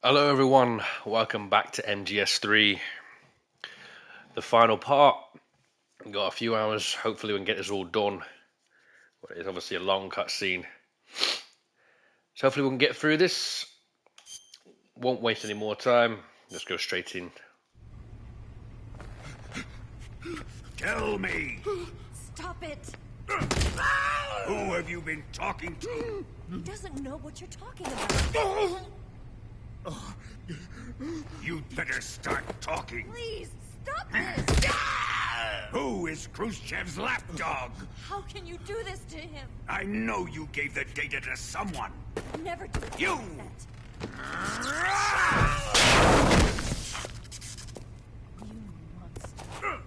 Hello everyone, welcome back to MGS3, the final part. We've got a few hours, hopefully we can get this all done. But it's obviously a long cutscene. So hopefully we can get through this. Won't waste any more time, let's go straight in. Tell me! Stop it! Who have you been talking to? He doesn't know what you're talking about. You'd better start talking. Please, stop this! Who is Khrushchev's lapdog? How can you do this to him? I know you gave the data to someone. Never do You! that. You monster.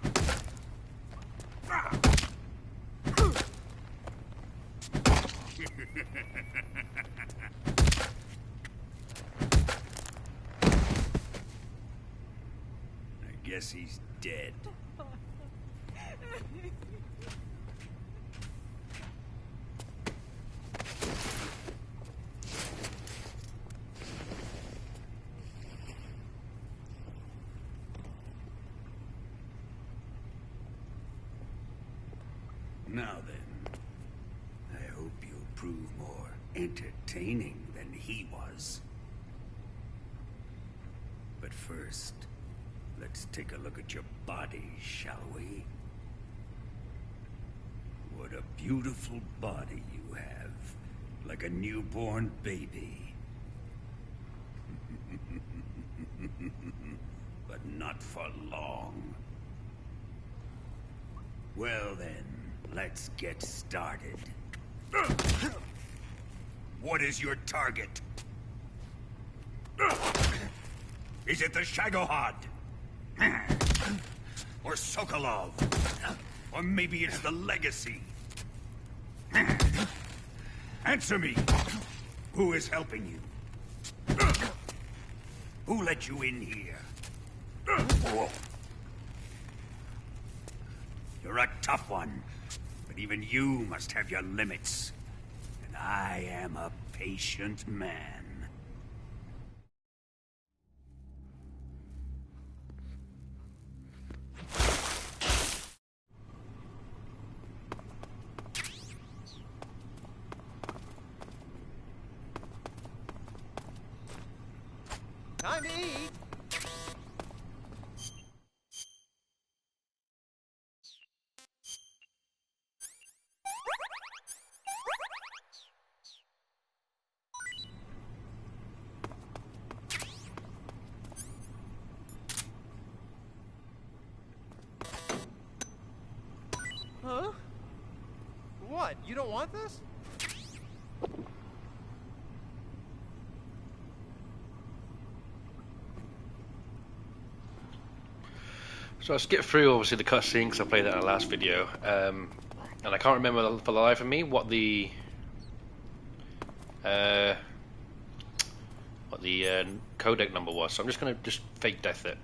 I guess he's dead. Now then, I hope you'll prove more entertaining than he was. But first, let's take a look at your body, shall we? What a beautiful body you have, like a newborn baby. But not for long. Well then, let's get started. What is your target? Is it the Shagohod? Or Sokolov? Or maybe it's the Legacy? Answer me! Who is helping you? Who let you in here? You're a tough one, but even you must have your limits. And I am a patient man. Time to eat. Huh? What? You don't want this? So let's get through obviously the cutscene because I played that in the last video. And I can't remember for the life of me what the codec number was, so I'm just gonna fake death it.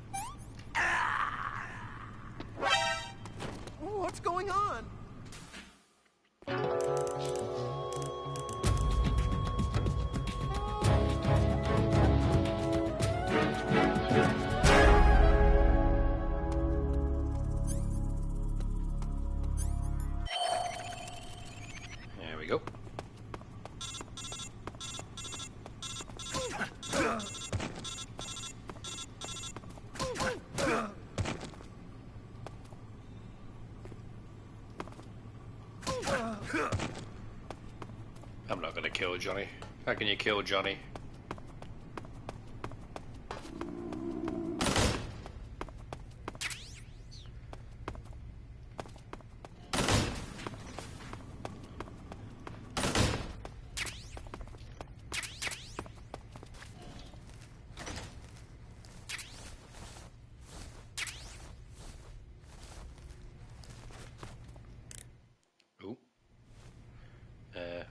What's going on? There we go. I'm not gonna kill Johnny. How can you kill Johnny? Ooh.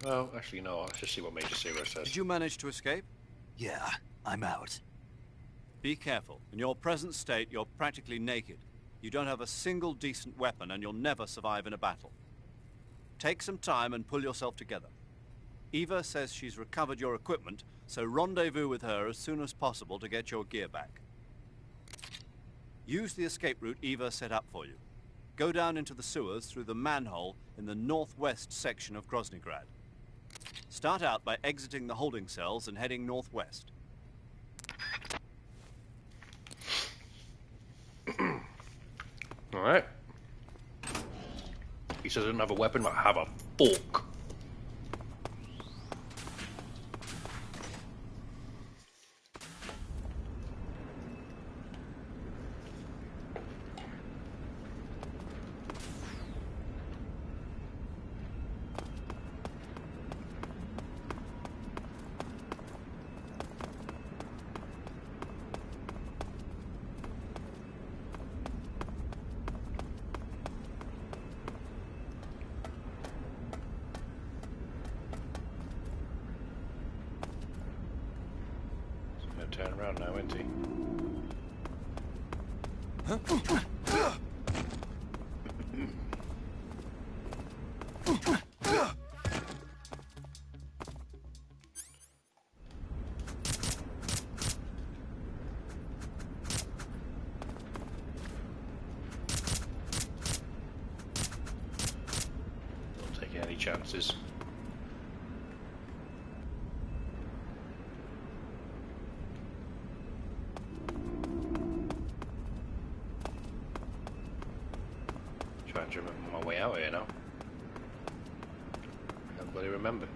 Well, actually, no. Let's just see what Major Zero says. Did you manage to escape? Yeah, I'm out. Be careful. In your present state, you're practically naked. You don't have a single decent weapon, and you'll never survive in a battle. Take some time and pull yourself together. Eva says she's recovered your equipment, so rendezvous with her as soon as possible to get your gear back. Use the escape route Eva set up for you. Go down into the sewers through the manhole in the northwest section of Groznygrad. Start out by exiting the holding cells and heading northwest. Alright. He says I don't have a weapon, but I have a fork. Turn around now, isn't he? Not taking any chances. Trying to remember my way out here now. Can't bloody remember.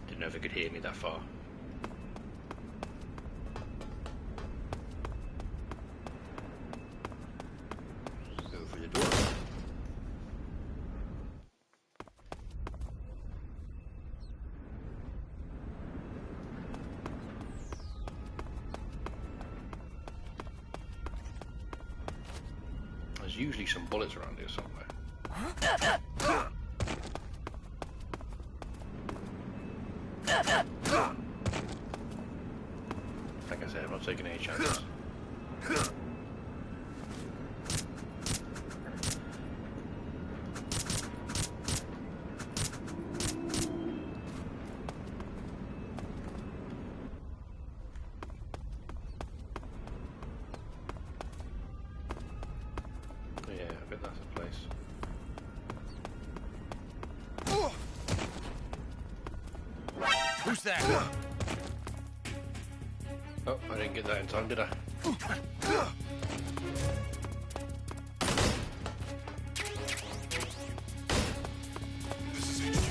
Didn't know if it could hear me that far. Go for the door. There's usually some bullets around here somewhere. Like I said, I'm not taking any chances. Yeah, I bet that's a place. Who's that? Oh, I didn't get that in time, did I? This is HQ.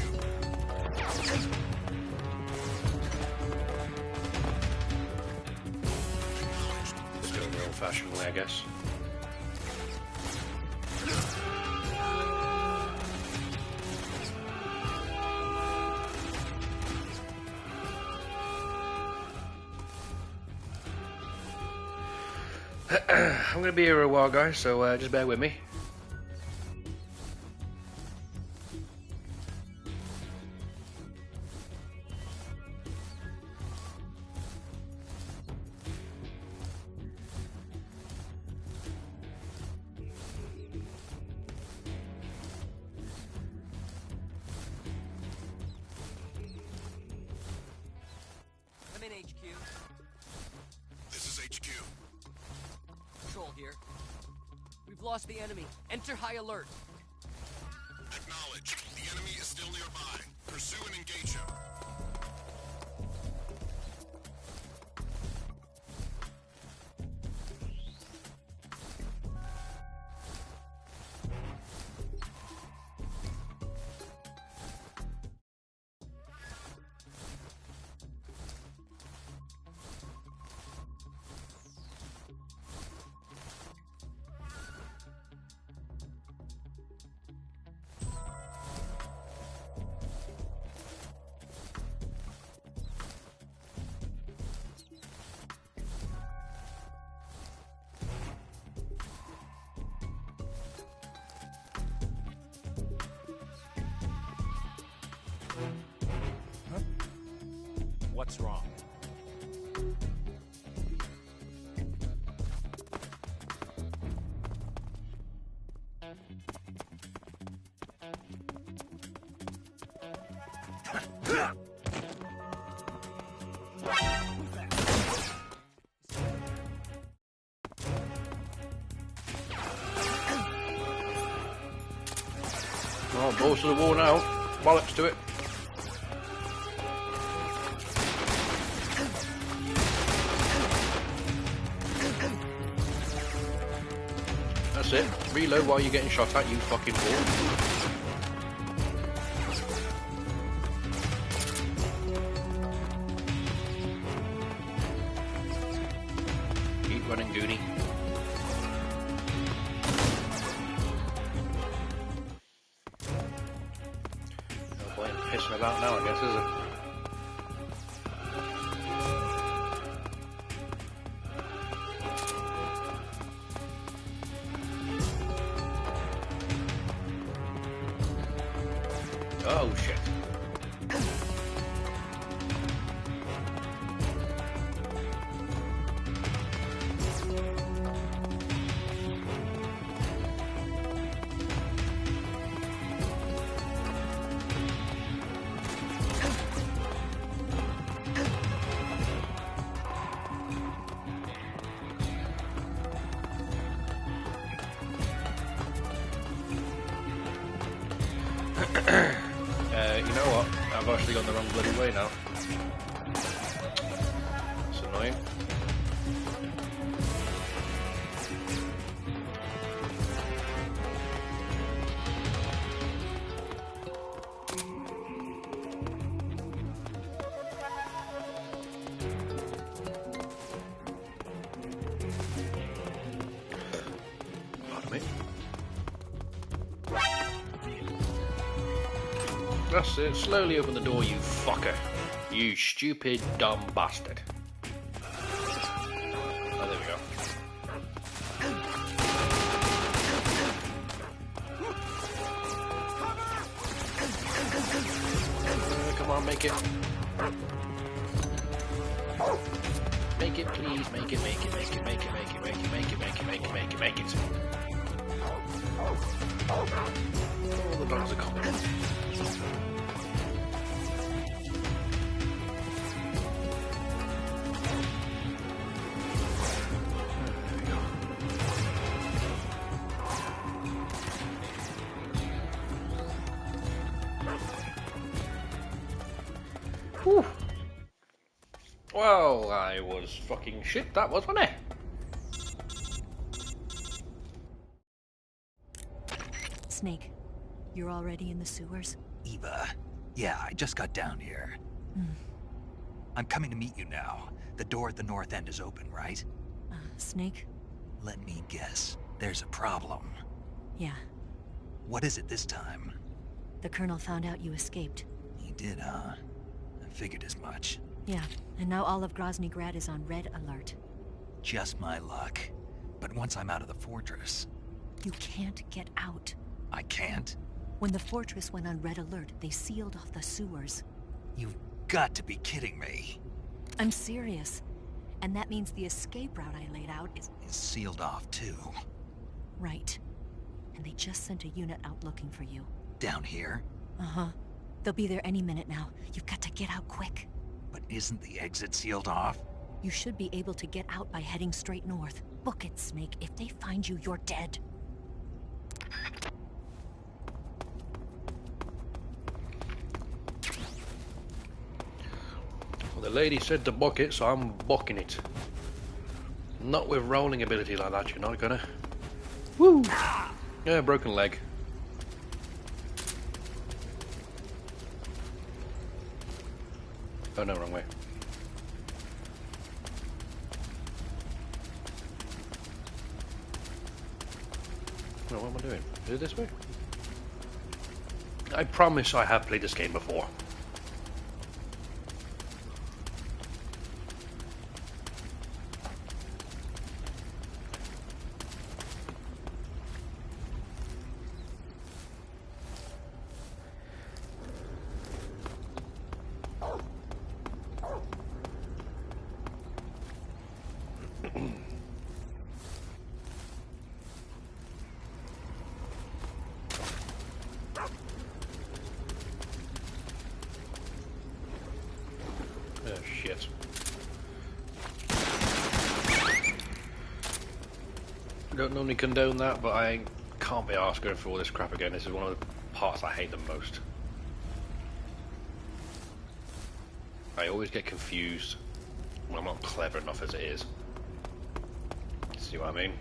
Just doing the old-fashioned way, I guess. I'm going to be here a while, guys, so just bear with me. I'm in HQ. This is HQ. Patrol here. We've lost the enemy. Enter high alert. Acknowledge. The enemy is still nearby. Pursue and engage him. What's wrong? Oh, balls to the wall now. Bollocks to it. That's it. Reload while you're getting shot at, you fucking fool. Keep running, Goonie. No point in pissing about now, I guess, is it? Oh shit. You know what? I've actually gone the wrong bloody way now. It's annoying. Pardon me. That's it. Slowly open the door, you fucker. You stupid, dumb bastard. Oh, there we go. Come on, make it. Make it, please. Make it, make it, make it, make it, make it, make it, make it, make it, make it, make it, make it. Oh, the dogs are coming. Whew. Well, I was fucking shit, that was, wasn't it? Snake, you're already in the sewers? Eva. Yeah, I just got down here. I'm coming to meet you now. The door at the north end is open, right? Snake? Let me guess. There's a problem. Yeah. What is it this time? The Colonel found out you escaped. He did, huh? I figured as much. Yeah, and now all of Grozny Grad is on red alert. Just my luck. But once I'm out of the fortress... You can't get out. I can't? When the fortress went on red alert, they sealed off the sewers. You've got to be kidding me. I'm serious. And that means the escape route I laid out is... It's sealed off, too. Right. And they just sent a unit out looking for you. Down here? Uh-huh. They'll be there any minute now. You've got to get out quick. But isn't the exit sealed off? You should be able to get out by heading straight north. Book it, Snake. If they find you, you're dead. Well, the lady said to book it, so I'm booking it. Not with rolling ability like that, you're not gonna. Woo! Yeah, broken leg. Oh no, wrong way. No, what am I doing? Is it this way? I promise I have played this game before. Oh shit. I don't normally condone that, but I can't be arsed going through all this crap again. This is one of the parts I hate the most. I always get confused when I'm not clever enough as it is. See what I mean?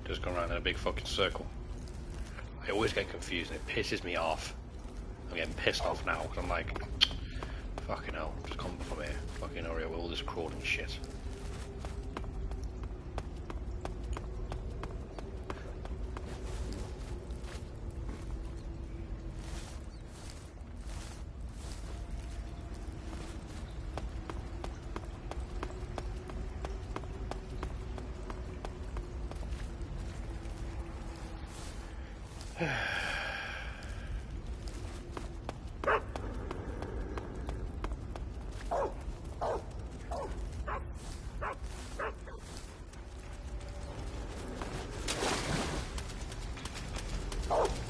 Just going around in a big fucking circle. I always get confused and it pisses me off. I'm getting pissed off now because I'm like, fucking hell, just come from here. Fucking hurry up with all this crawling shit.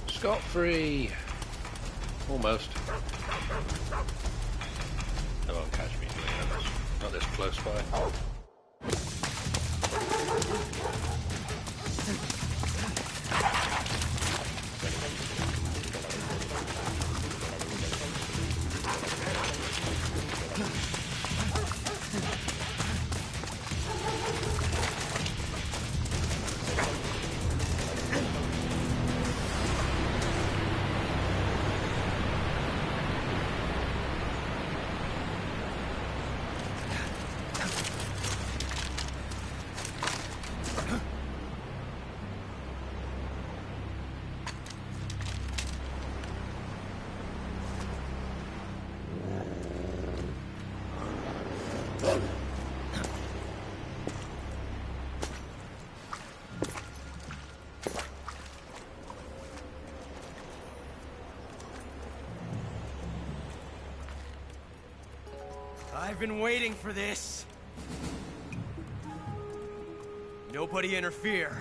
Scot-free! Almost. They won't catch me doing that. Not this close by. I've been waiting for this. Nobody interfere.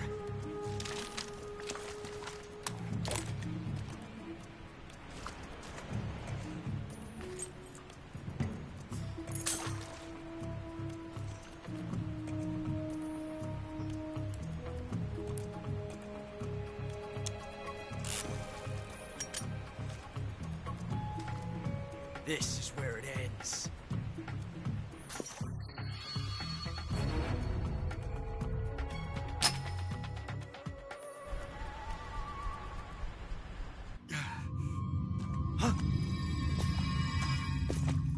This is where it ends.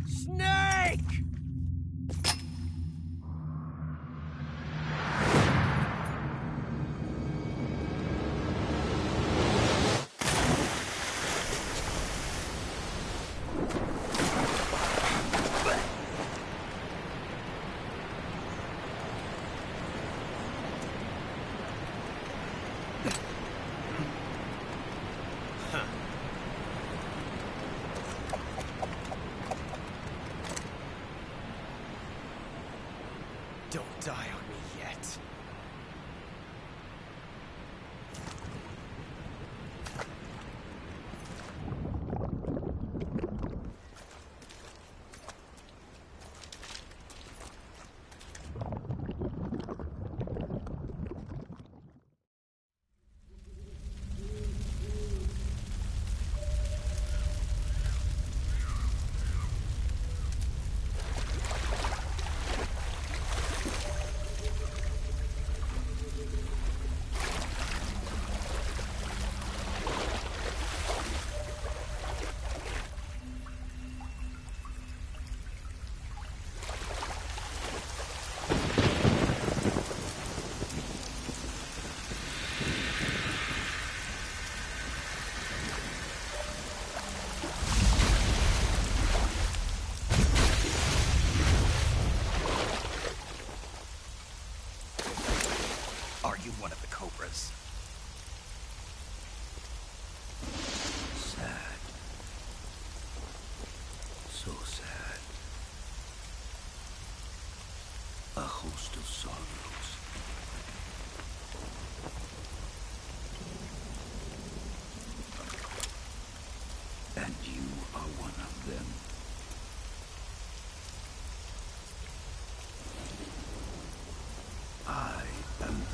Snake! Don't die on me yet.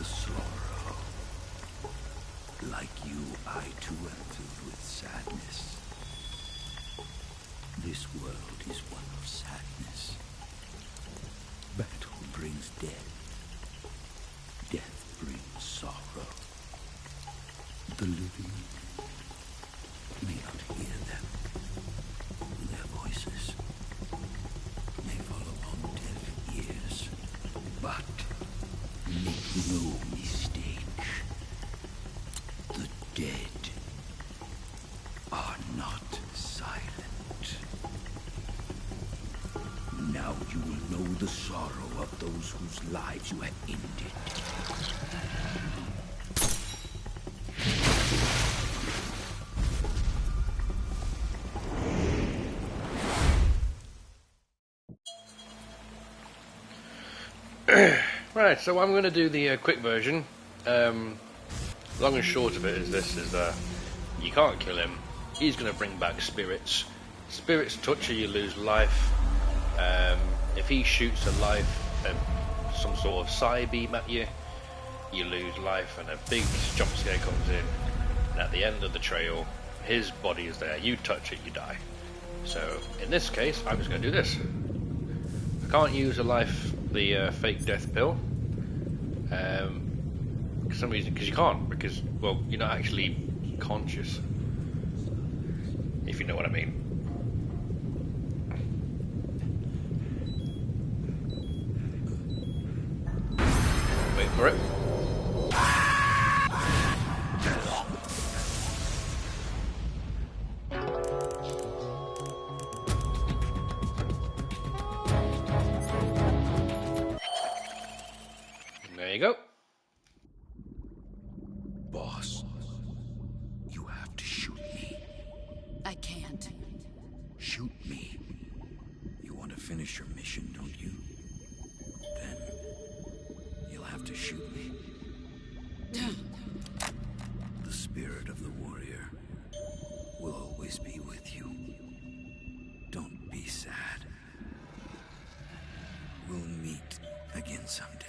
the sorrow. Like you, I too am filled with sadness. This world is one of sadness. Battle brings death. Death brings sorrow. The living may not hear them. Their voices may fall upon deaf ears. But make no mistake. The dead are not silent. Now you will know the sorrow of those whose lives you have ended. Right, so I'm going to do the quick version. Long and short of it is this, is that you can't kill him. He's going to bring back spirits. Spirits touch you, you lose life. If he shoots a some sort of psi beam at you, you lose life, and a big jump scare comes in. And at the end of the trail, his body is there. You touch it, you die. So in this case, I'm just going to do this. I can't use the fake death pill. For some reason, because you can't, because, well, you're not actually conscious, if you know what I mean. Wait for it. There you go. Boss, you have to shoot me. I can't. Shoot me. You want to finish your mission, don't you? Then you'll have to shoot me. The spirit of the warrior will always be with you. Don't be sad. We'll meet again someday.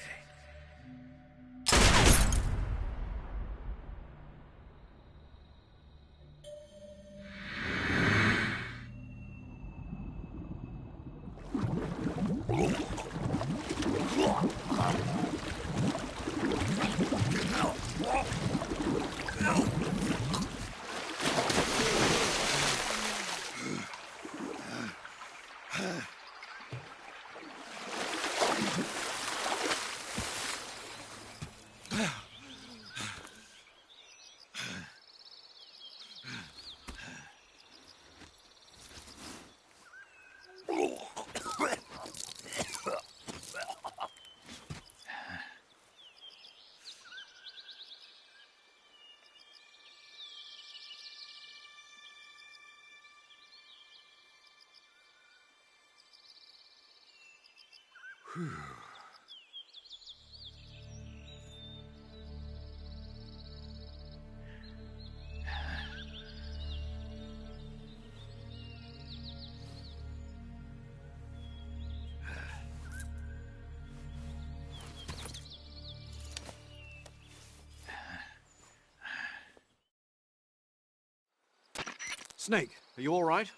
Snake, are you all right?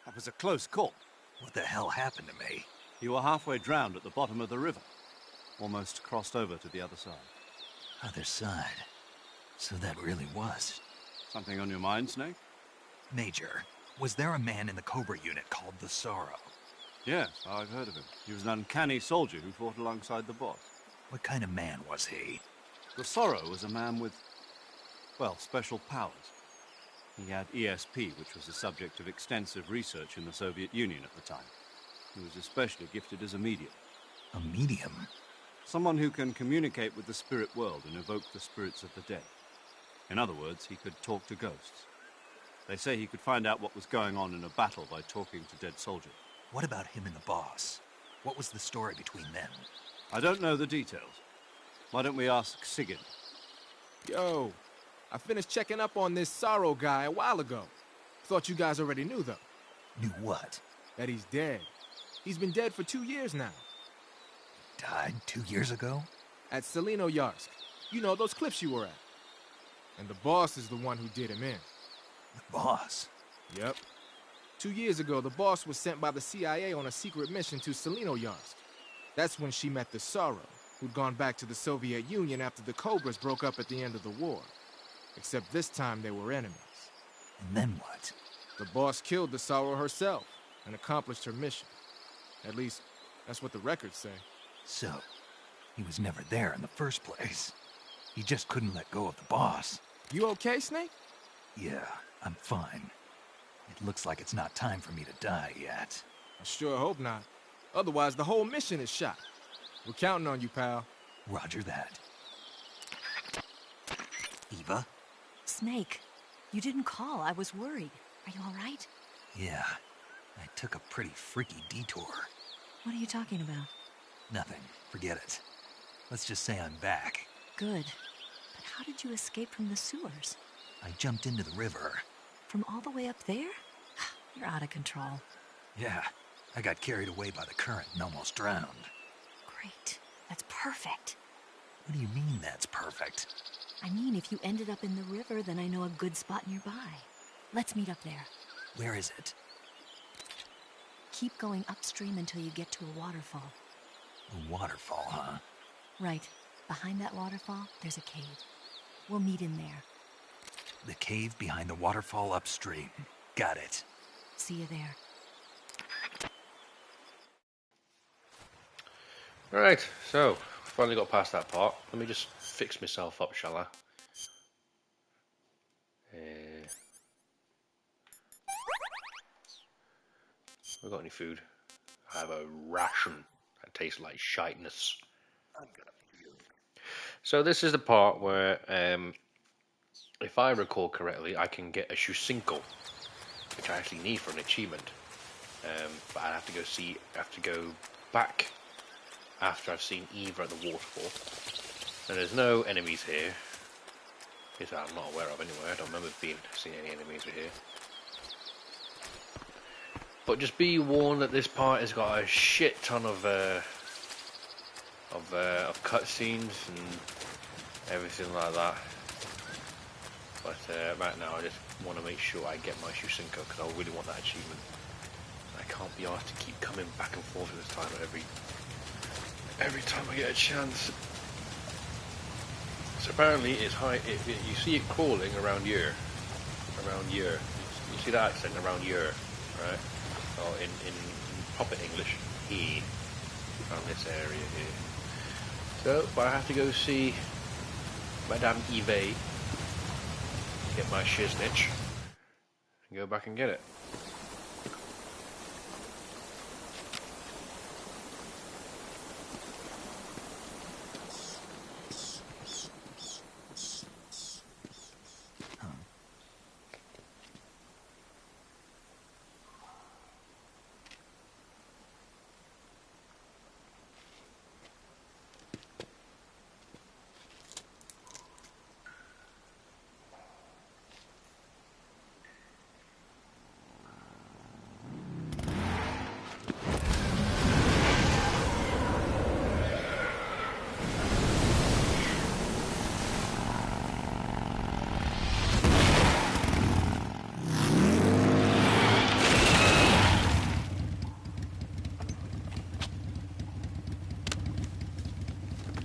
That was a close call. What the hell happened to me? You were halfway drowned at the bottom of the river. Almost crossed over to the other side. Other side. So that really was. Something on your mind, Snake? Major, was there a man in the Cobra unit called the Sorrow? Yes, I've heard of him. He was an uncanny soldier who fought alongside the boss. What kind of man was he? The Sorrow was a man with, well, special powers. He had ESP, which was the subject of extensive research in the Soviet Union at the time. He was especially gifted as a medium. A medium? Someone who can communicate with the spirit world and evoke the spirits of the dead. In other words, he could talk to ghosts. They say he could find out what was going on in a battle by talking to dead soldiers. What about him and the boss? What was the story between them? I don't know the details. Why don't we ask Sigurd? Yo, I finished checking up on this Sorrow guy a while ago. Thought you guys already knew, though. Knew what? That he's dead. He's been dead for 2 years now. Died 2 years ago? At Selino Yarsk. You know, those cliffs you were at. And the boss is the one who did him in. The boss? Yep. 2 years ago, the boss was sent by the CIA on a secret mission to Selinoyarsk. That's when she met the Sorrow, who'd gone back to the Soviet Union after the Cobras broke up at the end of the war. Except this time they were enemies. And then what? The boss killed the Sorrow herself and accomplished her mission. At least, that's what the records say. So, he was never there in the first place. He just couldn't let go of the boss. You okay, Snake? Yeah, I'm fine. It looks like it's not time for me to die yet. I sure hope not. Otherwise, the whole mission is shot. We're counting on you, pal. Roger that. Eva? Snake, you didn't call. I was worried. Are you all right? Yeah, I took a pretty freaky detour. What are you talking about? Nothing. Forget it. Let's just say I'm back. Good. But how did you escape from the sewers? I jumped into the river. From all the way up there? You're out of control. Yeah, I got carried away by the current and almost drowned. Great. That's perfect. What do you mean that's perfect? I mean, if you ended up in the river, then I know a good spot nearby. Let's meet up there. Where is it? Keep going upstream until you get to a waterfall. A waterfall, huh? Right. Behind that waterfall, there's a cave. We'll meet in there. The cave behind the waterfall upstream. Got it. See you there. Alright, so finally got past that part. Let me just fix myself up, shall I? Have I got any food? I have a ration that tastes like shiteness. So this is the part where, if I recall correctly, I can get a Shusinko, which I actually need for an achievement. But I have to go back after I've seen Eva at the waterfall. And there's no enemies here. At least I'm not aware of anyway. I don't remember seeing any enemies here. But just be warned that this part has got a shit ton of cutscenes and everything like that. But right now I just want to make sure I get my Shusinko because I really want that achievement. I can't be asked to keep coming back and forth at this time every time I get a chance. So apparently it's high. You see it crawling around here. You see that accent around here, right? Or in proper English, here, around this area here. So, but I have to go see Madame Eve, get my shiznitch, and go back and get it.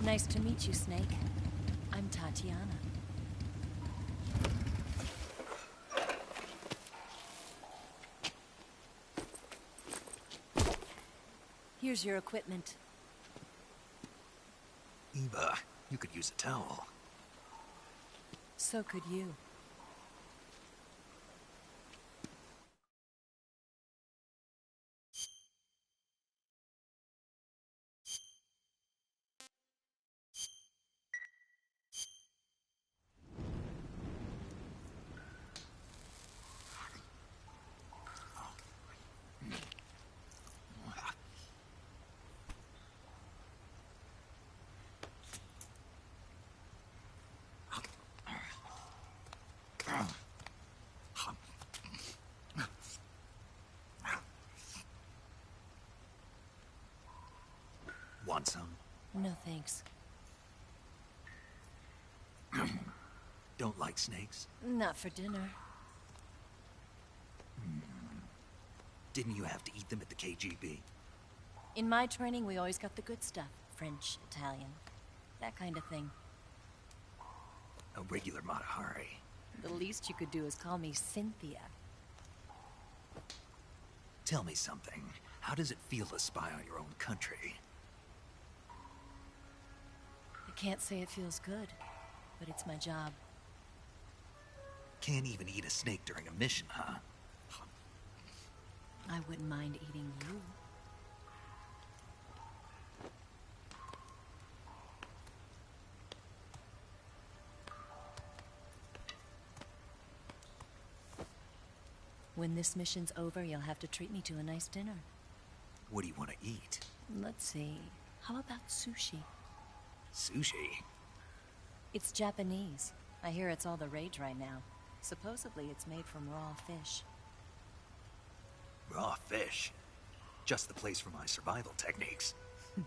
Nice to meet you, Snake. I'm Tatiana. Here's your equipment. Eva, you could use a towel. So could you. Want some? No thanks. Don't like snakes? Not for dinner. Didn't you have to eat them at the KGB? In my training, we always got the good stuff. French, Italian, that kind of thing. A regular Mata Hari. The least you could do is call me Cynthia. Tell me something. How does it feel to spy on your own country? I can't say it feels good, but it's my job. Can't even eat a snake during a mission, huh? I wouldn't mind eating you. When this mission's over, you'll have to treat me to a nice dinner. What do you want to eat? Let's see. How about sushi? Sushi? It's Japanese. I hear it's all the rage right now. Supposedly it's made from raw fish. Raw fish? Just the place for my survival techniques. What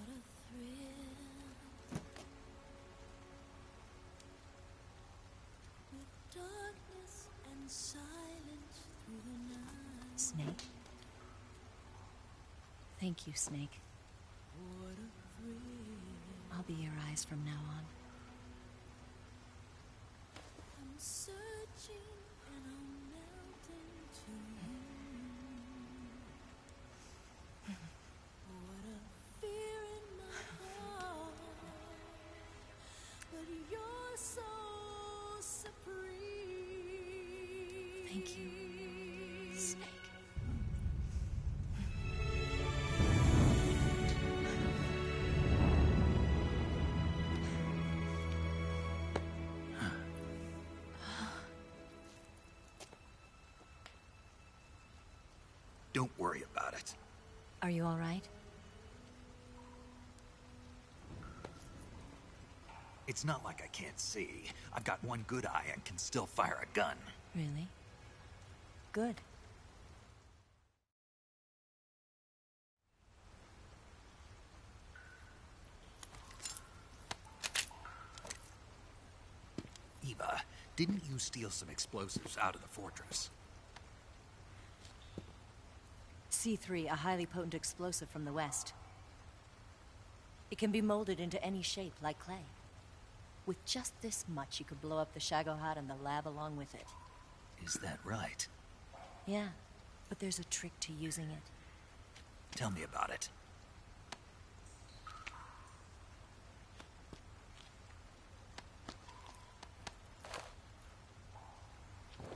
a thrill. With darkness and silence through the night. Snake? Thank you, Snake. What a thrill. I'll be your eyes from now on. I'm searching and I'm melting to you. What a fear in my heart, but you're so supreme. Thank you, Snake. Don't worry about it. Are you all right? It's not like I can't see. I've got one good eye and can still fire a gun. Really? Good. Eva, didn't you steal some explosives out of the fortress? C3, a highly potent explosive from the west. It can be molded into any shape, like clay. With just this much, you could blow up the Shagohod and the lab along with it. Is that right? Yeah, but there's a trick to using it. Tell me about it.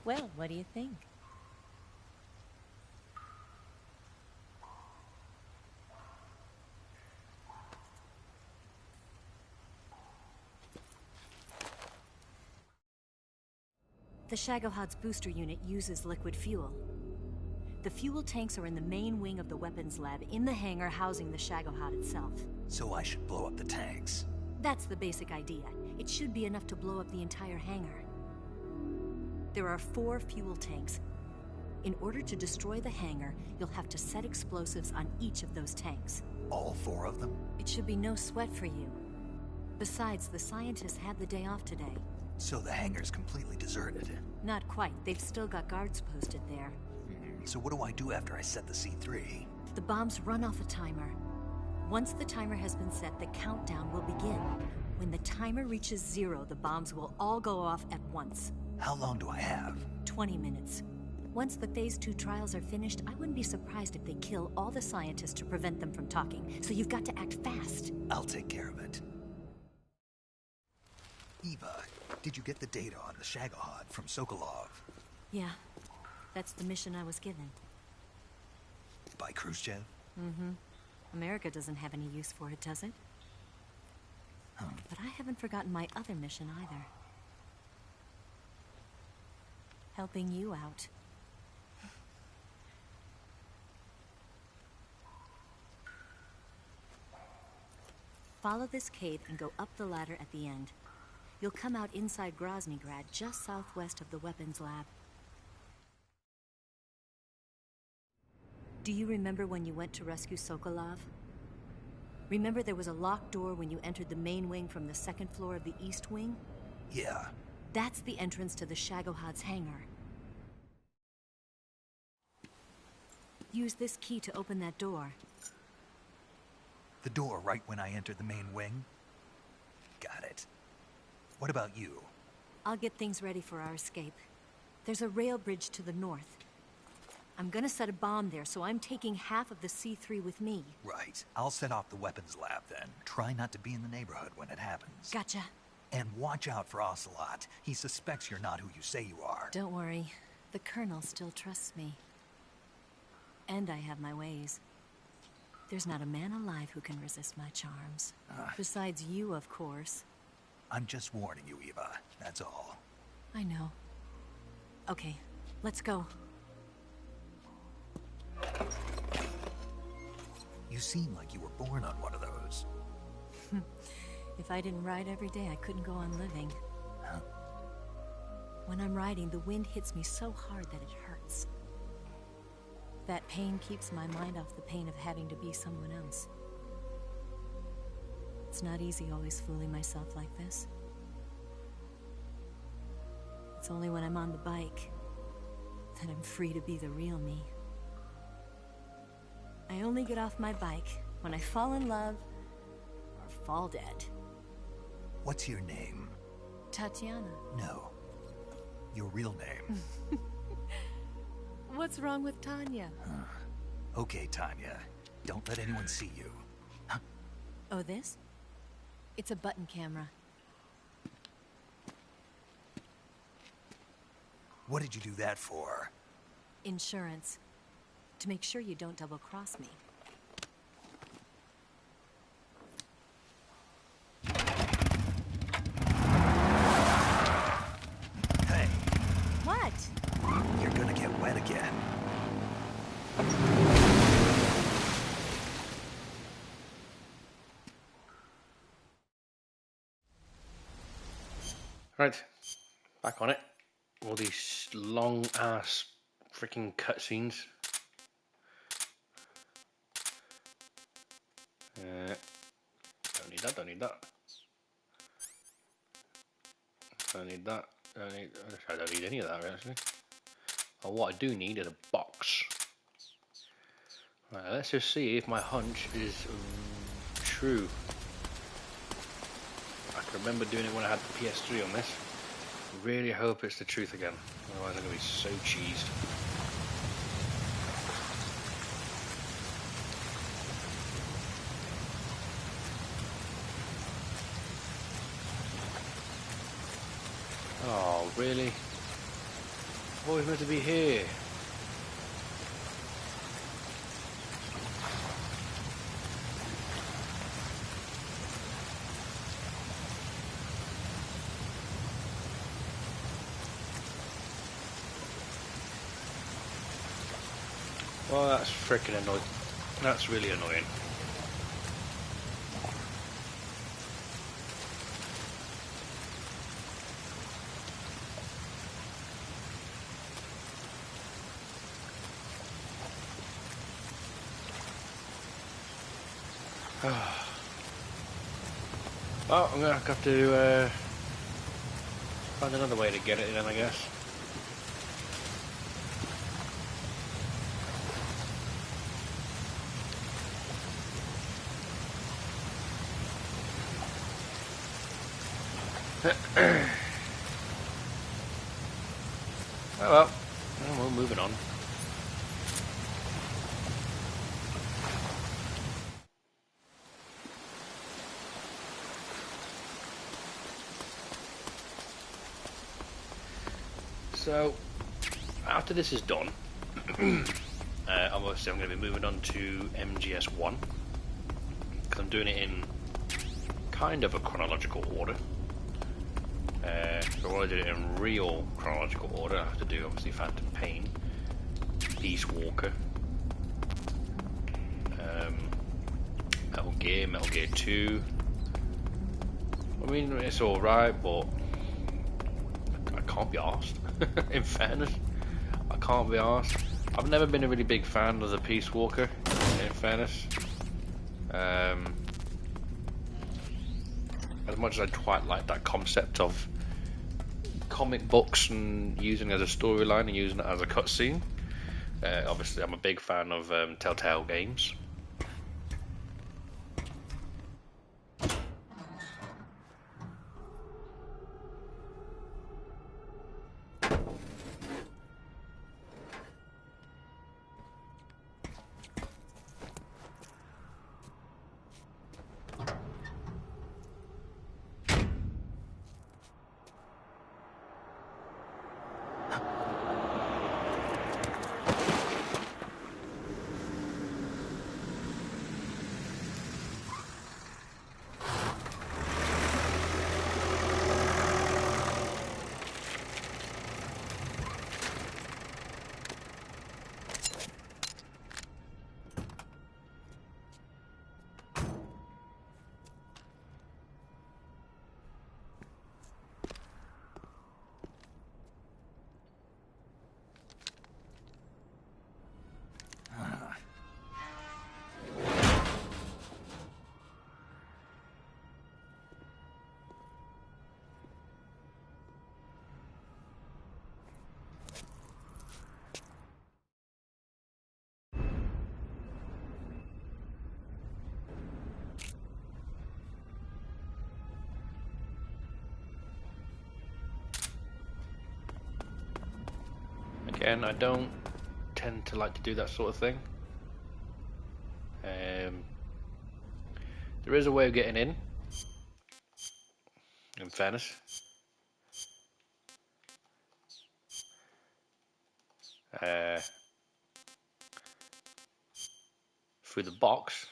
Well, what do you think? The Shagohod's booster unit uses liquid fuel. The fuel tanks are in the main wing of the weapons lab in the hangar housing the Shagohod itself. So I should blow up the tanks. That's the basic idea. It should be enough to blow up the entire hangar. There are 4 fuel tanks. In order to destroy the hangar, you'll have to set explosives on each of those tanks. All 4 of them? It should be no sweat for you. Besides, the scientists had the day off today. So the hangar's completely deserted. Not quite. They've still got guards posted there. So what do I do after I set the C3? The bombs run off a timer. Once the timer has been set, the countdown will begin. When the timer reaches 0, the bombs will all go off at once. How long do I have? 20 minutes. Once the Phase 2 trials are finished, I wouldn't be surprised if they kill all the scientists to prevent them from talking. So you've got to act fast. I'll take care of it. Eva, did you get the data on the Shagohod from Sokolov? Yeah, that's the mission I was given. By Khrushchev? Mm-hmm. America doesn't have any use for it, does it? But I haven't forgotten my other mission either. Helping you out. Follow this cave and go up the ladder at the end. You'll come out inside Groznygrad, just southwest of the weapons lab. Do you remember when you went to rescue Sokolov? Remember there was a locked door when you entered the main wing from the second floor of the east wing? Yeah. That's the entrance to the Shagohod's hangar. Use this key to open that door. The door right when I entered the main wing? Got it. What about you? I'll get things ready for our escape. There's a rail bridge to the north. I'm gonna set a bomb there, so I'm taking half of the C3 with me. Right. I'll set off the weapons lab then. Try not to be in the neighborhood when it happens. Gotcha. And watch out for Ocelot. He suspects you're not who you say you are. Don't worry. The Colonel still trusts me. And I have my ways. There's not a man alive who can resist my charms. Besides you, of course. I'm just warning you, Eva. That's all. I know. Okay, let's go. You seem like you were born on one of those. If I didn't ride every day, I couldn't go on living. Huh? When I'm riding, the wind hits me so hard that it hurts. That pain keeps my mind off the pain of having to be someone else. It's not easy always fooling myself like this. It's only when I'm on the bike that I'm free to be the real me. I only get off my bike when I fall in love or fall dead. What's your name? Tatiana. No. Your real name. What's wrong with Tanya? Okay, Tanya. Don't let anyone see you. Oh, this? It's a button camera. What did you do that for? Insurance. To make sure you don't double-cross me. Hey. What? You're gonna get wet again. Right, back on it. All these long ass freaking cutscenes. Don't need that, don't need that. Don't need that. I don't need any of that actually. Oh, what I do need is a box. Right, let's just see if my hunch is true. I can remember doing it when I had the PS3 on this. Really hope it's the truth again. Otherwise I'm going to be so cheesed. Oh, really? I've always meant to be here. Well, that's freaking annoying. That's really annoying. Well, I'm gonna have to find another way to get it in, I guess. Oh well, we're moving on. So, after this is done, obviously I'm going to be moving on to MGS1, because I'm doing it in kind of a chronological order. So while I did it in real chronological order, I have to do obviously Phantom Pain, Peace Walker, Metal Gear 2. I mean, it's alright, but I can't be arsed. In fairness, I can't be arsed. I've never been a really big fan of the Peace Walker, in fairness. as much as I quite like that concept of comic books and using it as a storyline and using it as a cutscene, obviously I'm a big fan of Telltale games. Again, I don't tend to like to do that sort of thing. There is a way of getting in fairness. Through the box.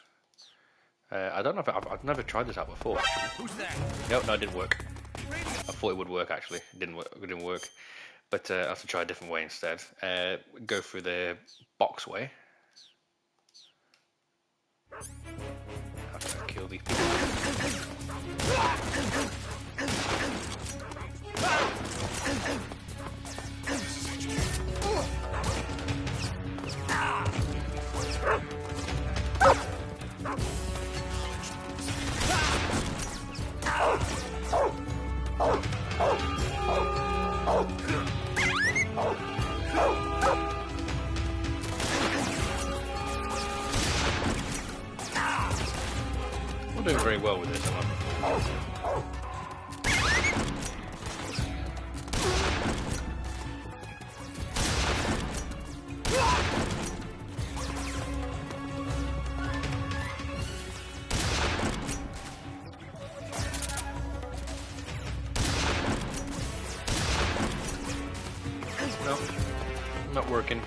I don't know if I've never tried this out before. Actually. Who's that? Nope, no, it didn't work. I thought it would work actually. It didn't work. It didn't work. But I have to try a different way instead. Go through the box way. How can I kill these people? I'm doing very well with this, am I? No, not working.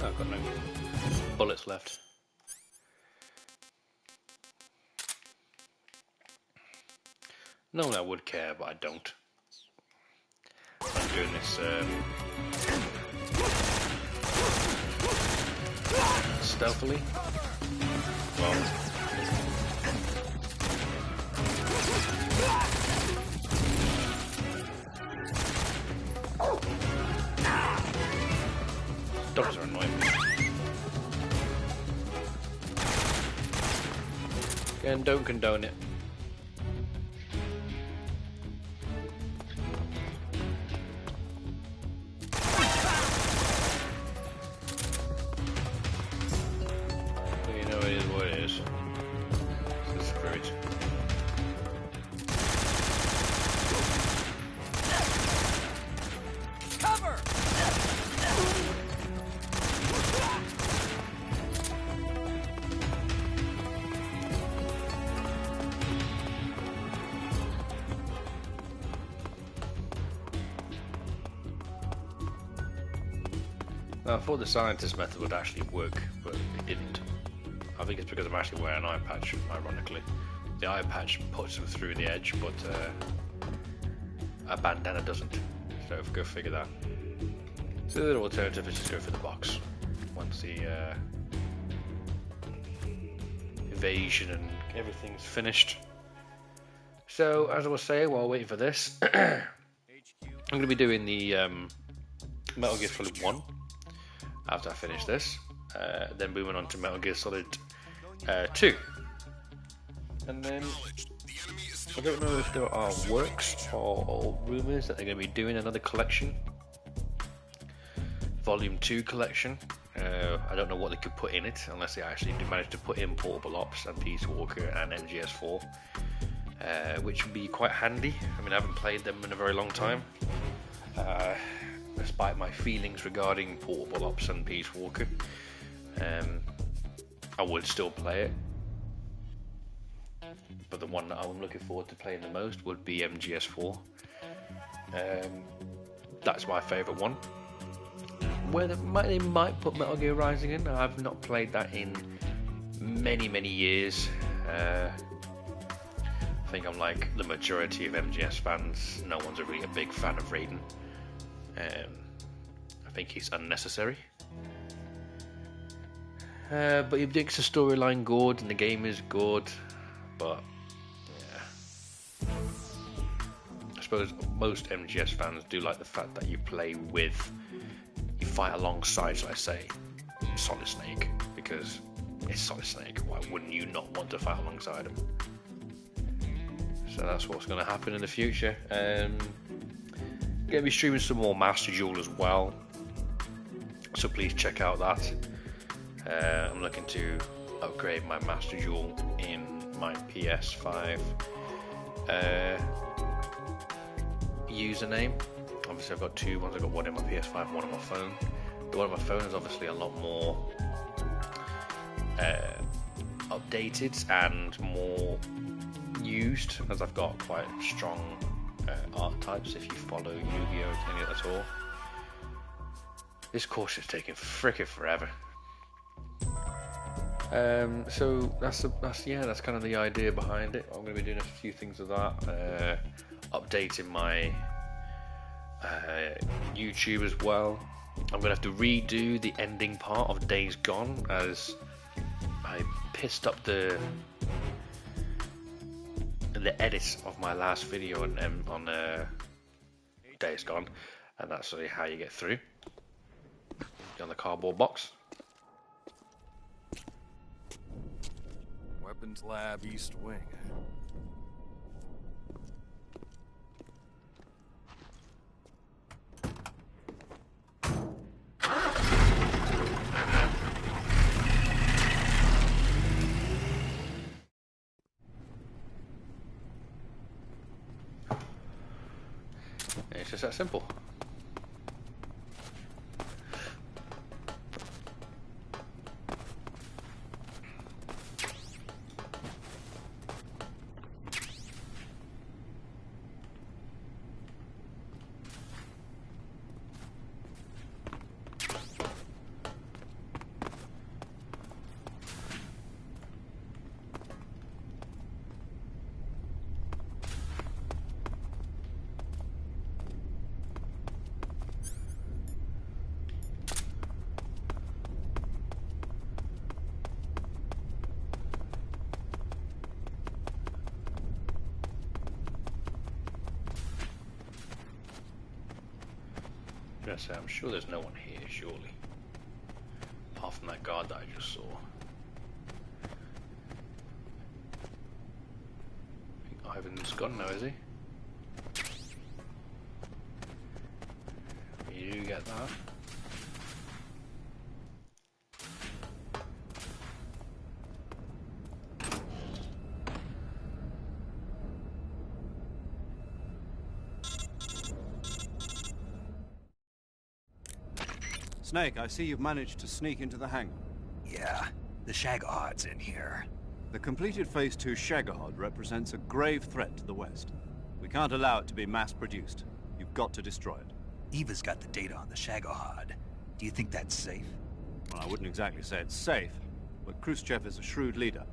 Oh, I've got no bullets left. Normally I would care, but I don't. I'm doing this stealthily. Well, dogs are annoying. Again, don't condone it. You know, it is what it is. So screw it. Cover! Now, I thought the scientist method would actually work, but it didn't. I think it's because I'm actually wearing an eye patch, ironically. The eye patch puts them through the edge, but a bandana doesn't. So go figure that. So the other alternative is just go for the box. Once the evasion and everything's finished. So as I was saying while waiting for this, I'm going to be doing the Metal Gear Solid 1 after I finish this. Then moving on to Metal Gear Solid 2. And then I don't know if there are works or rumours that they're going to be doing another collection. Volume 2 collection. I don't know what they could put in it unless they actually do manage to put in Portable Ops and Peace Walker and MGS4, which would be quite handy. I mean, I haven't played them in a very long time, despite my feelings regarding Portable Ops and Peace Walker. I would still play it, but the one that I'm looking forward to playing the most would be MGS4. That's my favourite one. Where they might put Metal Gear Rising in. I've not played that in many years. I think I'm like the majority of MGS fans. No one's really a big fan of Raiden. I think he's unnecessary. But he makes the storyline good and the game is good. But yeah, I suppose most MGS fans do like the fact that you play with. Fight alongside, shall I say, Solid Snake, because it's Solid Snake. Why wouldn't you not want to fight alongside him? So that's what's going to happen in the future. Going to be streaming some more Master Duel as well, so please check out that. I'm looking to upgrade my Master Duel in my PS5 username. Obviously I've got two ones. I've got one in my PS5, one on my phone. The one on my phone is obviously a lot more updated and more used, as I've got quite strong art types if you follow Yu-Gi-Oh! At all. This course is taking frickin' forever. So that's kind of the idea behind it. I'm going to be doing a few things with that, updating my YouTube as well. I'm going to have to redo the ending part of Days Gone, as I pissed up the edit of my last video on Days Gone, and that's really how you get through on the cardboard box. Weapons Lab East Wing. It's just that simple. I'm sure there's no one here, surely. Apart from that guard that I just saw. I think Ivan's gone now, is he? You get that. Snake, I see you've managed to sneak into the hangar. Yeah, the Shagahad's in here. The completed Phase 2 Shagahad represents a grave threat to the West. We can't allow it to be mass-produced. You've got to destroy it. Eva's got the data on the Shagahad. Do you think that's safe? Well, I wouldn't exactly say it's safe, but Khrushchev is a shrewd leader.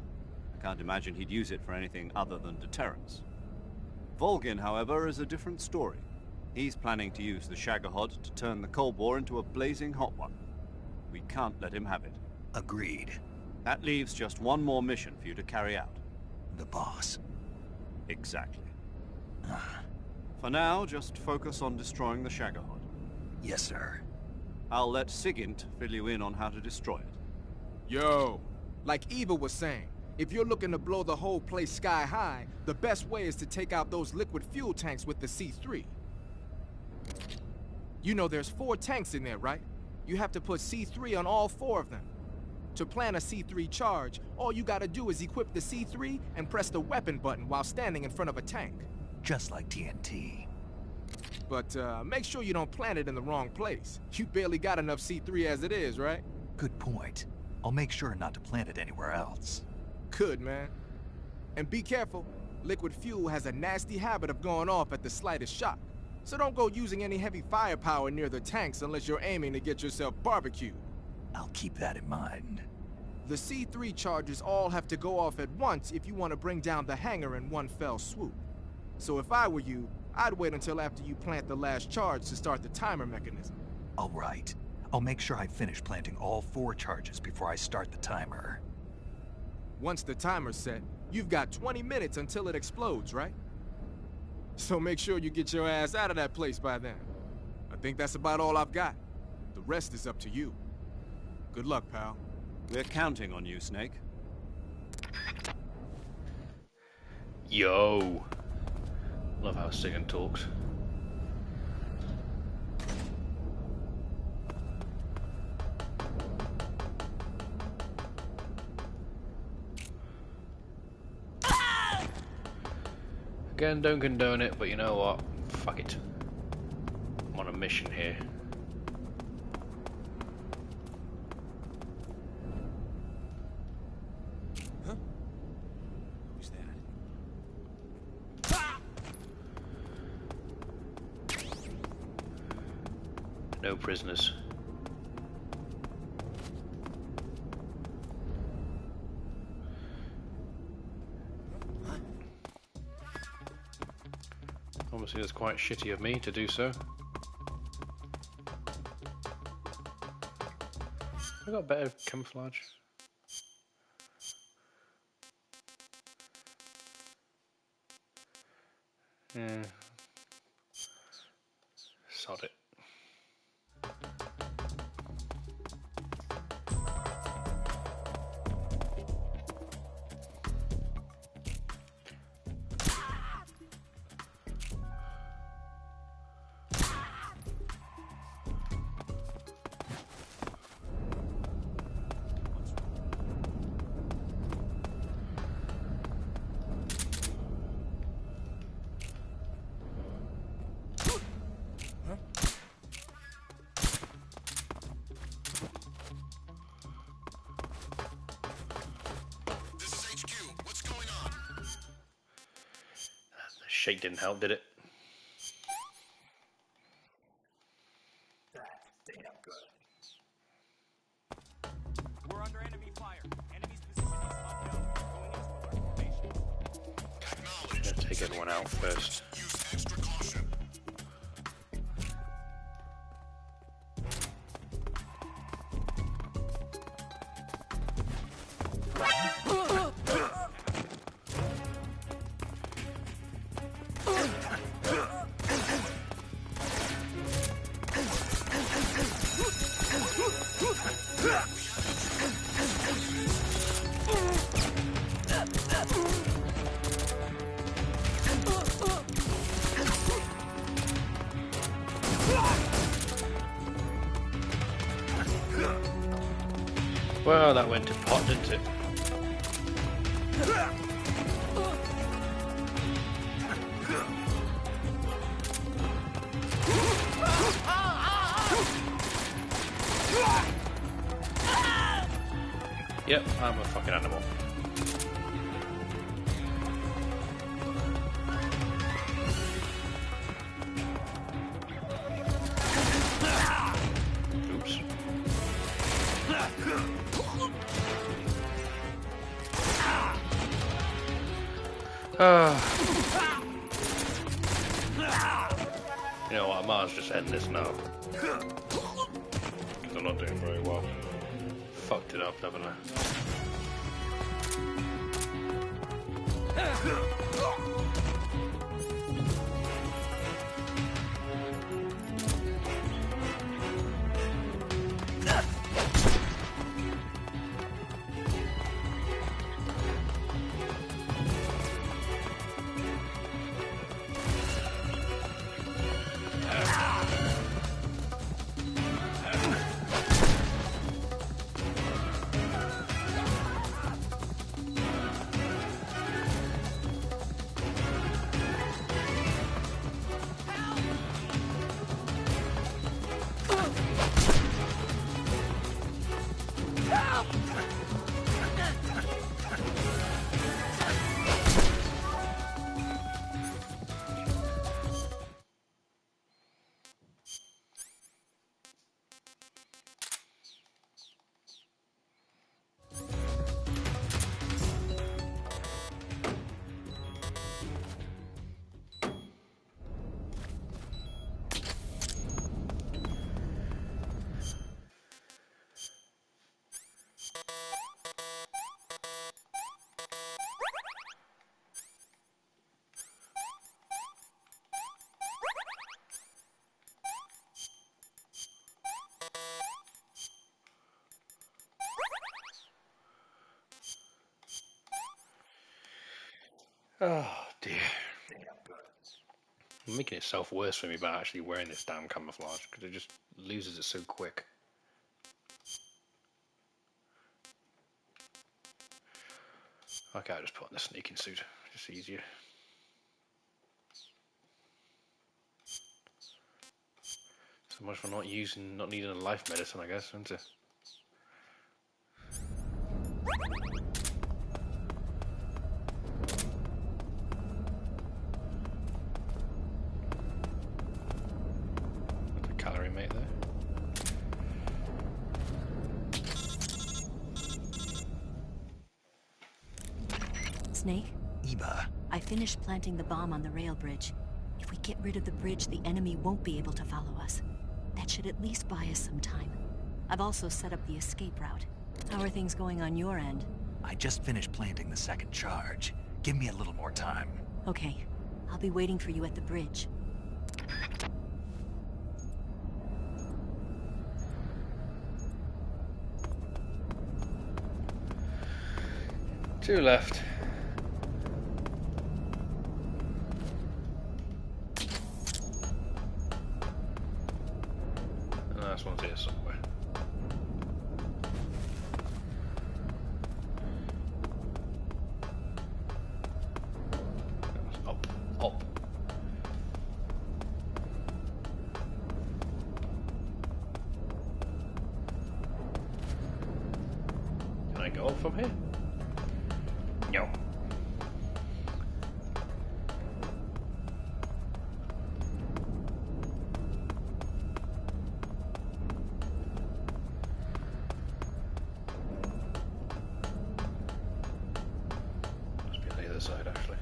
Can't imagine he'd use it for anything other than deterrence. Volgin, however, is a different story. He's planning to use the Shagohod to turn the Cold War into a blazing hot one. We can't let him have it. Agreed. That leaves just one more mission for you to carry out. The boss. Exactly. For now, just focus on destroying the Shagohod. Yes, sir. I'll let Sigint fill you in on how to destroy it. Yo, like Eva was saying, if you're looking to blow the whole place sky high, the best way is to take out those liquid fuel tanks with the C3. You know there's 4 tanks in there, right? You have to put C3 on all 4 of them. To plan a C3 charge, all you gotta do is equip the C3 and press the weapon button while standing in front of a tank. Just like TNT. But make sure you don't plant it in the wrong place. You barely got enough C3 as it is, right? Good point. I'll make sure not to plant it anywhere else. Good, man. And be careful. Liquid fuel has a nasty habit of going off at the slightest shock. So don't go using any heavy firepower near the tanks unless you're aiming to get yourself barbecued. I'll keep that in mind. The C3 charges all have to go off at once if you want to bring down the hangar in one fell swoop. So if I were you, I'd wait until after you plant the last charge to start the timer mechanism. All right. I'll make sure I finish planting all 4 charges before I start the timer. Once the timer's set, you've got 20 minutes until it explodes, right? So make sure you get your ass out of that place by then. I think that's about all I've got. The rest is up to you. Good luck, pal. We're counting on you, Snake. Yo. Love how Sigint talks. Again, don't condone it, but you know what? Fuck it. I'm on a mission here. Huh? Who's that? No prisoners. Obviously, it's quite shitty of me to do so. I got better camouflage. Yeah. Sod it. Shake didn't help, did it? We're under enemy fire. Enemy's position is unknown. Going into alert formation. Gonna take everyone out first. Use extra caution. Well, that went to pot, didn't it? Yep, I'm a fucking animal. Oops. You know what, I might as well just end this now. Because I'm not doing very well. Fucked it up, haven't I? Oh dear. I'm making itself worse for me by actually wearing this damn camouflage because it just loses it so quick. Okay, I'll just put on the sneaking suit. Just easier. So much for not needing a life medicine, I guess, isn't it? That's a calorie mate there. Snake? Eva. I finished planting the bomb on the rail bridge. If we get rid of the bridge, the enemy won't be able to follow us. That should at least buy us some time. I've also set up the escape route. How are things going on your end? I just finished planting the second charge. Give me a little more time. Okay. I'll be waiting for you at the bridge. 2 left. And the last one's here somewhere. Up, up. Can I go up from here? No. Must be on the other side, actually.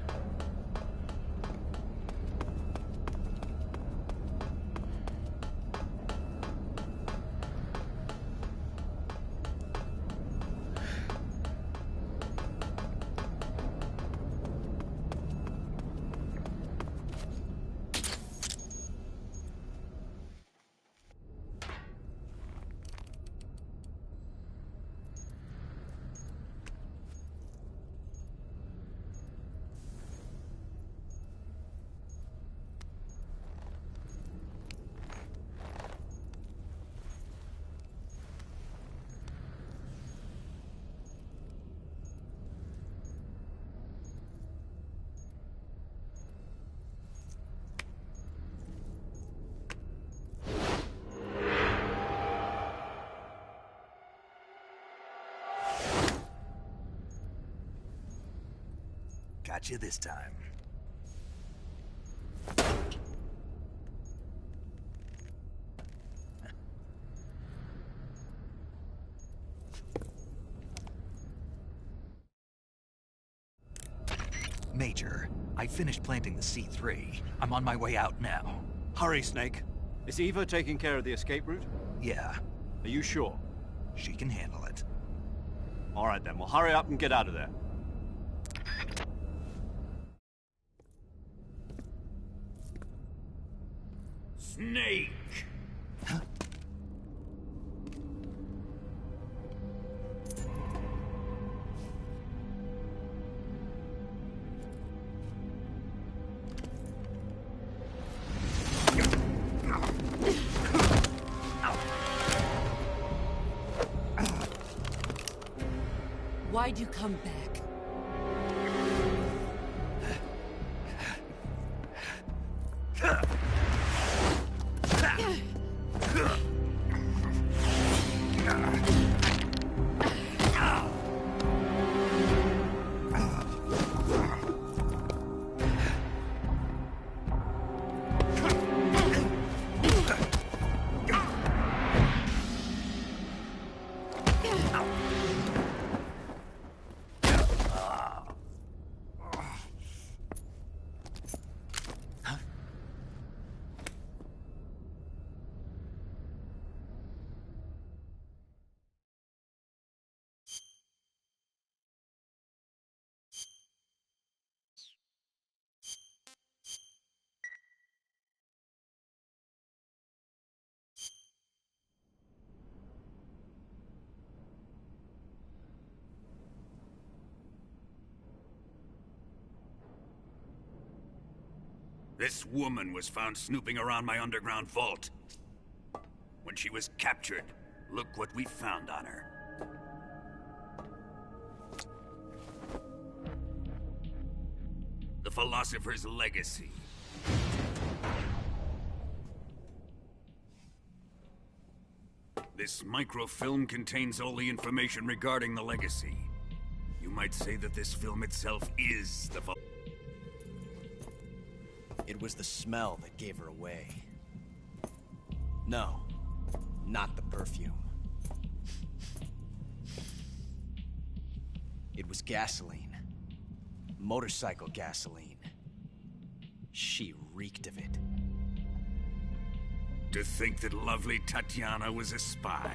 Got you this time. Major, I finished planting the C3. I'm on my way out now. Hurry, Snake. Is Eva taking care of the escape route? Yeah, Are you sure? she can handle it. All right then, well hurry up and get out of there. Snake! Why'd you come back? This woman was found snooping around my underground vault. When she was captured, look what we found on her. The Philosopher's Legacy. This microfilm contains all the information regarding the Legacy. You might say that this film itself is the It was the smell that gave her away. No, not the perfume. It was gasoline. Motorcycle gasoline. She reeked of it. To think that lovely Tatiana was a spy.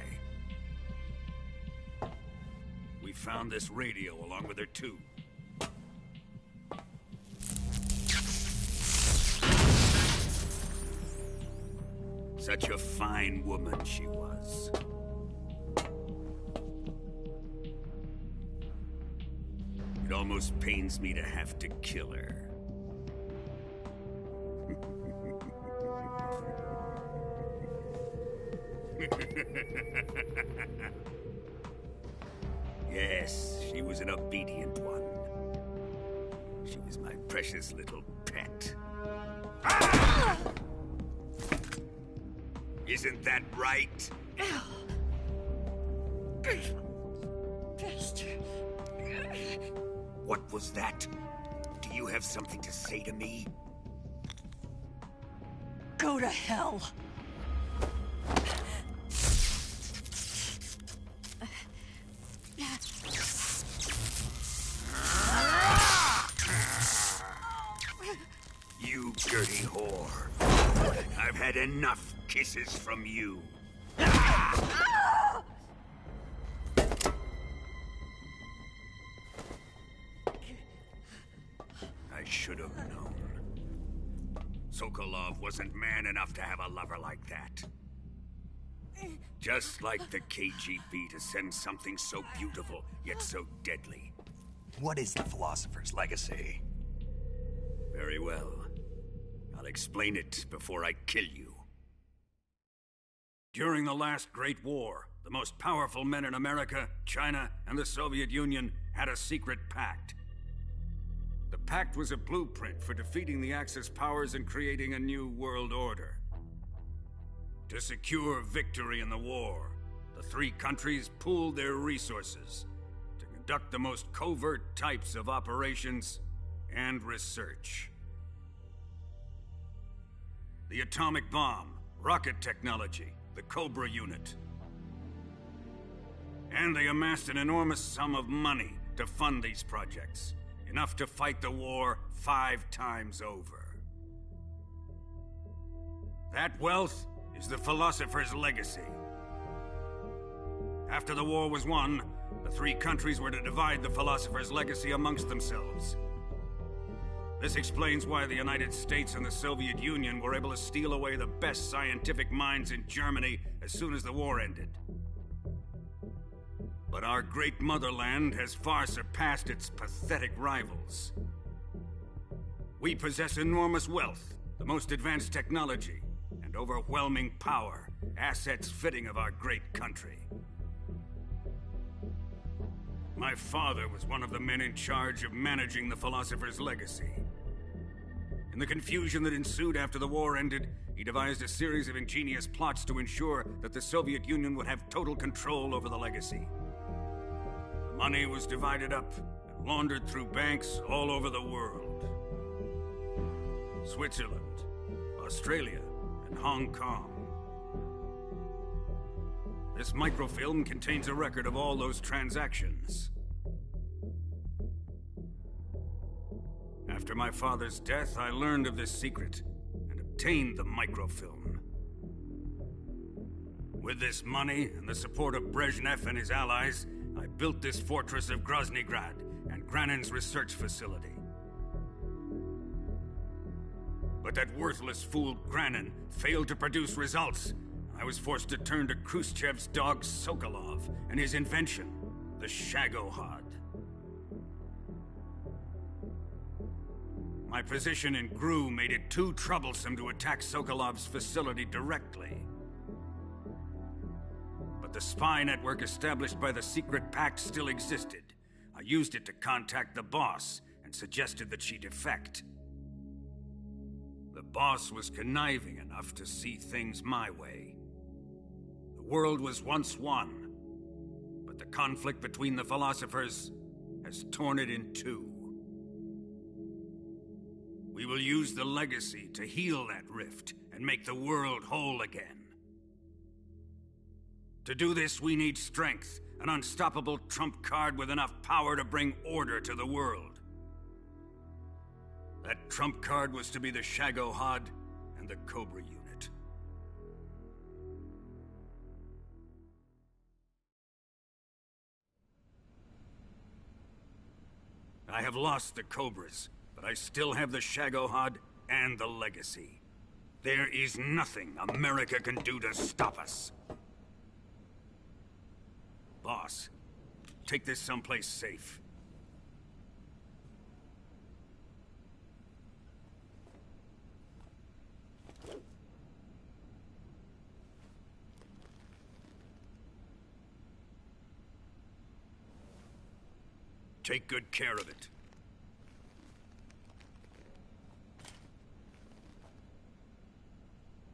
We found this radio along with her too. Such a fine woman she was. It almost pains me to have to kill her. Yes, she was an obedient one. She was my precious little pet. Ah! Isn't that right? What was that? Do you have something to say to me? Go to hell! You dirty whore. I've had enough kisses from you. I should have known. Sokolov wasn't man enough to have a lover like that. Just like the KGB to send something so beautiful, yet so deadly. What is the Philosopher's Legacy? Very well. I'll explain it before I kill you. During the last Great War, the most powerful men in America, China, and the Soviet Union had a secret pact. The pact was a blueprint for defeating the Axis powers and creating a new world order. To secure victory in the war, the three countries pooled their resources to conduct the most covert types of operations and research. The atomic bomb, rocket technology, the Cobra unit. And they amassed an enormous sum of money to fund these projects, enough to fight the war 5 times over. That wealth is the philosopher's legacy. After the war was won, the 3 countries were to divide the philosopher's legacy amongst themselves. This explains why the United States and the Soviet Union were able to steal away the best scientific minds in Germany as soon as the war ended. But our great motherland has far surpassed its pathetic rivals. We possess enormous wealth, the most advanced technology, and overwhelming power, assets fitting of our great country. My father was one of the men in charge of managing the philosopher's legacy. In the confusion that ensued after the war ended, he devised a series of ingenious plots to ensure that the Soviet Union would have total control over the legacy. The money was divided up and laundered through banks all over the world. Switzerland, Australia, and Hong Kong. This microfilm contains a record of all those transactions. After my father's death, I learned of this secret and obtained the microfilm. With this money and the support of Brezhnev and his allies, I built this fortress of Groznygrad and Granin's research facility. But that worthless fool Granin failed to produce results. I was forced to turn to Khrushchev's dog Sokolov and his invention, the Shagohod. My position in GRU made it too troublesome to attack Sokolov's facility directly. But the spy network established by the secret pact still existed. I used it to contact the boss and suggested that she defect. The boss was conniving enough to see things my way. The world was once one, but the conflict between the philosophers has torn it in 2. We will use the legacy to heal that rift and make the world whole again. To do this, we need strength, an unstoppable trump card with enough power to bring order to the world. That trump card was to be the Shagohod and the Cobra unit. I have lost the Cobras, but I still have the Shagohod and the legacy. There is nothing America can do to stop us. Boss, take this someplace safe. Take good care of it.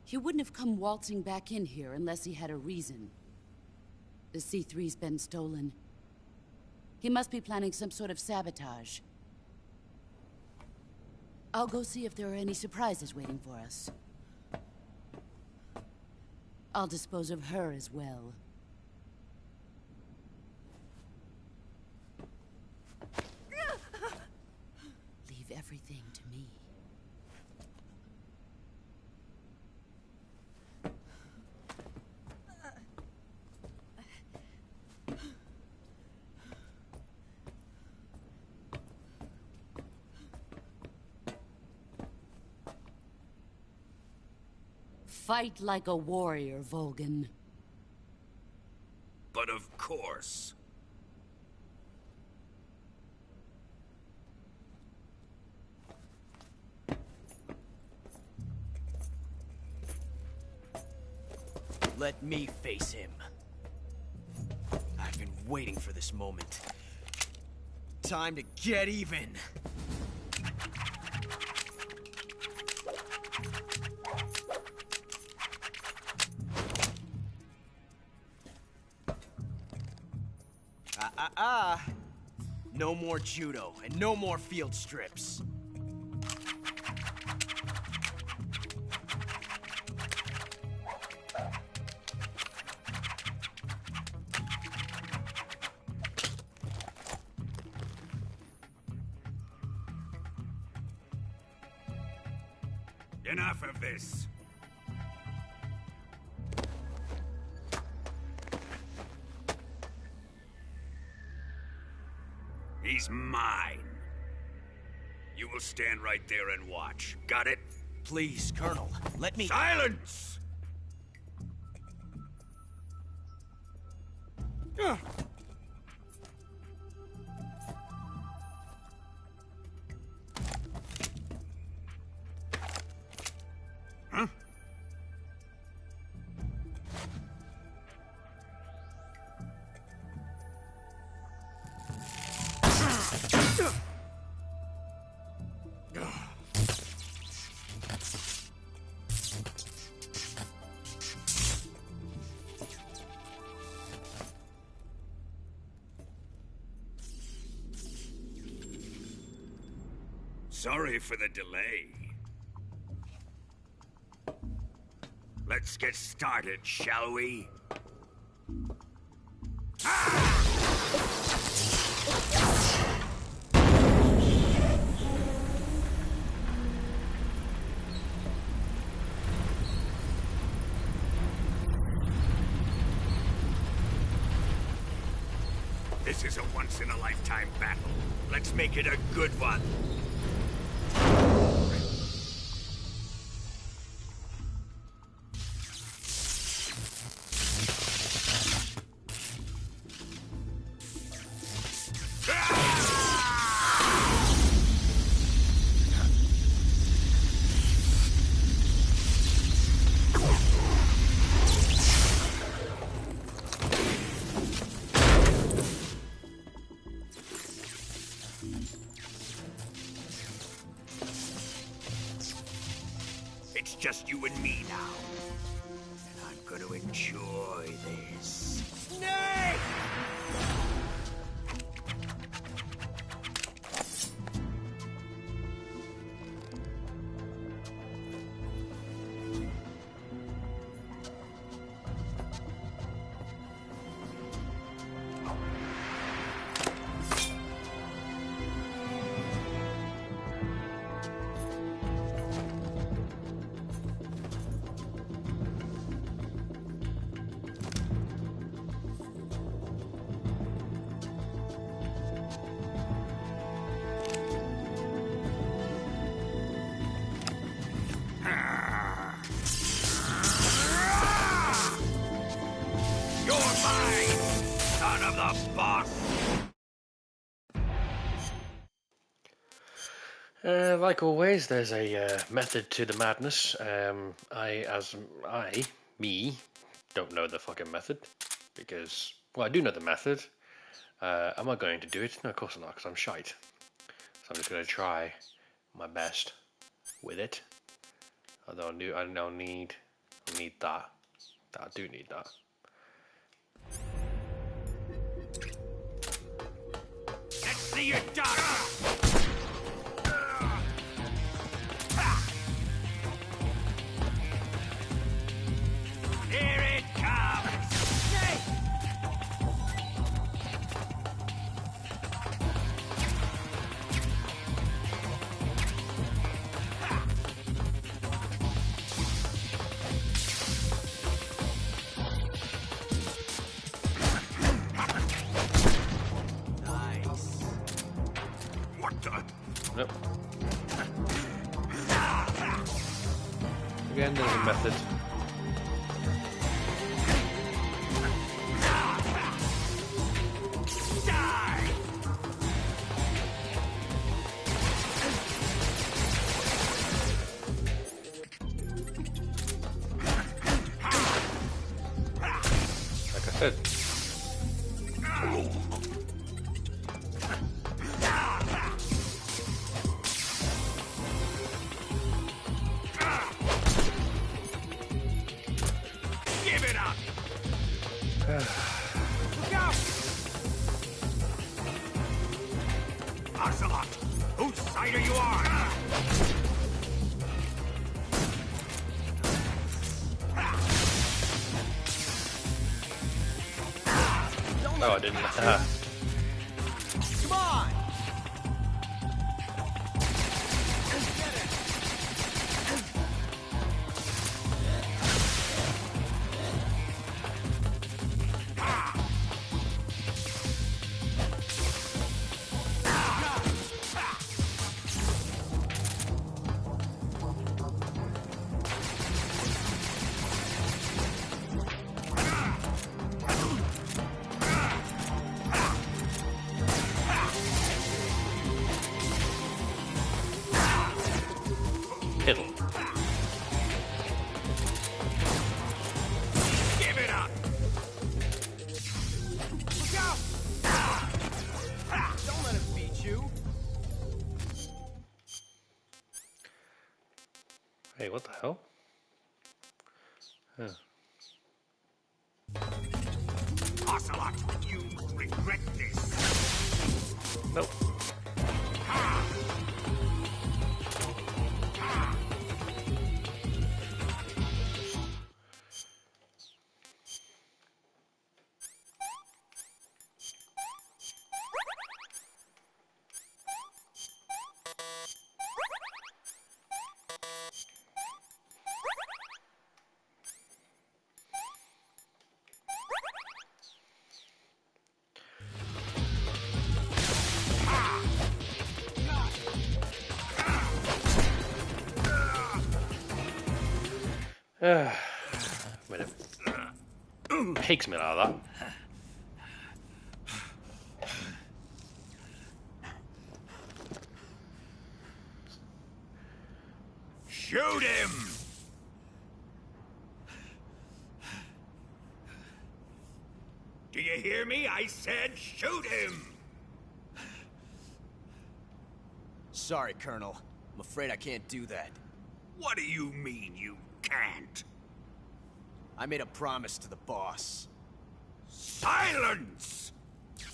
He wouldn't have come waltzing back in here unless he had a reason. The C3's been stolen. He must be planning some sort of sabotage. I'll go see if there are any surprises waiting for us. I'll dispose of her as well. Leave everything to me. Fight like a warrior, Volgan. But of course. Let me face him. I've been waiting for this moment. Time to get even. No more judo, and no more field strips. Enough of this. He's mine. You will stand right there and watch. Got it? Please, Colonel, let me... Silence! Huh? Sorry for the delay. Let's get started, shall we? This is a once-in-a-lifetime battle. Let's make it a good one. It's just you and me now. And I'm gonna enjoy this. Snake! Like always, there's a method to the madness. Me, don't know the fucking method because, well, I do know the method. Am I going to do it? No, of course not, because I'm shite. So I'm just going to try my best with it. Although I need that. I do need that. Let's see your daughter! Here it comes! Snake! Nice. What the? Nope. Again, there's a method. Good. Give it up! Look out! Ocelot, whose side are you on? Oh, I didn't. Come on! piddle. Give it up! Look out! Don't let him beat you. Hey, what the hell? Huh. Ocelot, you regret this. Nope. Wait a pig's meat out of that. Shoot him! Do you hear me? I said shoot him! Sorry, Colonel. I'm afraid I can't do that. What do you mean you can't? I made a promise to the boss. Silence!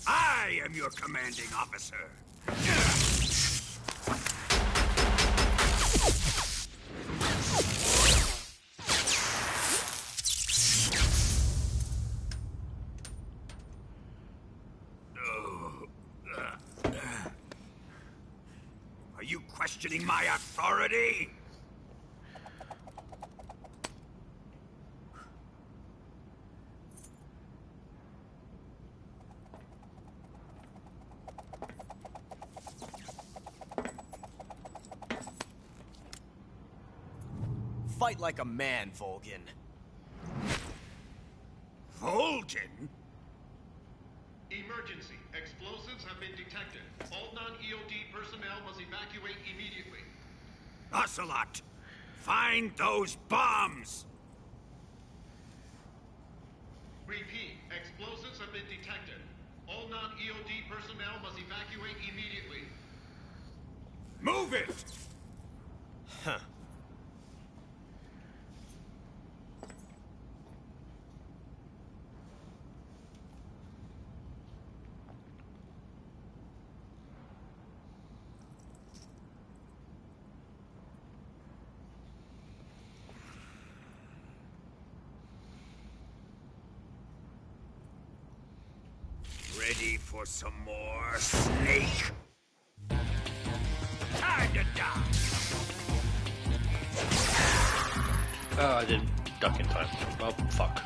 I am your commanding officer. Are you questioning my authority? Fight like a man, Volgin. Volgin? Emergency. Explosives have been detected. All non-EOD personnel must evacuate immediately. Ocelot, find those bombs! Repeat. Explosives have been detected. All non-EOD personnel must evacuate immediately. Move it! Huh. Ready for some more, Snake? Time to die! Oh, I didn't duck in time. Oh, fuck.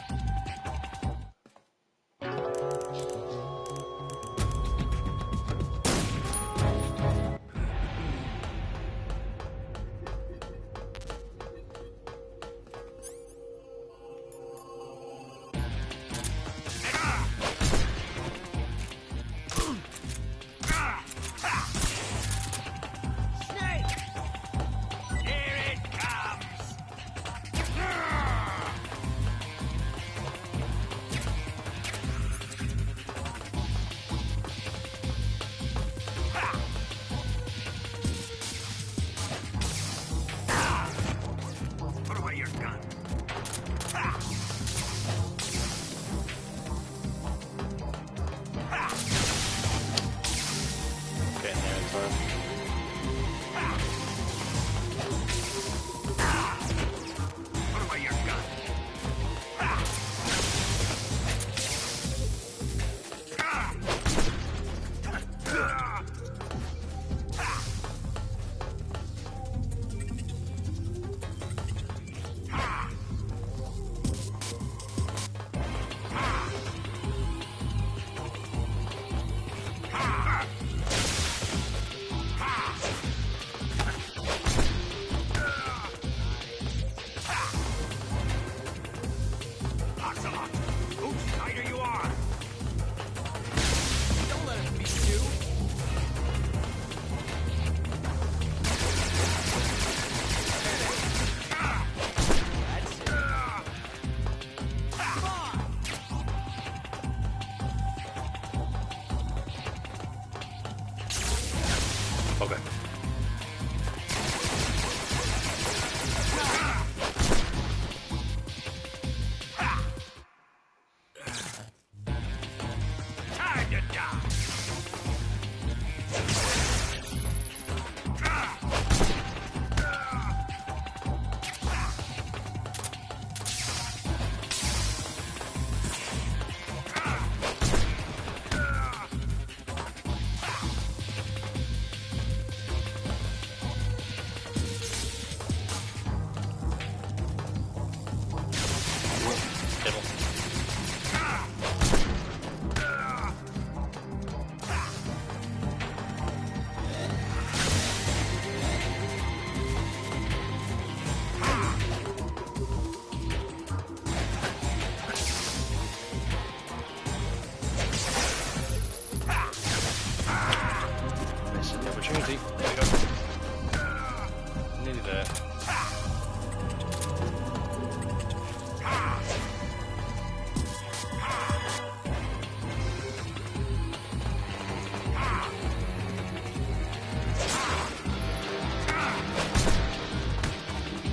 Nearly there.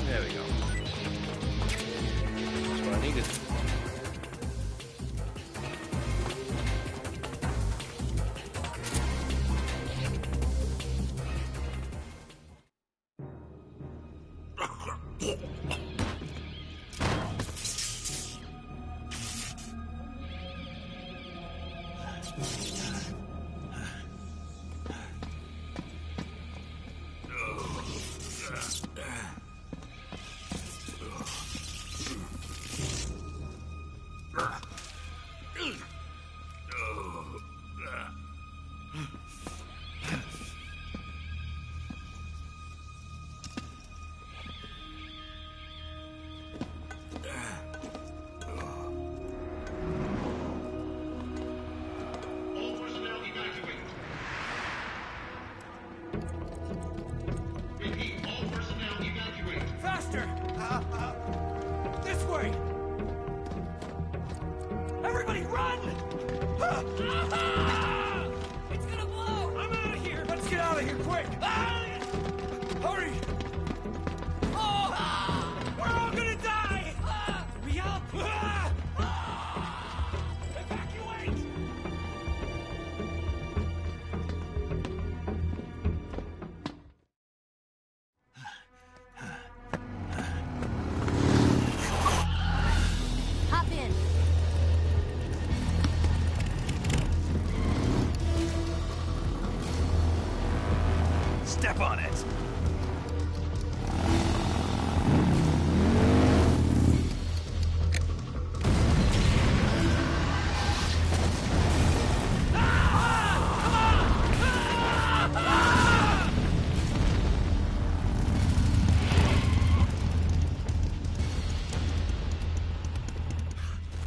There we go. That's what I needed. All personnel evacuate. Repeat, all personnel evacuate. Faster! This way! Everybody run! It's gonna blow! I'm out of here! Let's get out of here, quick! Hurry! We're all gonna die! Hurry up! Evacuate! Hop in. Step on it.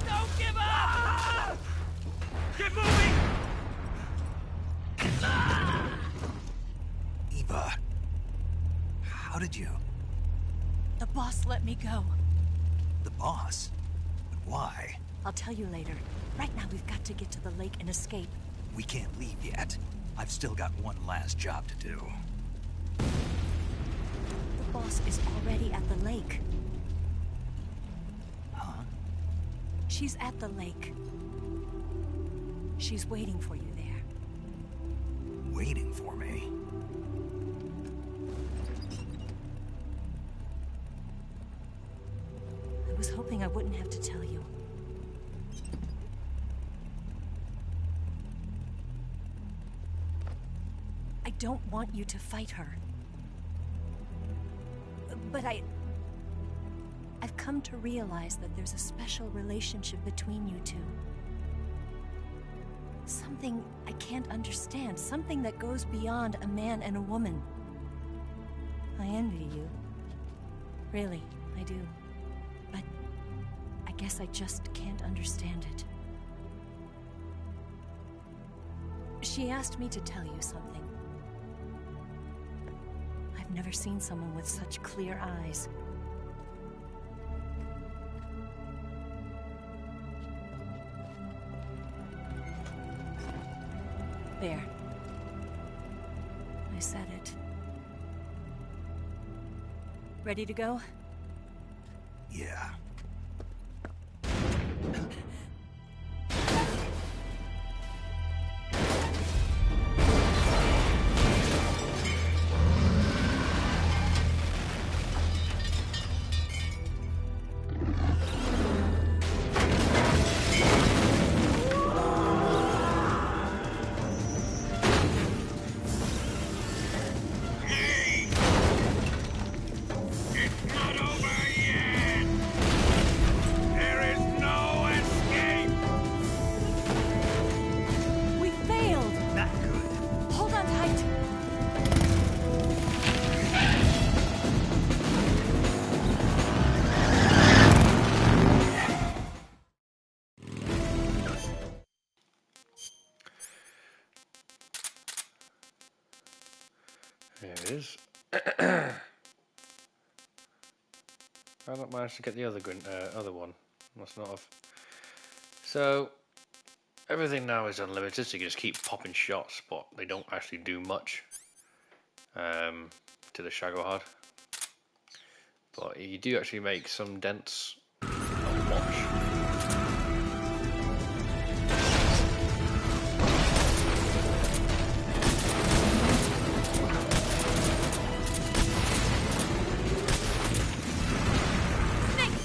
Don't give up! Get moving! Eva, how did you? The boss let me go. The boss? But why? I'll tell you later. Right now, we've got to get to the lake and escape. We can't leave yet. I've still got one last job to do. The boss is already at the lake. Huh? She's at the lake. She's waiting for you there. Waiting for me? I was hoping I wouldn't have to tell you. I don't want you to fight her. But I've come to realize that there's a special relationship between you two. Something I can't understand. Something that goes beyond a man and a woman. I envy you. Really, I do. But I guess I just can't understand it. She asked me to tell you something. I've never seen someone with such clear eyes. There. I said it. Ready to go? Yeah. We failed! Not good. Hold on tight! There it is. I not managed to get the other one. Must not have. So everything now is unlimited, so you can just keep popping shots, but they don't actually do much to the Shagohod. But you do actually make some dents. Not much.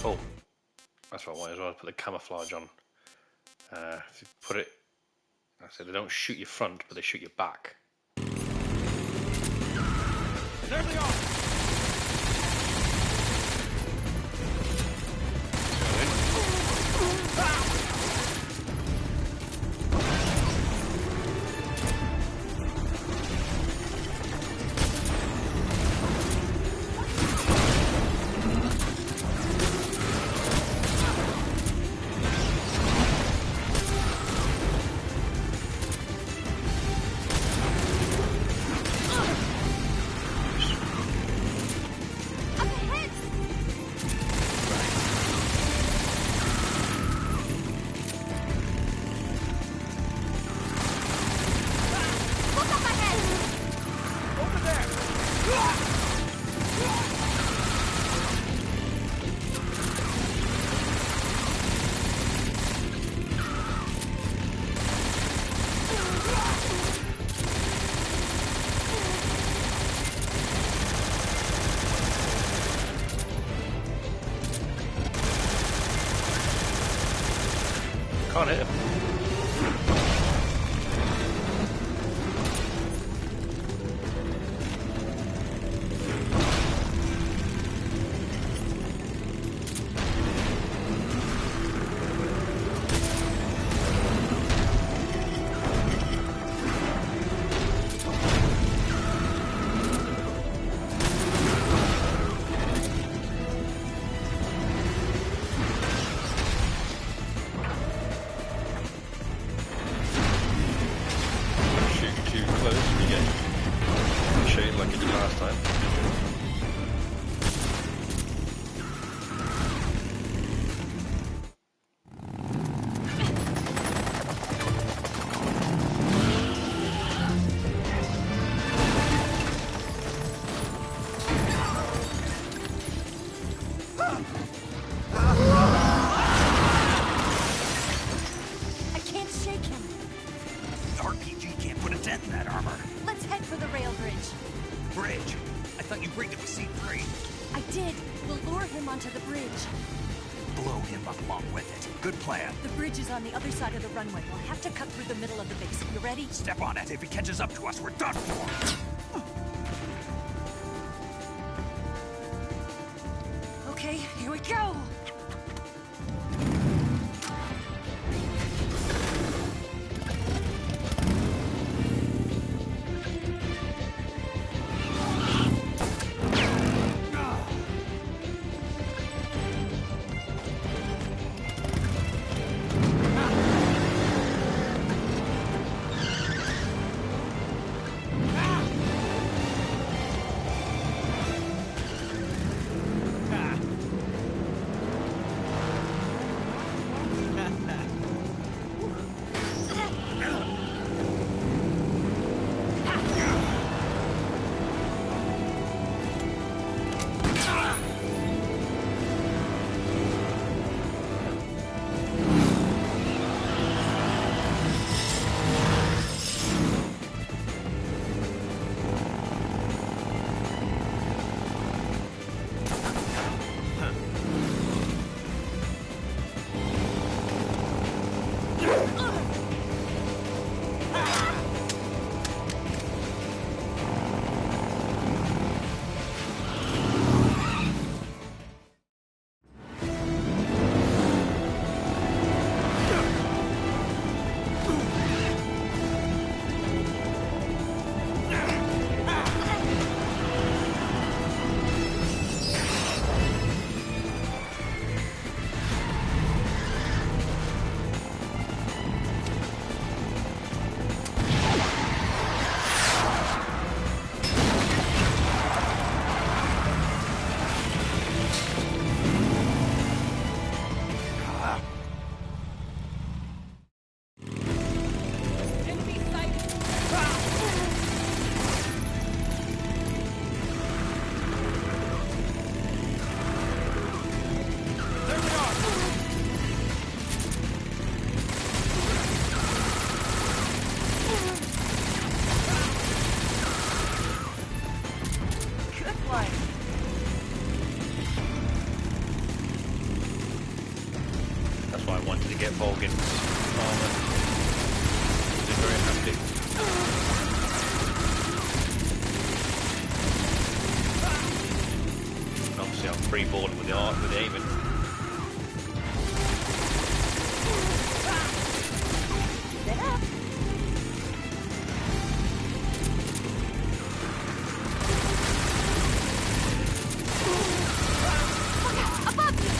Oh, that's what I wanted as well. Put the camouflage on. If you put it, I said they don't shoot your front, but they shoot your back. There they are! Can't hit him. On the other side of the runway. We'll have to cut through the middle of the base. You ready? Step on it. If he catches up to us, we're done for. Okay, here we go. pipeline. That's why I wanted to get Volgan's armor. It's very handy. Obviously, I'm freeballing with the art, with the aiming. Get up. Above you.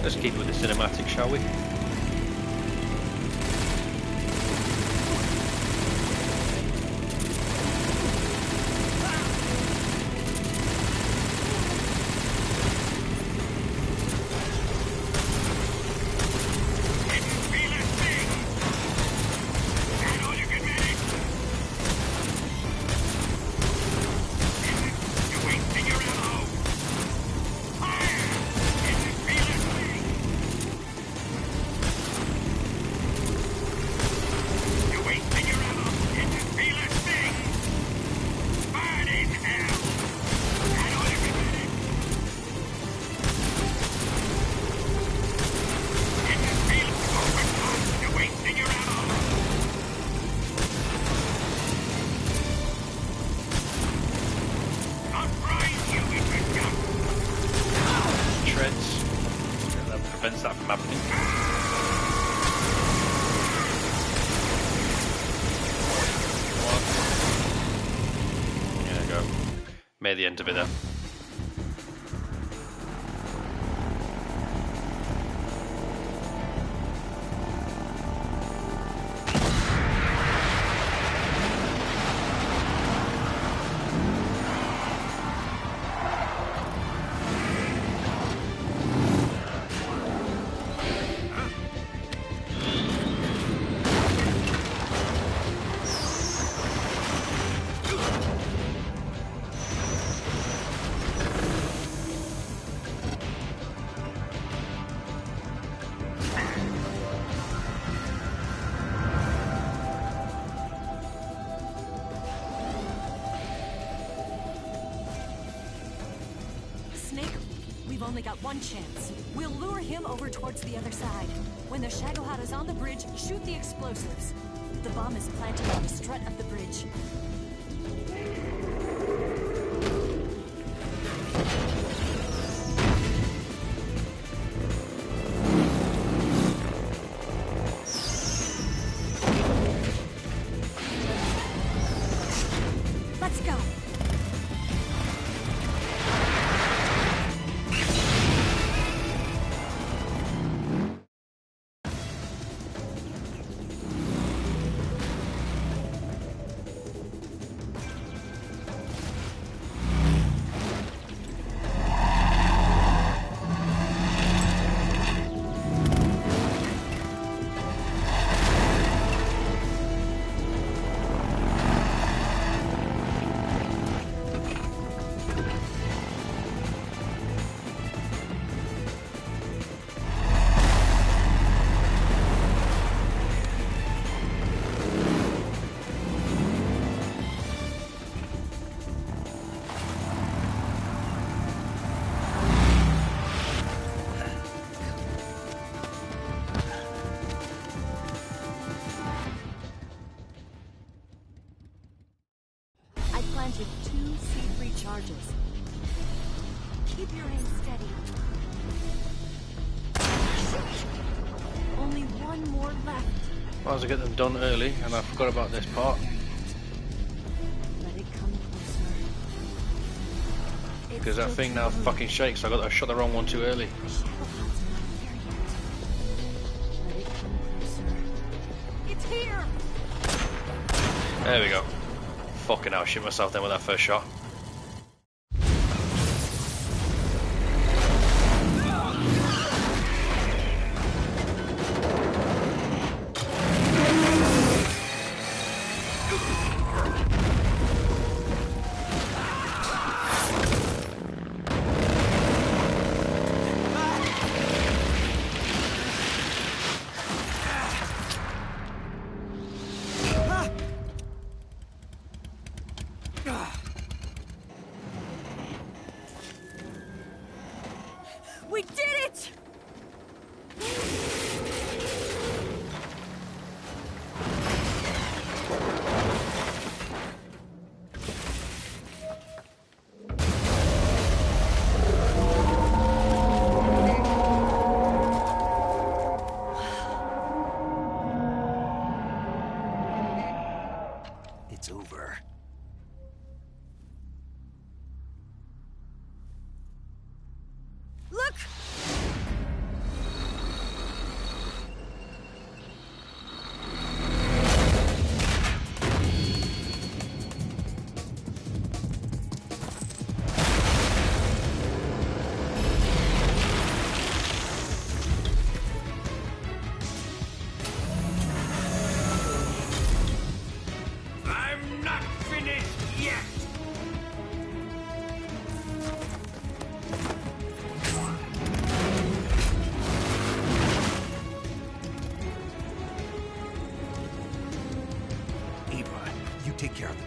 Let's keep with the cinematic, shall we? Prevents that from happening. There we go. Made the end of it there. We've only got one chance. We'll lure him over towards the other side. When the Shagohod is on the bridge, shoot the explosives. The bomb is planted on the strut of the bridge. Let's go. Planted 2 C3 charges. Keep your aim steady. Only one more left. Might as well get them done early, and I forgot about this part. Let it come closer. Because that thing now fucking shakes. I shot the wrong one too early. Let it come closer. It's here. There we go. Fucking hell, shit myself then with that first shot.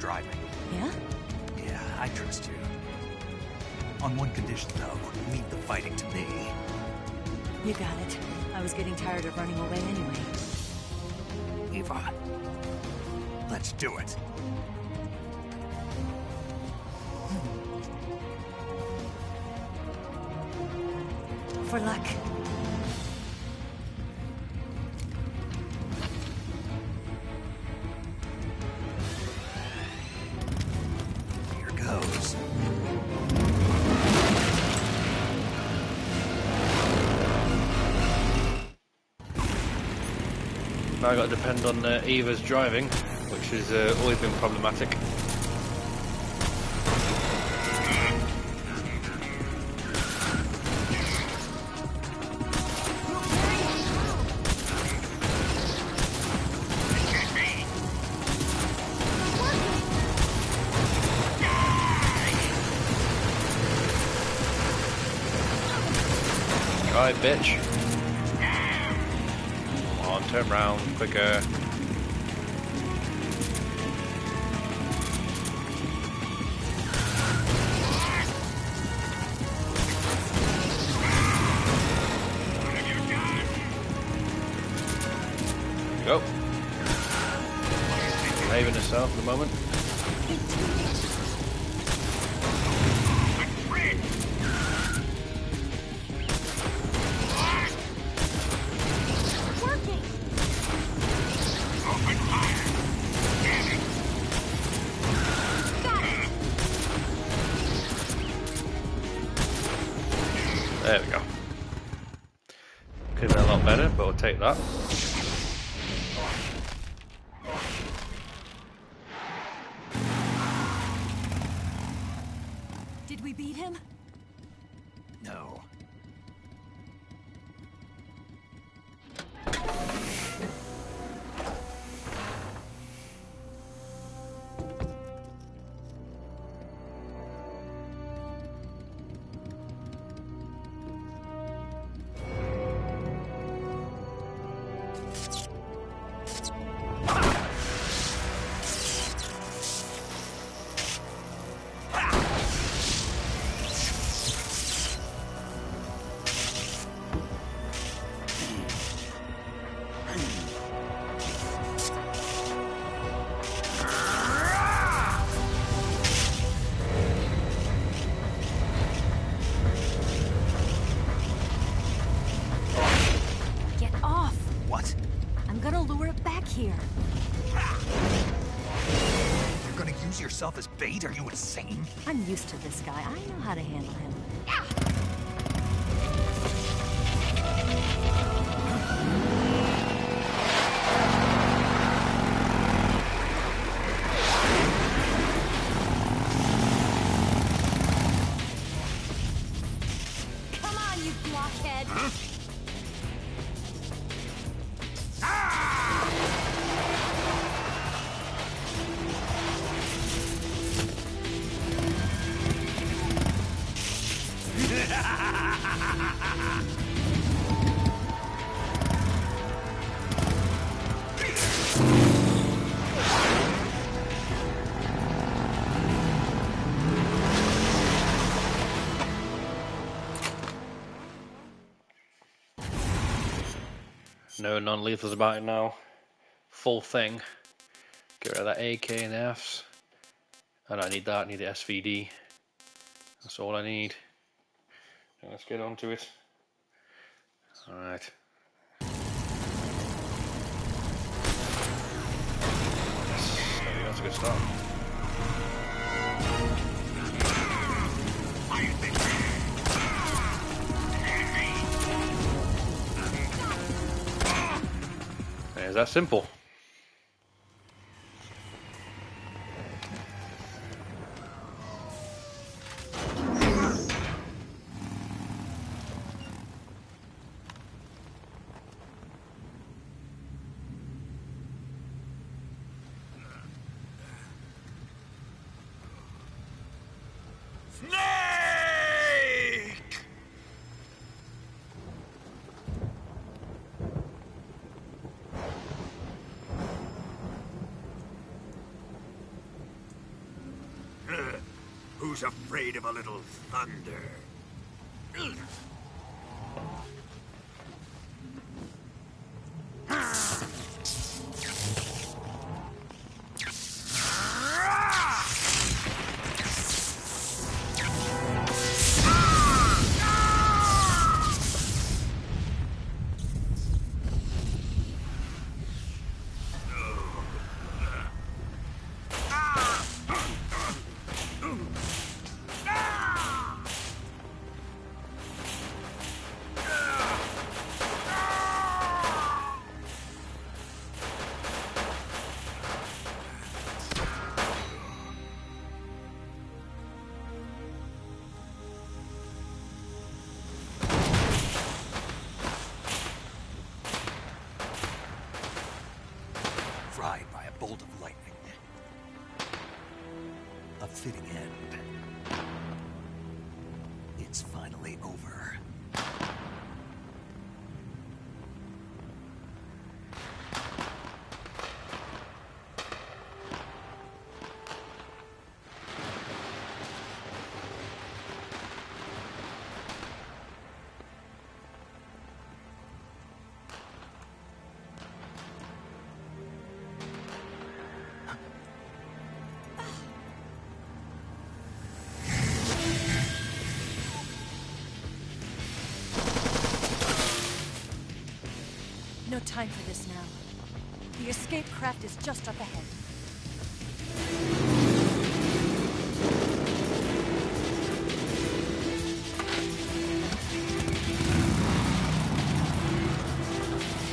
driving. Yeah? Yeah, I trust you. On one condition, though. Leave the fighting to me. You got it. I was getting tired of running away anyway. Eva, let's do it. For luck. Here goes. Now I got to depend on Eva's driving, which has always been problematic. Right, bitch. Come on, turn round quicker. Go. Behaving herself at the moment. There we go. Could have been a lot better, but we'll take that. Did we beat him? No. Here. You're gonna use yourself as bait? Are you insane? I'm used to this guy. I know how to handle him. Come on, you blockhead! Huh? No non-lethals about it now. Full thing. Get rid of that AK and Fs. I don't need that, I need the SVD. That's all I need. So let's get on to it. Alright. Yes, there we go, that's a good start. It's that simple. who's afraid of a little thunder. Fried by a bolt of lightning. A fitting end. It's finally over. No time for this now. The escape craft is just up ahead.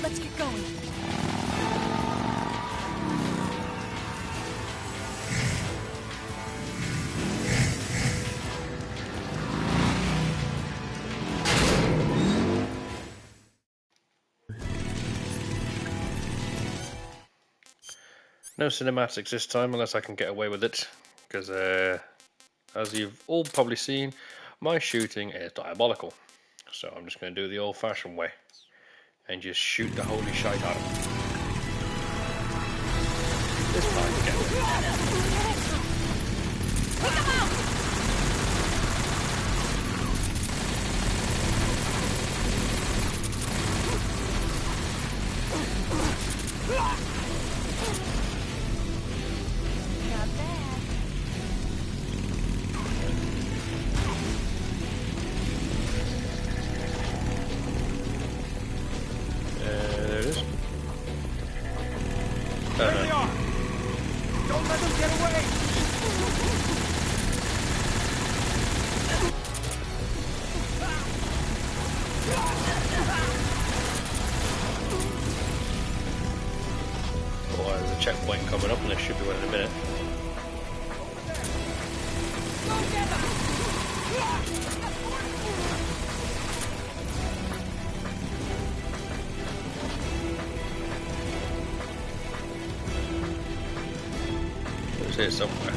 Let's get going. No cinematics this time, unless I can get away with it, because as you've all probably seen, my shooting is diabolical. So I'm just going to do the old-fashioned way and just shoot the holy shite out of them. This time again. Take him out! Not bad. There it is. There they are! Don't let them get away! Oh, there's a checkpoint coming up, and there should be one in a minute. It's here somewhere.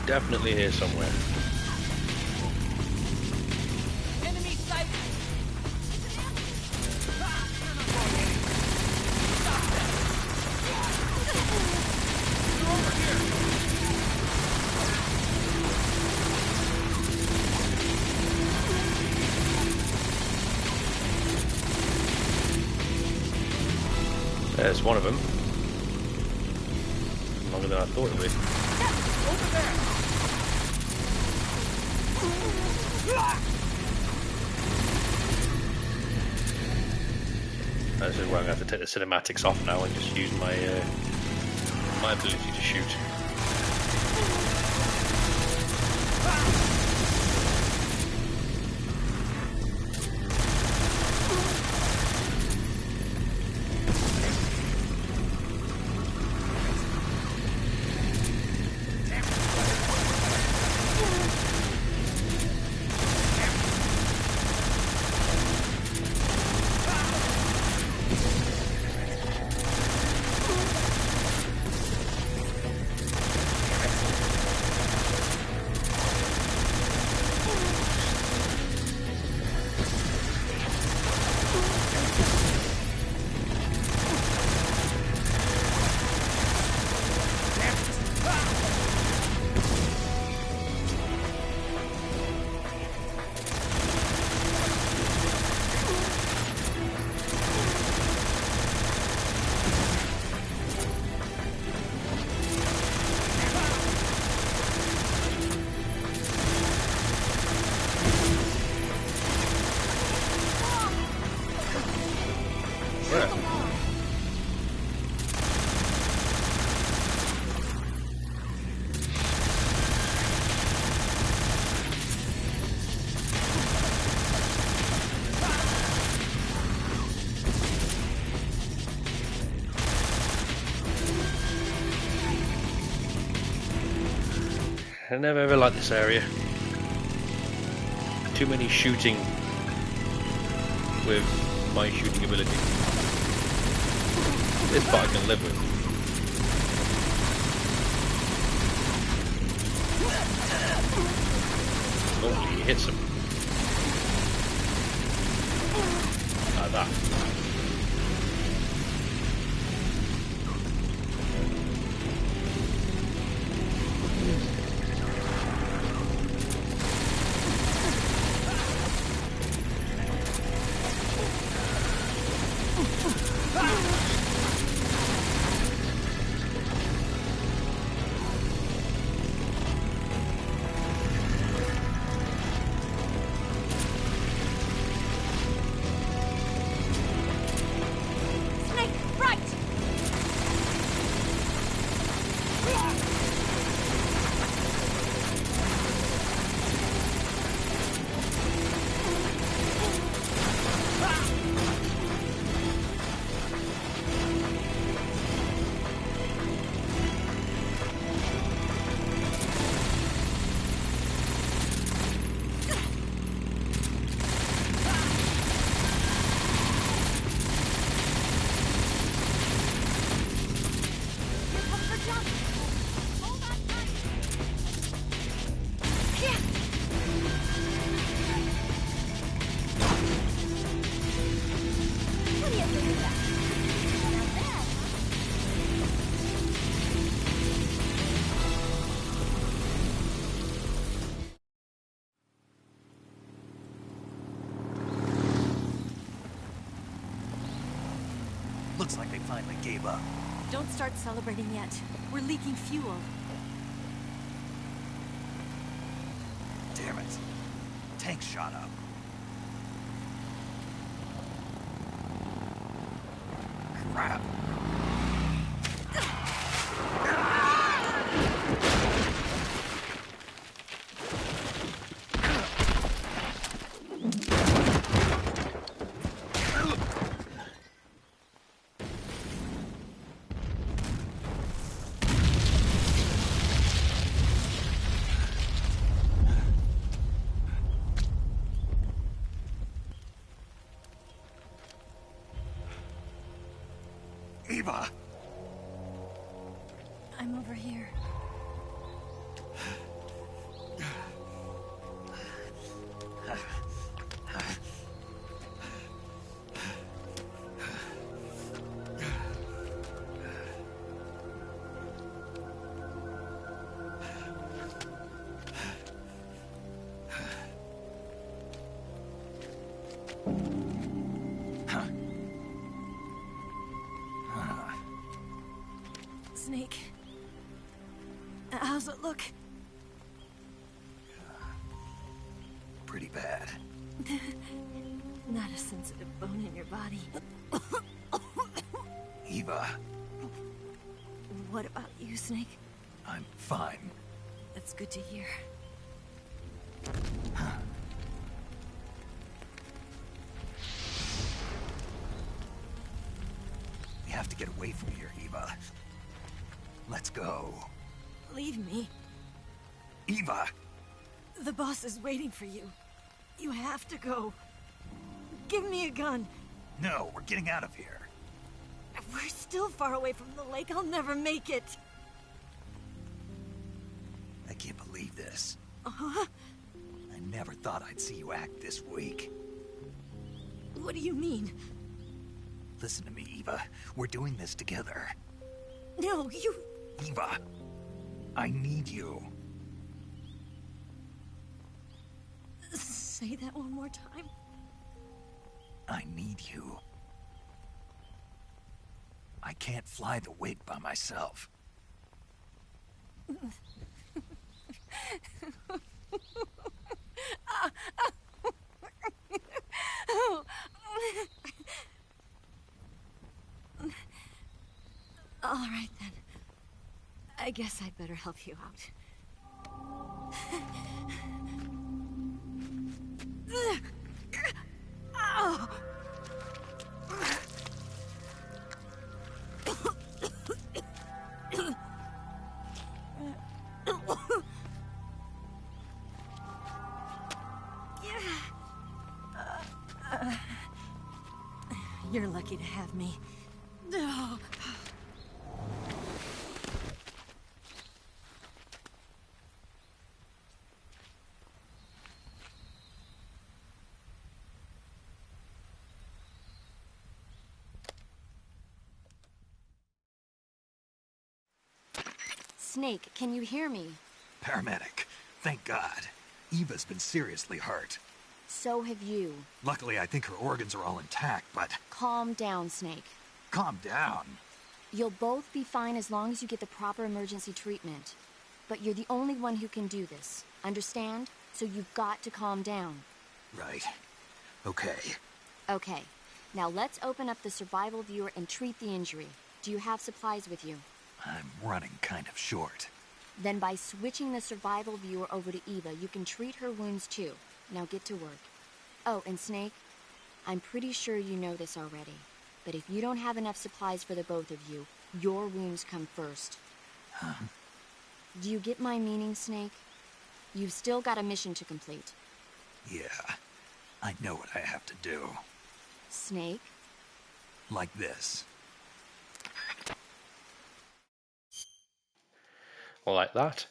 Definitely here somewhere. Enemy sighted! There's one of them. Longer than I thought it would be. Over there! This is where I'm going to have to take the cinematics off now and just use my my ability to shoot. I never ever liked this area. Too many shooting with my shooting ability. This part I can live with. Normally he hits him. Like that. Looks like they finally gave up. Don't start celebrating yet. We're leaking fuel. Damn it. Tank shot up. Crap. Eva! I'm over here. Snake. How's it look? Pretty bad. Not a sensitive bone in your body. Eva, What about you, Snake? I'm fine. That's good to hear. We have to get away from here, Eva. Let's go. Leave me. Eva! The boss is waiting for you. You have to go. Give me a gun. No, we're getting out of here. We're still far away from the lake. I'll never make it. I can't believe this. Uh-huh. I never thought I'd see you act this weak. What do you mean? Listen to me, Eva. We're doing this together. No, you... Eva, I need you. Say that one more time. I need you. I can't fly the wig by myself. All right, then. I guess I'd better help you out. Ow! You're lucky to have me. Oh. Snake, can you hear me? Paramedic. Thank God. Eva's been seriously hurt. So have you. Luckily, I think her organs are all intact, but... Calm down, Snake. Calm down. You'll both be fine as long as you get the proper emergency treatment. But you're the only one who can do this. Understand? So you've got to calm down. Right. Okay. Okay. Now let's open up the survival viewer and treat the injury. Do you have supplies with you? I'm running kind of short. Then by switching the survival viewer over to Eva, you can treat her wounds too. Now get to work. Oh, and Snake, I'm pretty sure you know this already, but if you don't have enough supplies for the both of you, your wounds come first. Huh? Do you get my meaning, Snake? You've still got a mission to complete. Yeah, I know what I have to do. Snake? Like this. Well, like that.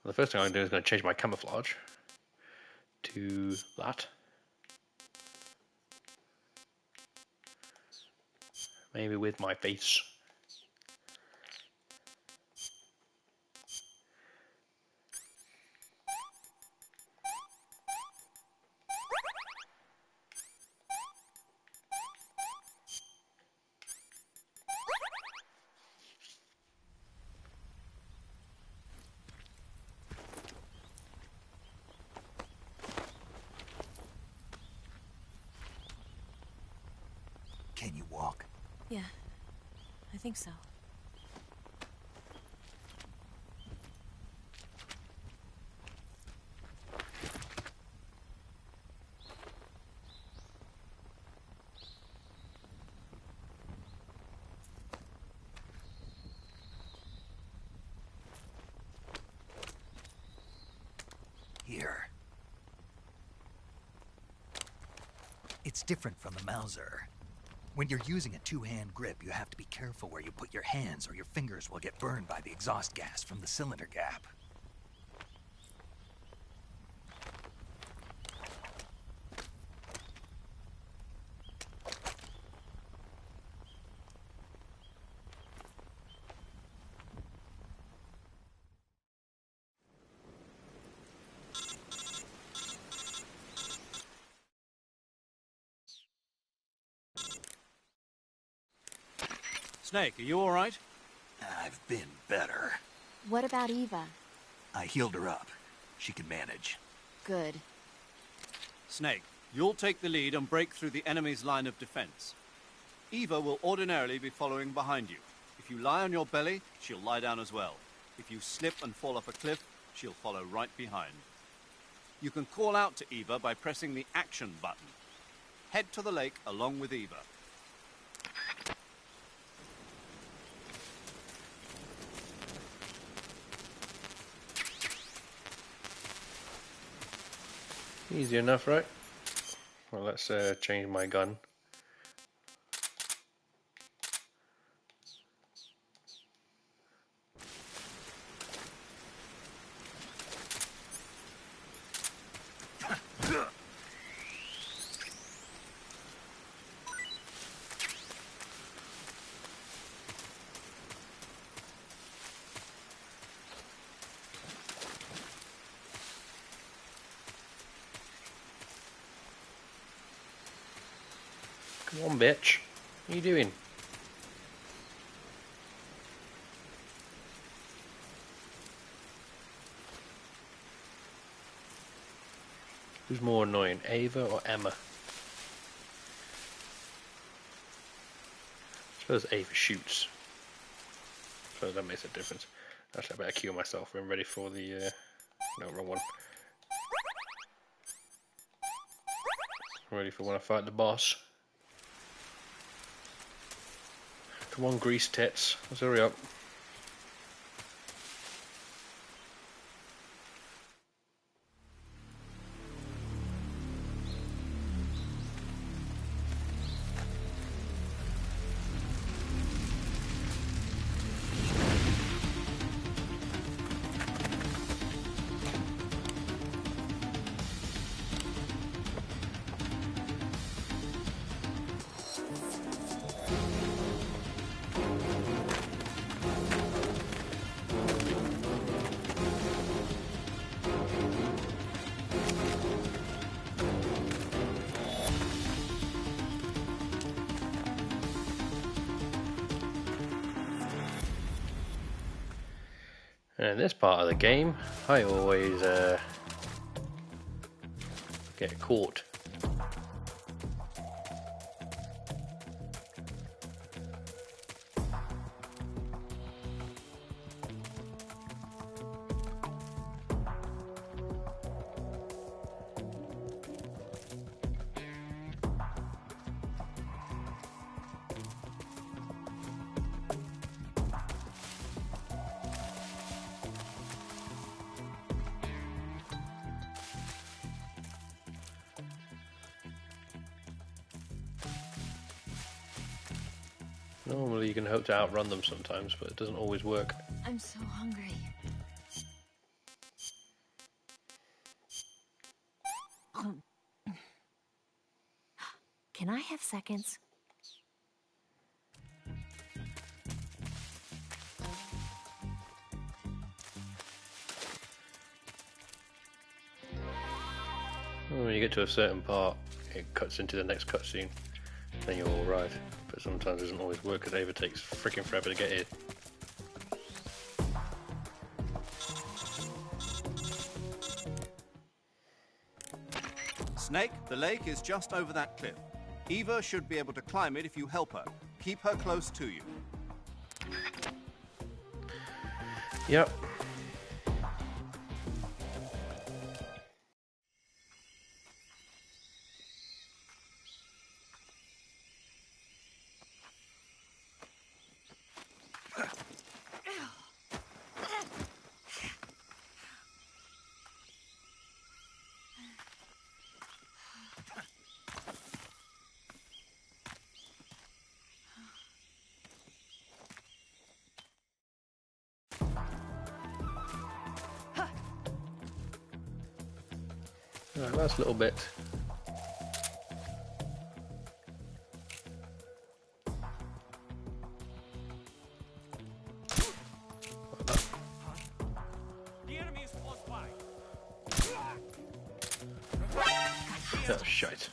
Well, the first thing I'm going to do is going to change my camouflage to that. Maybe with my face. Can you walk? Yeah, I think so. Here. It's different from the Mauser. When you're using a two-hand grip, you have to be careful where you put your hands or your fingers will get burned by the exhaust gas from the cylinder gap. Snake, are you all right? I've been better. What about Eva? I healed her up. She can manage. Good. Snake, you'll take the lead and break through the enemy's line of defense. Eva will ordinarily be following behind you. If you lie on your belly, she'll lie down as well. If you slip and fall off a cliff, she'll follow right behind. You can call out to Eva by pressing the action button. Head to the lake along with Eva. Easy enough, right? Well, let's change my gun. Come on, bitch. What are you doing? Who's more annoying, Ava or Emma? I suppose Ava shoots. So that makes a difference. Actually, I better cue myself. I'm ready for the... no, wrong one. Ready for when I fight the boss. Come on, grease tits. Let's hurry up. And in this part of the game, I always get caught. Normally you can hope to outrun them sometimes, but it doesn't always work. I'm so hungry. Can I have seconds? When you get to a certain part, it cuts into the next cutscene, then you're alright. But sometimes it doesn't always work because Ava takes freaking forever to get here. Snake, the lake is just over that cliff. Eva should be able to climb it if you help her. Keep her close to you. Yep. Right, last little bit. The enemy is close by. Oh, shite.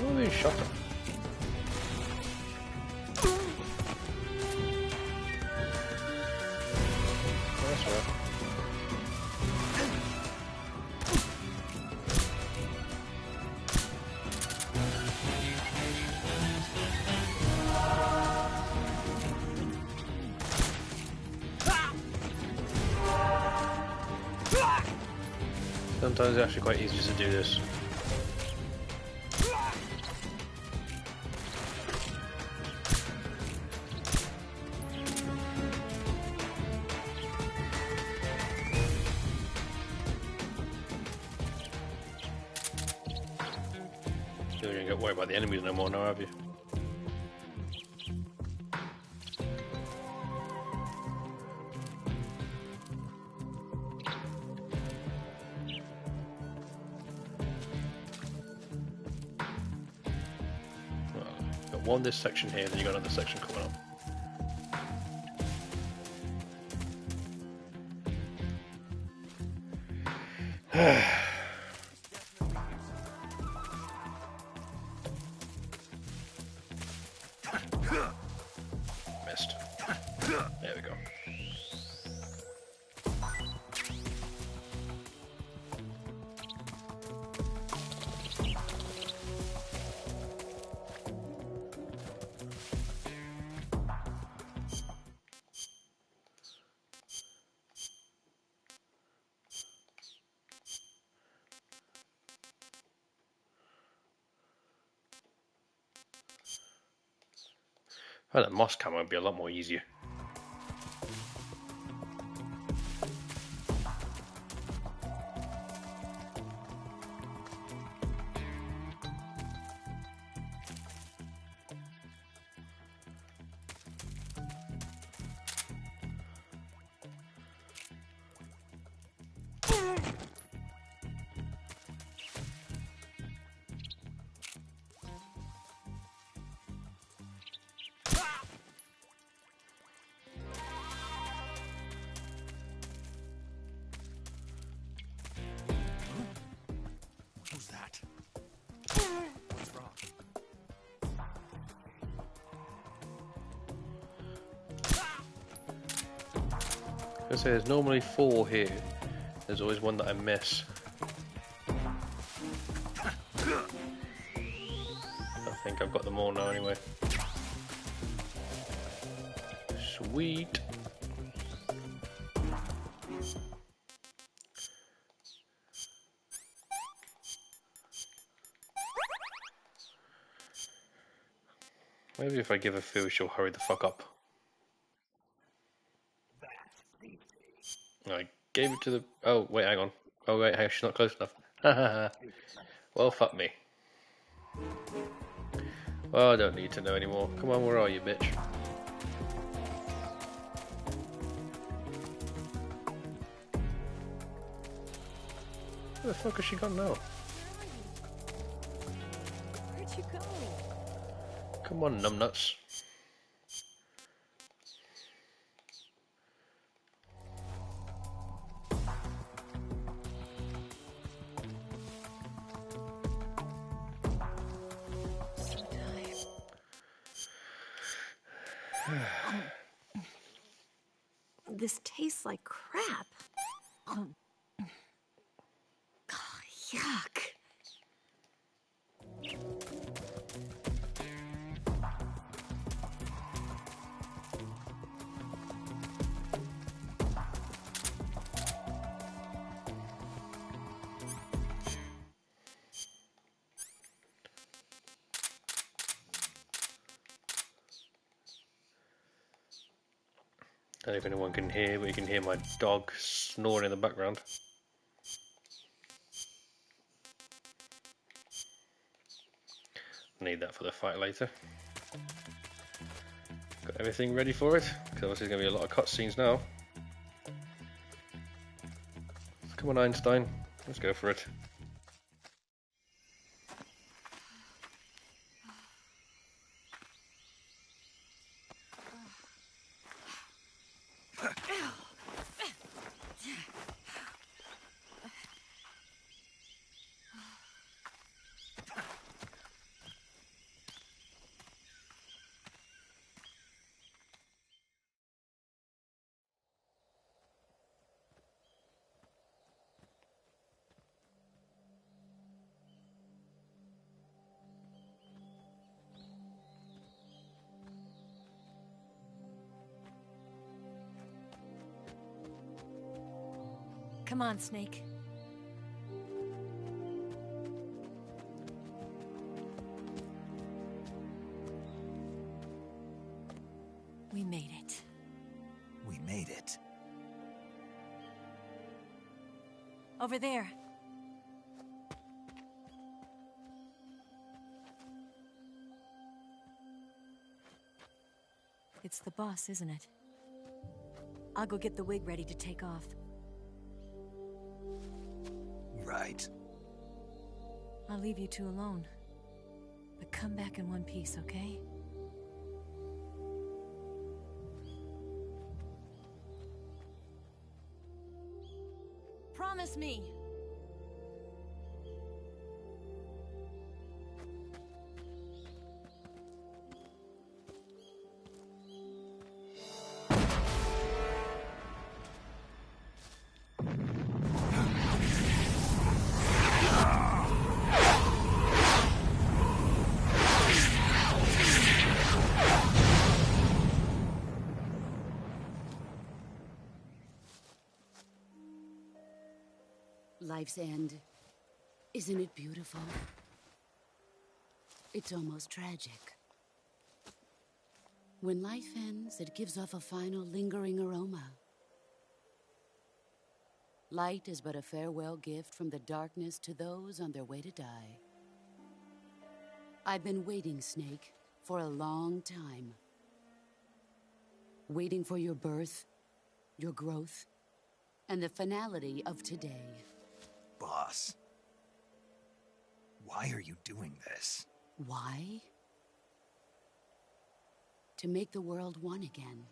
Oh, they shot him. That's right. Sometimes it's actually quite easy just to do this. You don't get worried about the enemies no more now, have you? Well, you've got one this section here, then you got another section coming up. Missed. There we go. Oh, that moss cam would be a lot more easier. that? What's wrong? I say there's normally 4 here. There's always one that I miss. I think I've got them all now anyway. Sweet. Maybe if I give her food, she'll hurry the fuck up. I gave it to the... Oh, wait, hang on. Oh, wait, hang on, she's not close enough. Well, fuck me. Well, I don't need to know anymore. Come on, where are you, bitch? Where the fuck has she gone now? Where'd you go? Come on, numbnuts. This tastes like crap. Oh, yuck. I don't know if anyone can hear, but you can hear my dog snoring in the background. Need that for the fight later. Got everything ready for it, because obviously there's going to be a lot of cutscenes now. Come on, Einstein, let's go for it. Come on, Snake. We made it. We made it. Over there. It's the boss, isn't it? I'll go get the wig ready to take off. Right. I'll leave you two alone. But come back in one piece, okay? Promise me! Life's end. Isn't it beautiful? It's almost tragic. When life ends, it gives off a final lingering aroma. Light is but a farewell gift from the darkness to those on their way to die. I've been waiting, Snake, for a long time. Waiting for your birth, your growth, and the finality of today. Boss. Why are you doing this? Why? To make the world one again.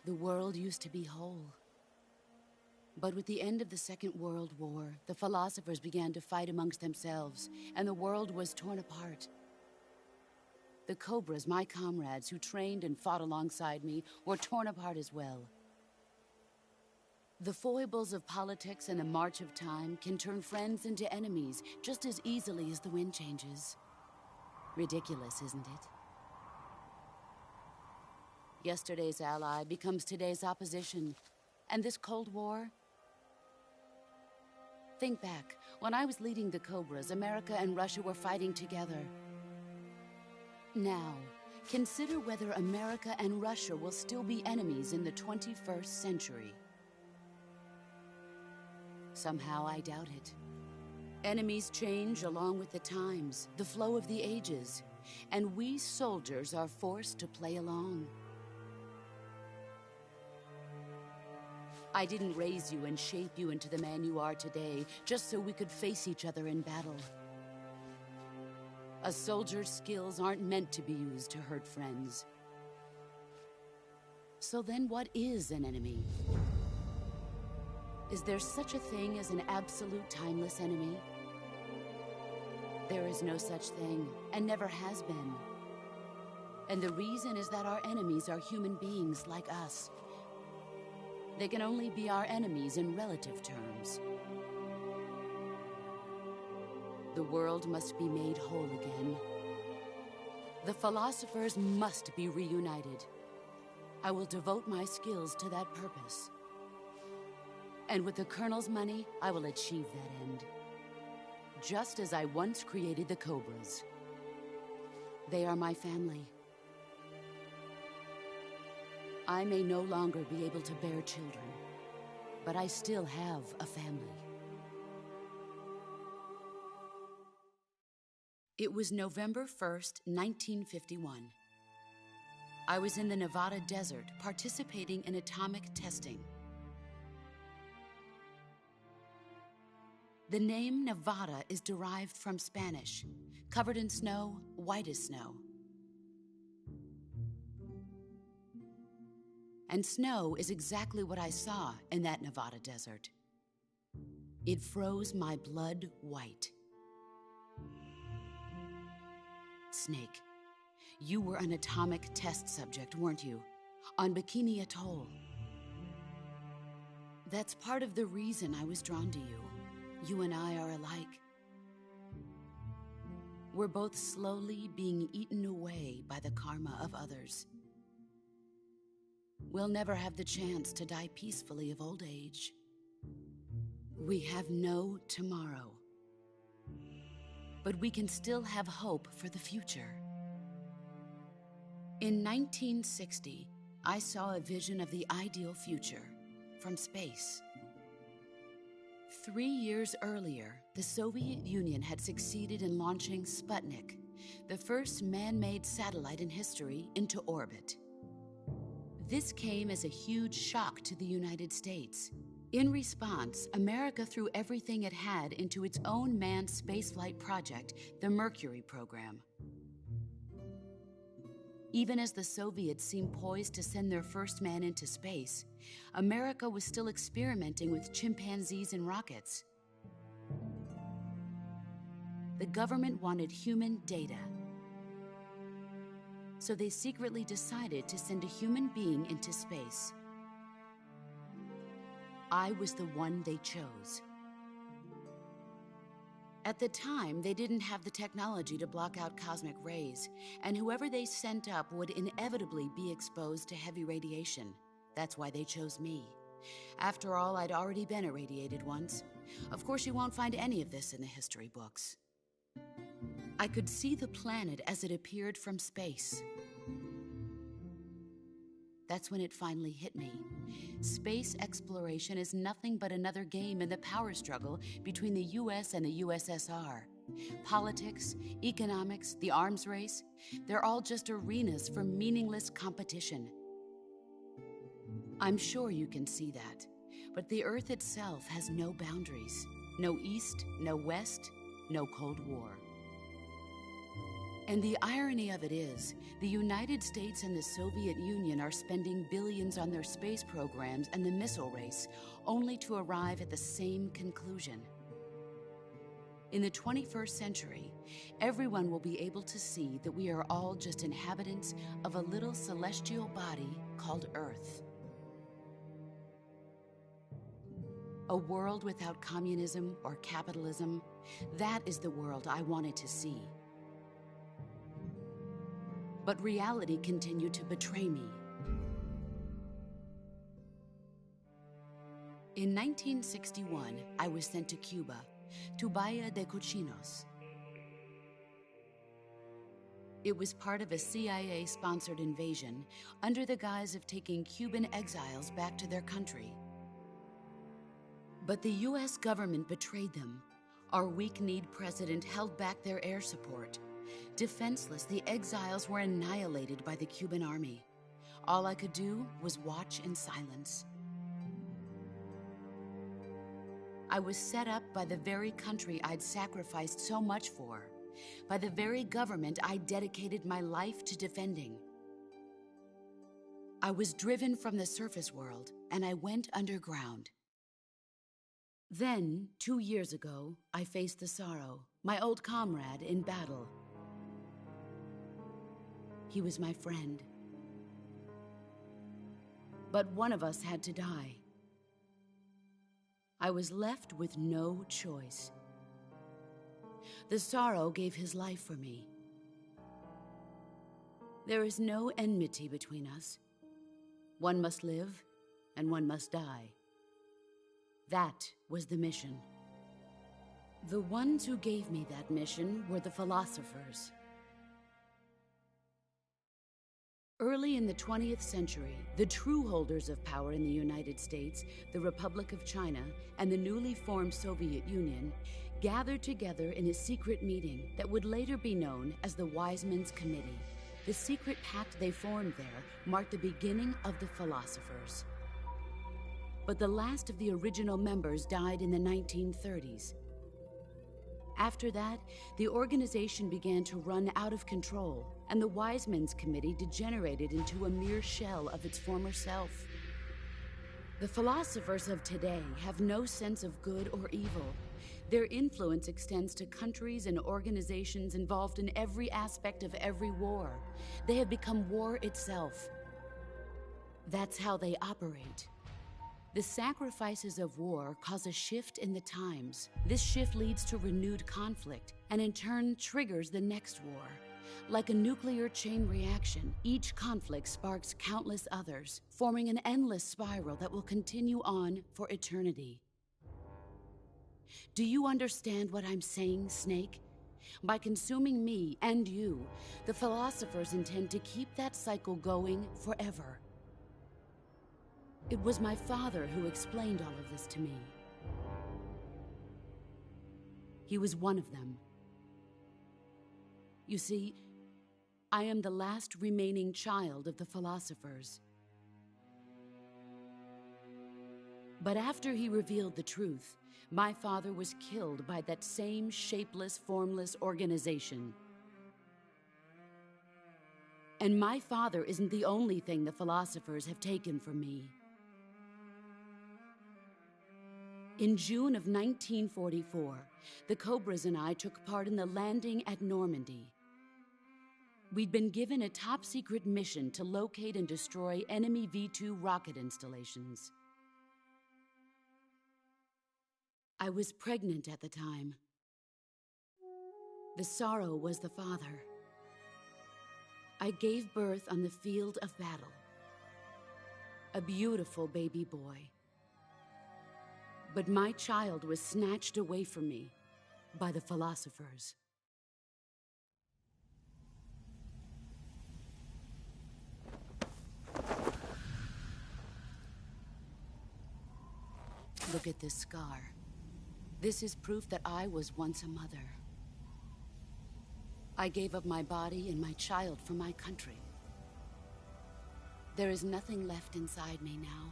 The world used to be whole. But with the end of the Second World War, the philosophers began to fight amongst themselves, and the world was torn apart. The Cobras, my comrades who trained and fought alongside me, were torn apart as well. The foibles of politics and the march of time can turn friends into enemies just as easily as the wind changes. Ridiculous, isn't it? Yesterday's ally becomes today's opposition. And this Cold War? Think back. When I was leading the Cobras, America and Russia were fighting together. Now, consider whether America and Russia will still be enemies in the 21st century. Somehow I doubt it. Enemies change along with the times, the flow of the ages, and we soldiers are forced to play along. I didn't raise you and shape you into the man you are today just so we could face each other in battle. A soldier's skills aren't meant to be used to hurt friends. So then what is an enemy? Is there such a thing as an absolute timeless enemy? There is no such thing, and never has been. And the reason is that our enemies are human beings like us. They can only be our enemies in relative terms. The world must be made whole again. The philosophers must be reunited. I will devote my skills to that purpose. And with the Colonel's money, I will achieve that end. Just as I once created the Cobras. They are my family. I may no longer be able to bear children, but I still have a family. It was November 1st, 1951. I was in the Nevada desert participating in atomic testing. The name Nevada is derived from Spanish, covered in snow, white as snow. And snow is exactly what I saw in that Nevada desert. It froze my blood white. Snake, you were an atomic test subject, weren't you? On Bikini Atoll. That's part of the reason I was drawn to you. You and I are alike. We're both slowly being eaten away by the karma of others. We'll never have the chance to die peacefully of old age. We have no tomorrow. But we can still have hope for the future. In 1960, I saw a vision of the ideal future from space. 3 years earlier, the Soviet Union had succeeded in launching Sputnik, the first man-made satellite in history, into orbit. This came as a huge shock to the United States. In response, America threw everything it had into its own manned spaceflight project, the Mercury program. Even as the Soviets seemed poised to send their first man into space, America was still experimenting with chimpanzees and rockets. The government wanted human data. So they secretly decided to send a human being into space. I was the one they chose. At the time, they didn't have the technology to block out cosmic rays, and whoever they sent up would inevitably be exposed to heavy radiation. That's why they chose me. After all, I'd already been irradiated once. Of course, you won't find any of this in the history books. I could see the planet as it appeared from space. That's when it finally hit me. Space exploration is nothing but another game in the power struggle between the US and the USSR. Politics, economics, the arms race, they're all just arenas for meaningless competition. I'm sure you can see that, but the Earth itself has no boundaries. No East, no West, no Cold War. And the irony of it is, the United States and the Soviet Union are spending billions on their space programs and the missile race, only to arrive at the same conclusion. In the 21st century, everyone will be able to see that we are all just inhabitants of a little celestial body called Earth. A world without communism or capitalism, that is the world I wanted to see. But reality continued to betray me. In 1961, I was sent to Cuba, to Bahia de Cochinos. It was part of a CIA-sponsored invasion under the guise of taking Cuban exiles back to their country. But the US government betrayed them. Our weak-kneed president held back their air support. Defenseless, the exiles were annihilated by the Cuban army. All I could do was watch in silence. I was set up by the very country I'd sacrificed so much for, by the very government I dedicated my life to defending. I was driven from the surface world, and I went underground. Then, 2 years ago, I faced the Sorrow, my old comrade in battle. He was my friend. But one of us had to die. I was left with no choice. The Sorrow gave his life for me. There is no enmity between us. One must live, and one must die. That was the mission. The ones who gave me that mission were the philosophers. Early in the 20th century, the true holders of power in the United States, the Republic of China, and the newly formed Soviet Union gathered together in a secret meeting that would later be known as the Wise Men's Committee. The secret pact they formed there marked the beginning of the philosophers. But the last of the original members died in the 1930s. After that, the organization began to run out of control, and the Wise Men's Committee degenerated into a mere shell of its former self. The philosophers of today have no sense of good or evil. Their influence extends to countries and organizations involved in every aspect of every war. They have become war itself. That's how they operate. The sacrifices of war cause a shift in the times. This shift leads to renewed conflict, and in turn triggers the next war. Like a nuclear chain reaction, each conflict sparks countless others, forming an endless spiral that will continue on for eternity. Do you understand what I'm saying, Snake? By consuming me and you, the philosophers intend to keep that cycle going forever. It was my father who explained all of this to me. He was one of them. You see, I am the last remaining child of the philosophers. But after he revealed the truth, my father was killed by that same shapeless, formless organization. And my father isn't the only thing the philosophers have taken from me. In June of 1944, the Cobras and I took part in the landing at Normandy. We'd been given a top-secret mission to locate and destroy enemy V-2 rocket installations. I was pregnant at the time. The Sorrow was the father. I gave birth on the field of battle. A beautiful baby boy. But my child was snatched away from me by the philosophers. Look at this scar. This is proof that I was once a mother. I gave up my body and my child for my country. There is nothing left inside me now.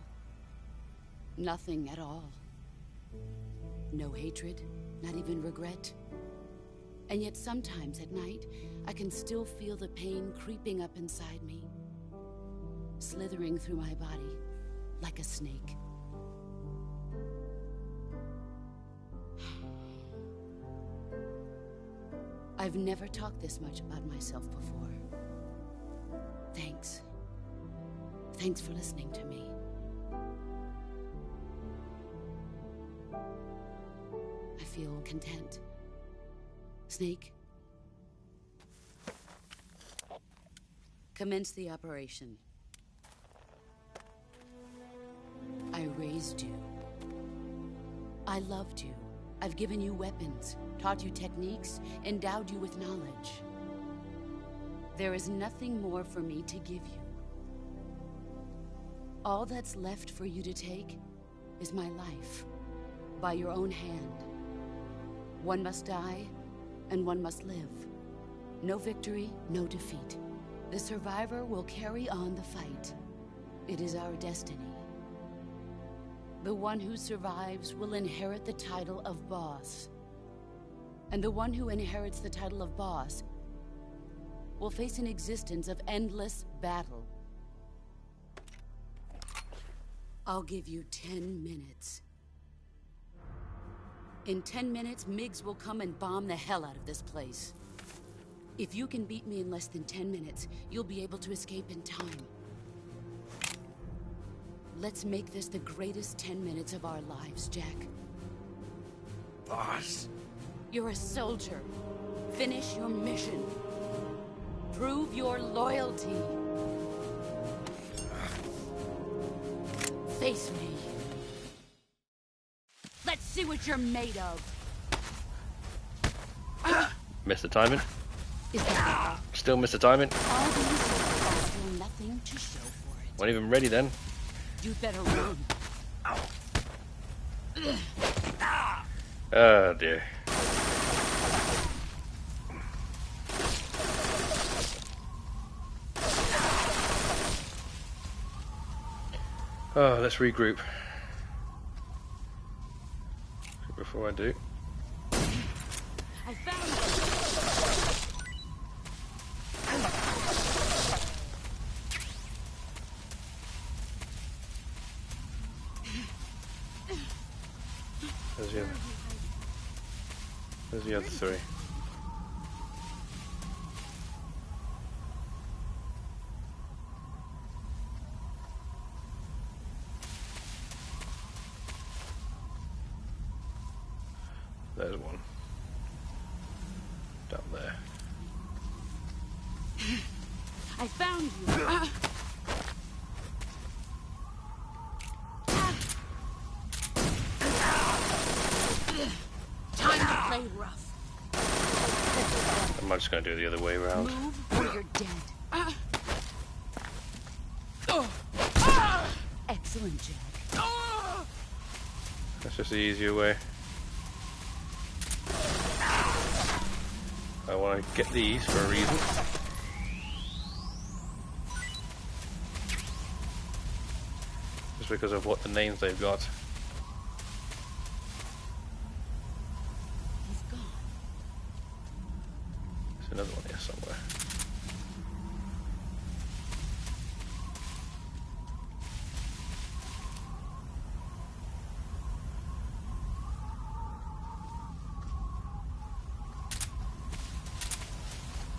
Nothing at all. No hatred, not even regret. And yet sometimes at night, I can still feel the pain creeping up inside me, slithering through my body like a snake. I've never talked this much about myself before. Thanks. Thanks for listening to me. I feel content. Snake? Commence the operation. I raised you. I loved you. I've given you weapons, taught you techniques, endowed you with knowledge. There is nothing more for me to give you. All that's left for you to take is my life, by your own hand. One must die, and one must live. No victory, no defeat. The survivor will carry on the fight. It is our destiny. The one who survives will inherit the title of boss. And the one who inherits the title of boss will face an existence of endless battle. I'll give you 10 minutes. In 10 minutes, MiGs will come and bomb the hell out of this place. If you can beat me in less than 10 minutes, you'll be able to escape in time. Let's make this the greatest 10 minutes of our lives, Jack. Boss. You're a soldier. Finish your mission. Prove your loyalty. Face me. Let's see what you're made of. Missed the timing. Is that Still missed the timing. all these are still nothing to show for it? Wasn't even ready then. You'd better run. Oh dear. Oh, let's regroup. Before I do. I found it. There's the other three. There's one. Down there. I found you. Time to play rough. I'm just gonna do it the other way around. Move or you're dead. Excellent, Jack. That's just the easier way. I want to get these for a reason. Just because of what the names they've got. He's gone. There's another one here somewhere.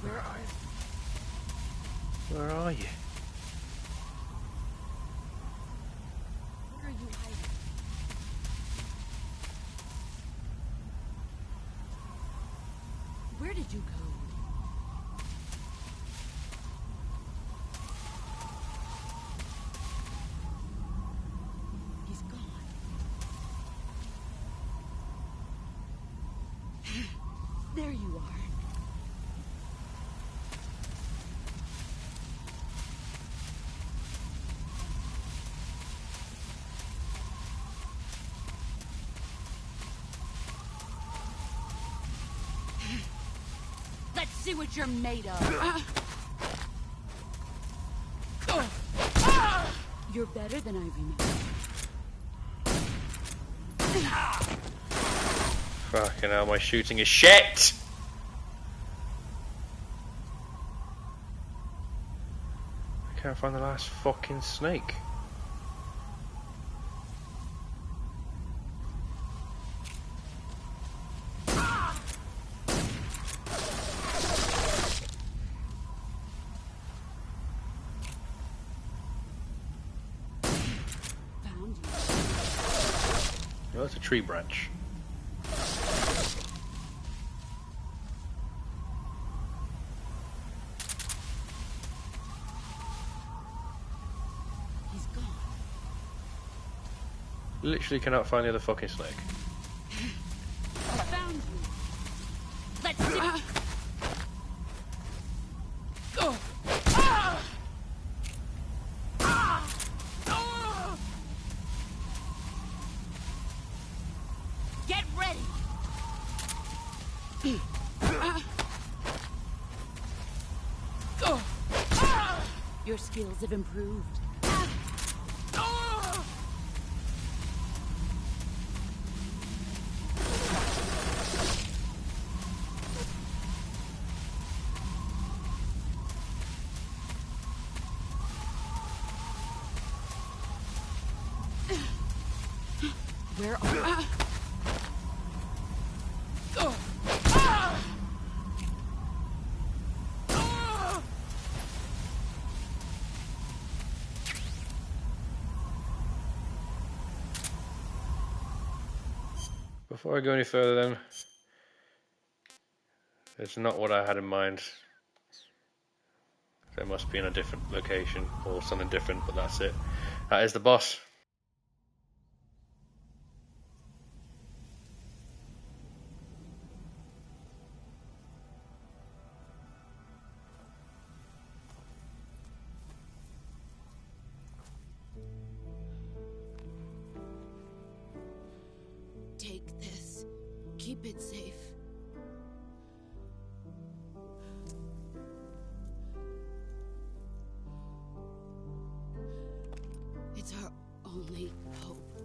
Where are you? Where are you? Where are you hiding? Where did you go? He's gone. There you are. Let's see what you're made of. You're better than I remember. Fucking hell, my shooting is shit! Can't find the last fucking snake. Oh, that's a tree branch. He's gone. Literally cannot find the other fucking snake. I found you. Let's see. Get ready. Your skills have improved. Where are you? Before I go any further then, it's not what I had in mind. They must be in a different location or something different, but that's it. That is the boss. Take this. Keep it safe. It's our only hope.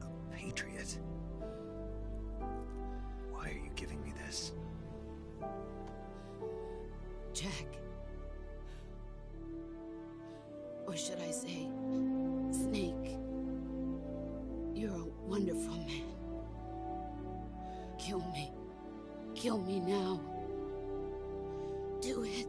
A patriot? Why are you giving me this? Jack. Or should I say, Snake. You're a wonderful man. Kill me. Kill me now. Do it.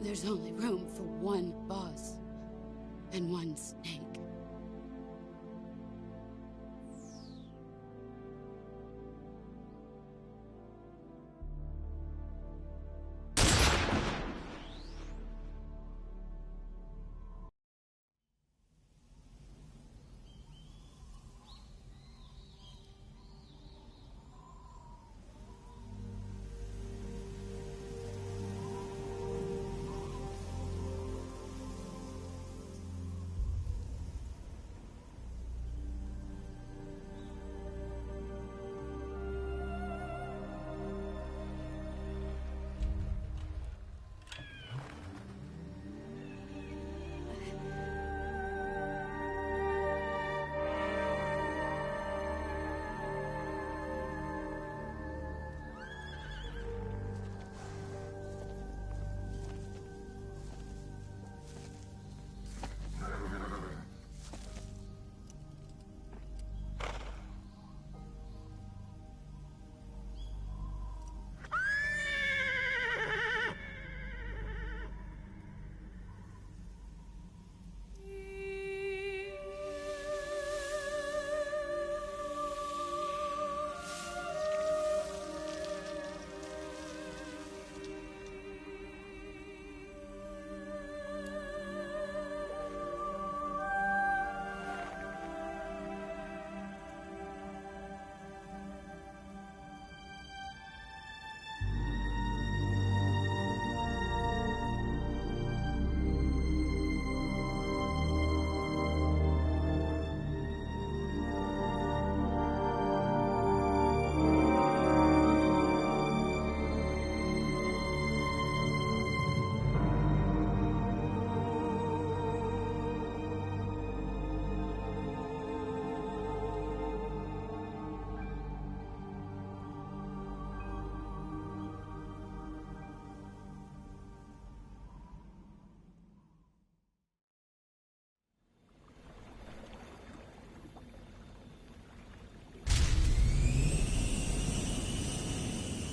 There's only room for one boss and one snake.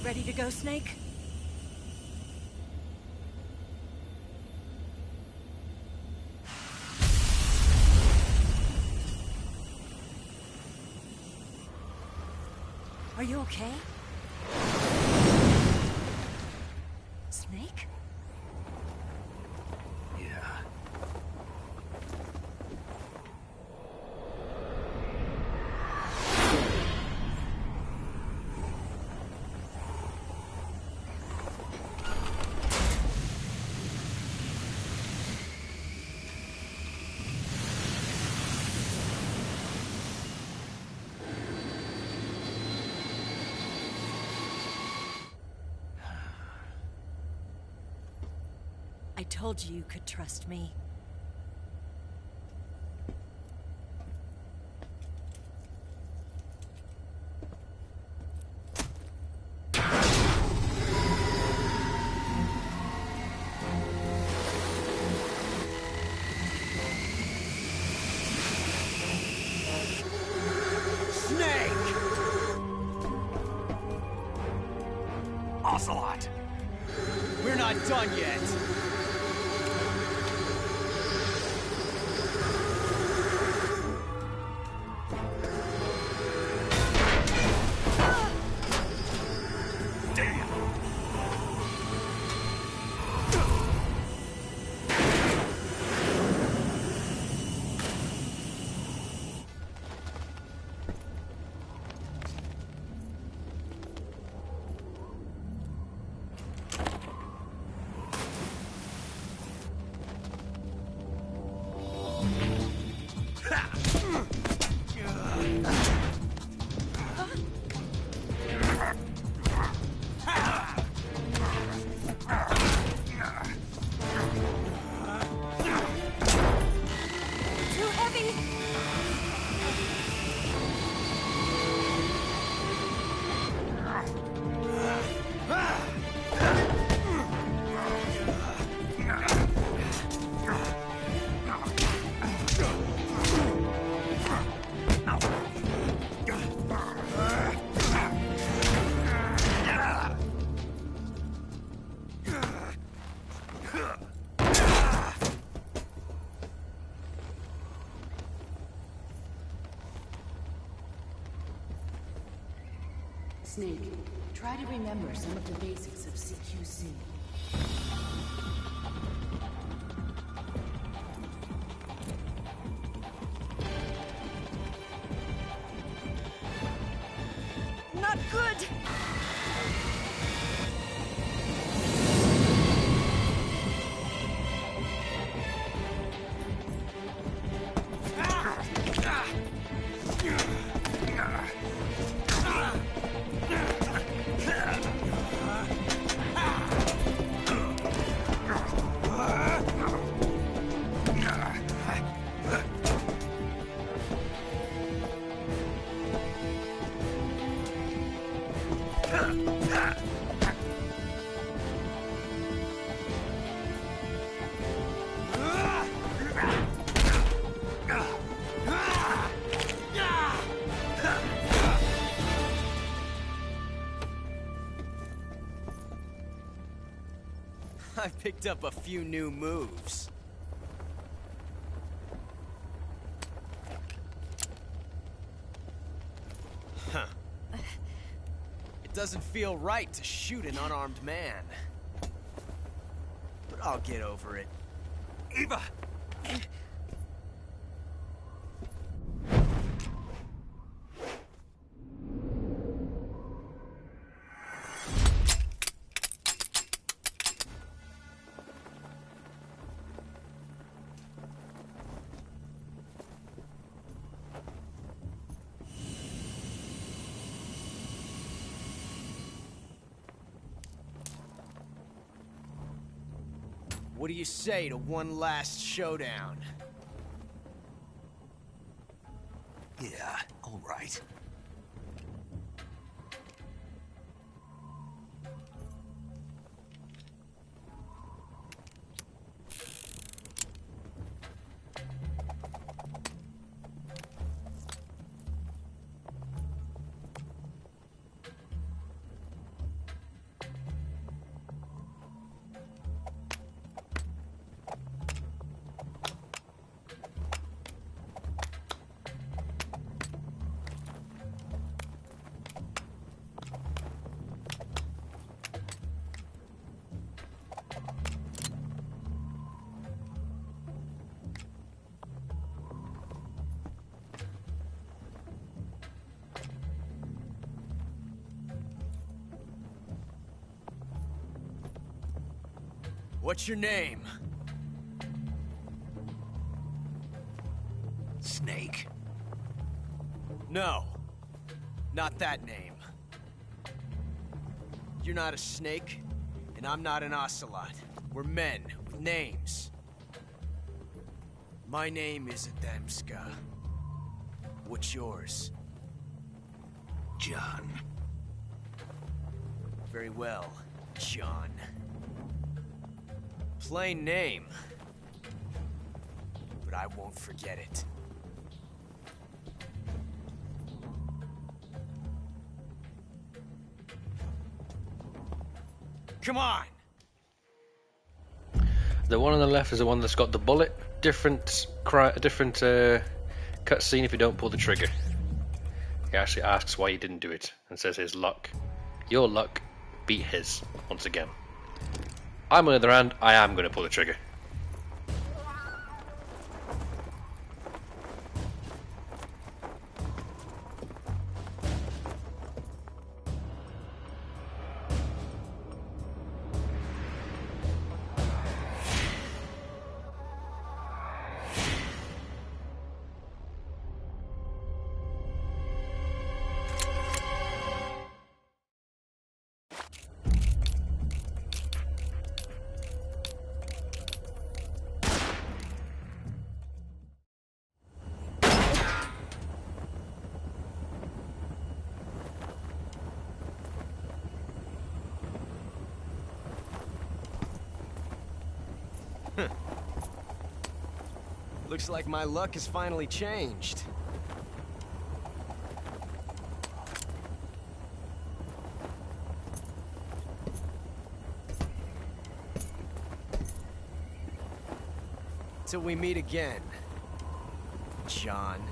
Ready to go, Snake? Are you okay? Snake? Yeah. I told you you could trust me. Snake! Ocelot! We're not done yet. Too heavy! Snake, try to remember some of the basics of CQC. Not good! I picked up a few new moves. Huh. It doesn't feel right to shoot an unarmed man. But I'll get over it. Eva! What do you say to one last showdown? Yeah, all right. What's your name? Snake. No. Not that name. You're not a snake, and I'm not an ocelot. We're men with names. My name is Adamska. What's yours? John. Very well, John. Plain name. But I won't forget it. Come on! The one on the left is the one that's got the bullet. Different cutscene if you don't pull the trigger. He actually asks why he didn't do it and says his luck. Your luck beat his once again. I'm on the other hand, I am going to pull the trigger. Looks like my luck has finally changed. Till we meet again, John.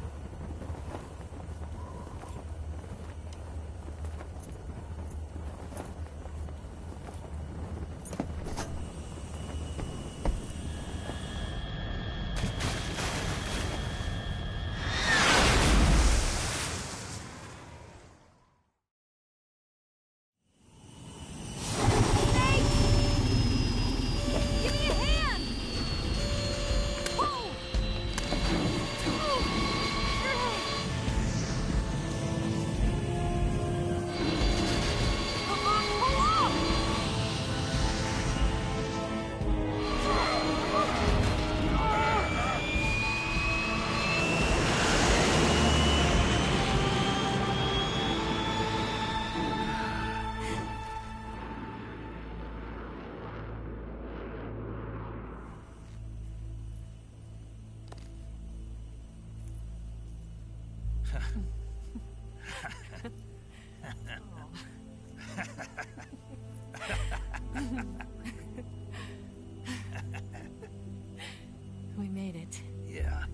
We made it. Yeah,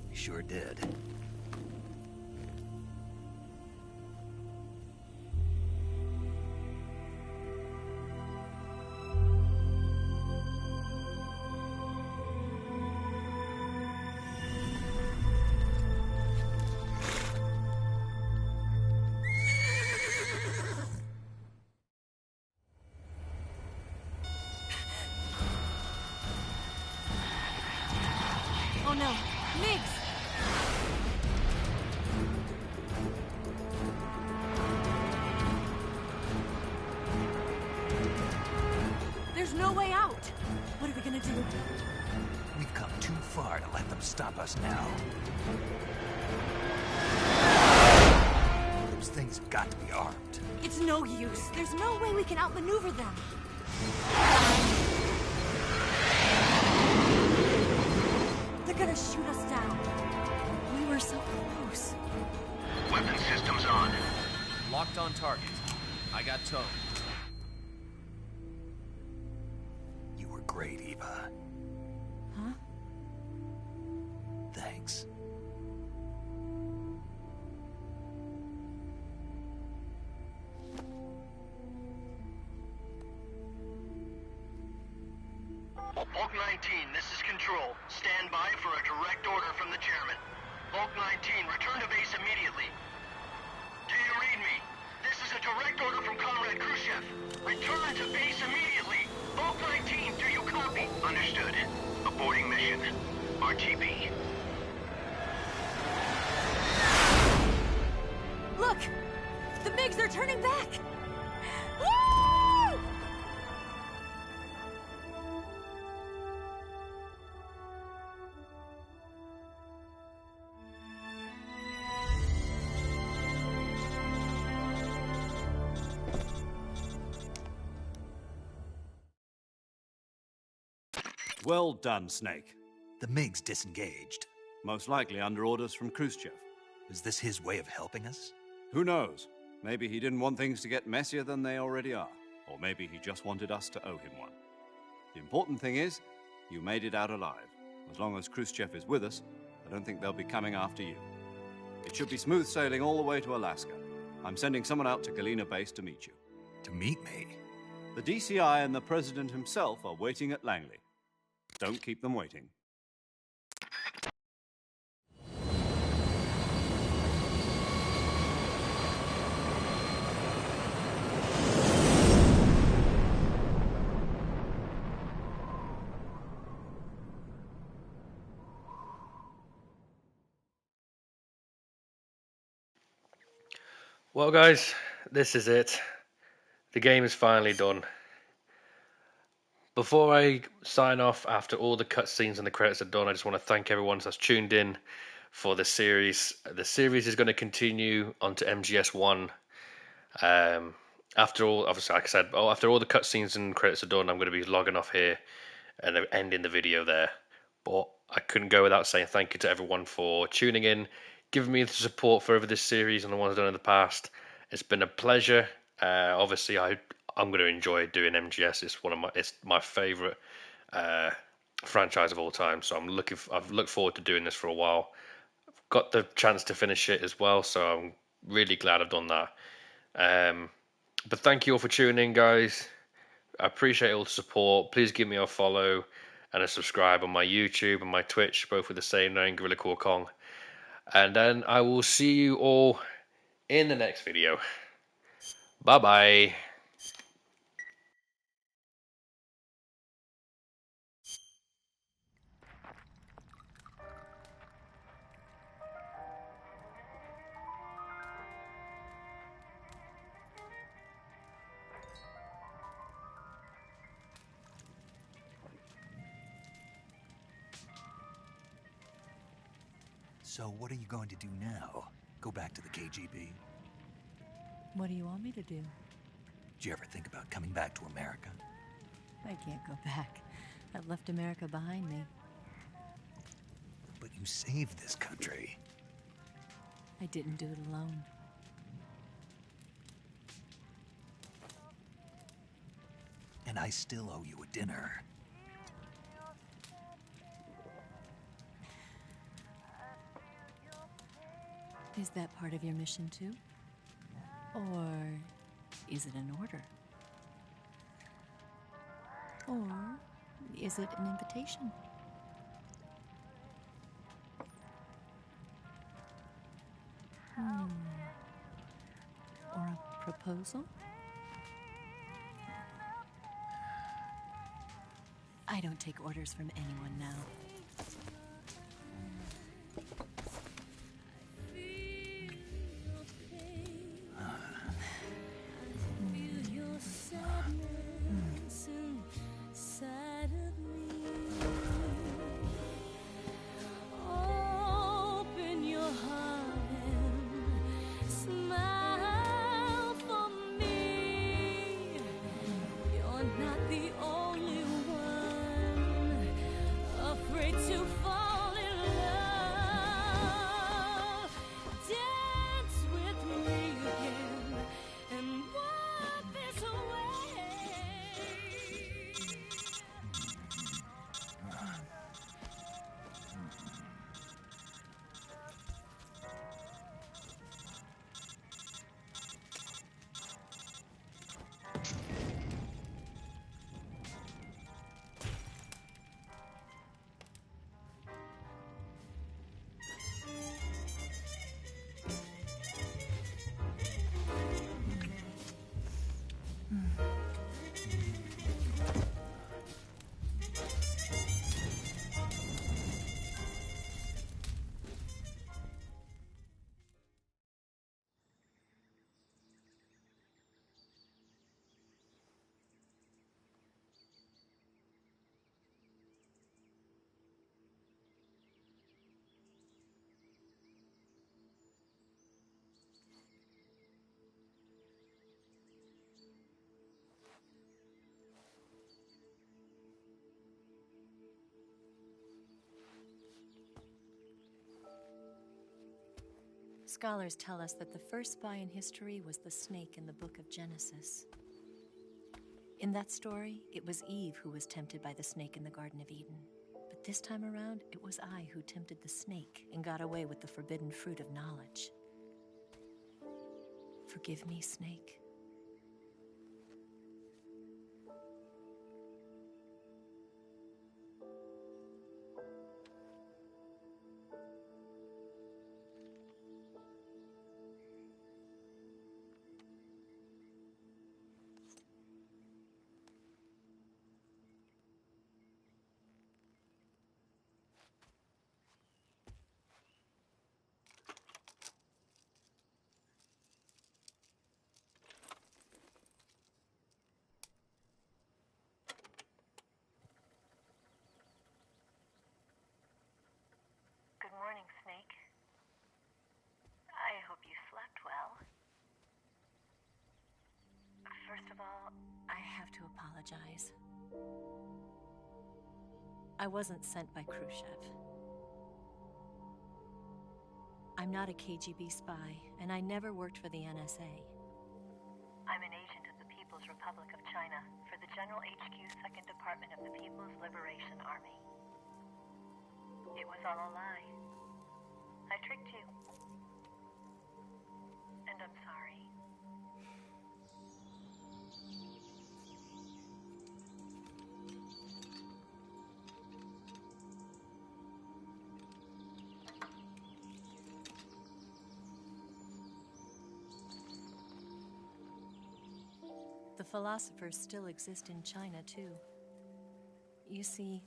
we sure did. Oh no, Migs! There's no way out! What are we gonna do? We've come too far to let them stop us now. Those things have got to be armed. It's no use. There's no way we can outmaneuver them. They're gonna shoot us down. We were so close. Weapon systems on. Locked on target. I got towed. You were great, Eva. Huh? Thanks. Bulk 19, this is Control. Stand by for a direct order from the chairman. Bulk 19, return to base immediately. Do you read me? This is a direct order from Comrade Khrushchev. Return to base immediately. Bulk 19, do you copy? RTB. Look! The MiGs are turning back! Woo! Well done, Snake. The MiGs disengaged. Most likely under orders from Khrushchev. Is this his way of helping us? Who knows? Maybe he didn't want things to get messier than they already are. Or maybe he just wanted us to owe him one. The important thing is, you made it out alive. As long as Khrushchev is with us, I don't think they'll be coming after you. It should be smooth sailing all the way to Alaska. I'm sending someone out to Galena Base to meet you. To meet me? The DCI and the President himself are waiting at Langley. Don't keep them waiting. Well, guys, this is it. The game is finally done. Before I sign off, after all the cutscenes and the credits are done, I just want to thank everyone that's tuned in for the series. The series is going to continue onto MGS1. After all, obviously, like I said, after all the cutscenes and credits are done, I'm going to be logging off here and ending the video there. But I couldn't go without saying thank you to everyone for tuning in, giving me the support for over this series and the ones done in the past. It's been a pleasure. Obviously, I'm going to enjoy doing MGS. It's my favorite franchise of all time. So I've looked forward to doing this for a while. I've got the chance to finish it as well, so I'm really glad I've done that. But thank you all for tuning in, guys. I appreciate all the support. Please give me a follow and a subscribe on my YouTube and my Twitch, both with the same name, Gorilla Core Kong. And then I will see you all in the next video. Bye-bye. So what are you going to do now? Go back to the KGB? What do you want me to do? Did you ever think about coming back to America? I can't go back. I've left America behind me. But you saved this country. I didn't do it alone. And I still owe you a dinner. Is that part of your mission too? Or is it an order? Or is it an invitation? Or a proposal? I don't take orders from anyone now. Not the only one afraid. Scholars tell us that the first spy in history was the snake in the book of Genesis. In that story, it was Eve who was tempted by the snake in the Garden of Eden. But this time around, it was I who tempted the snake and got away with the forbidden fruit of knowledge. Forgive me, Snake. Good morning, Snake. I hope you slept well. First of all, I have to apologize. I wasn't sent by Khrushchev. I'm not a KGB spy, and I never worked for the NSA. I'm an agent of the People's Republic of China for the General HQ 2nd Department of the People's Liberation Army. It was all a lie. I tricked you. And I'm sorry. The philosophers still exist in China, too. You see,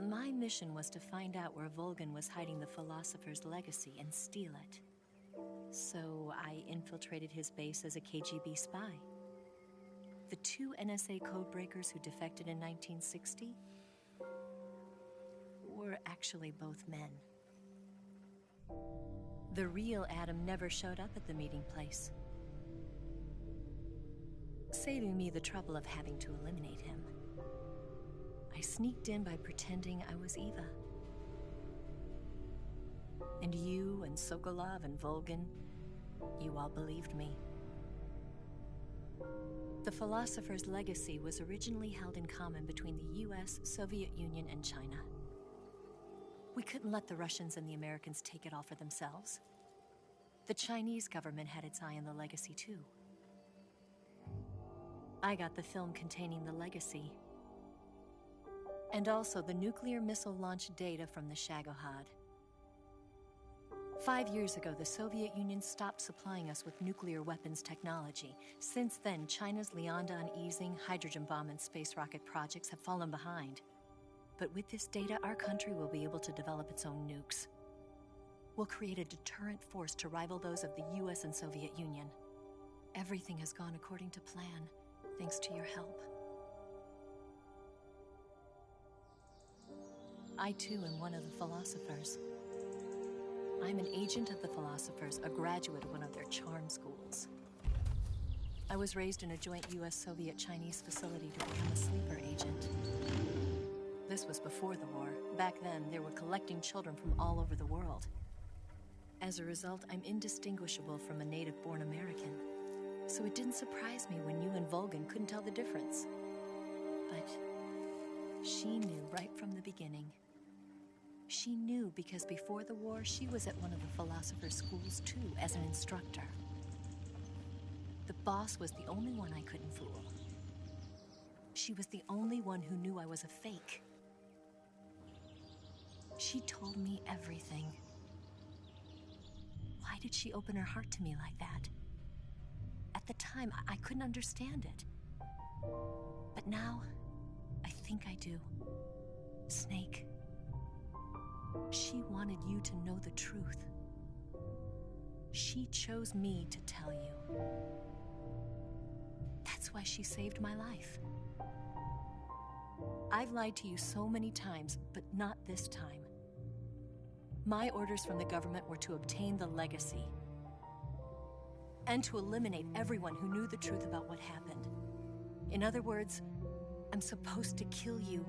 my mission was to find out where Volgin was hiding the philosopher's legacy and steal it. So I infiltrated his base as a KGB spy. The two NSA codebreakers who defected in 1960 were actually both men. The real Adam never showed up at the meeting place, saving me the trouble of having to eliminate him. I sneaked in by pretending I was Eva. And you and Sokolov and Volgin, you all believed me. The philosopher's legacy was originally held in common between the US, Soviet Union, and China. We couldn't let the Russians and the Americans take it all for themselves. The Chinese government had its eye on the legacy, too. I got the film containing the legacy, and also the nuclear missile launch data from the Shagohod. 5 years ago, the Soviet Union stopped supplying us with nuclear weapons technology. Since then, China's Liaodong easing, hydrogen bomb, and space rocket projects have fallen behind. But with this data, our country will be able to develop its own nukes. We'll create a deterrent force to rival those of the US and Soviet Union. Everything has gone according to plan, thanks to your help. I, too, am one of the philosophers. I'm an agent of the philosophers, a graduate of one of their charm schools. I was raised in a joint US-Soviet-Chinese facility to become a sleeper agent. This was before the war. Back then, they were collecting children from all over the world. As a result, I'm indistinguishable from a native-born American. So it didn't surprise me when you and Volgin couldn't tell the difference. But she knew right from the beginning. She knew because before the war, she was at one of the philosopher's schools too, as an instructor. The boss was the only one I couldn't fool. She was the only one who knew I was a fake. She told me everything. Why did she open her heart to me like that? At the time, I couldn't understand it. But now, I think I do. Snake. She wanted you to know the truth. She chose me to tell you. That's why she saved my life. I've lied to you so many times, but not this time. My orders from the government were to obtain the legacy and to eliminate everyone who knew the truth about what happened. In other words, I'm supposed to kill you.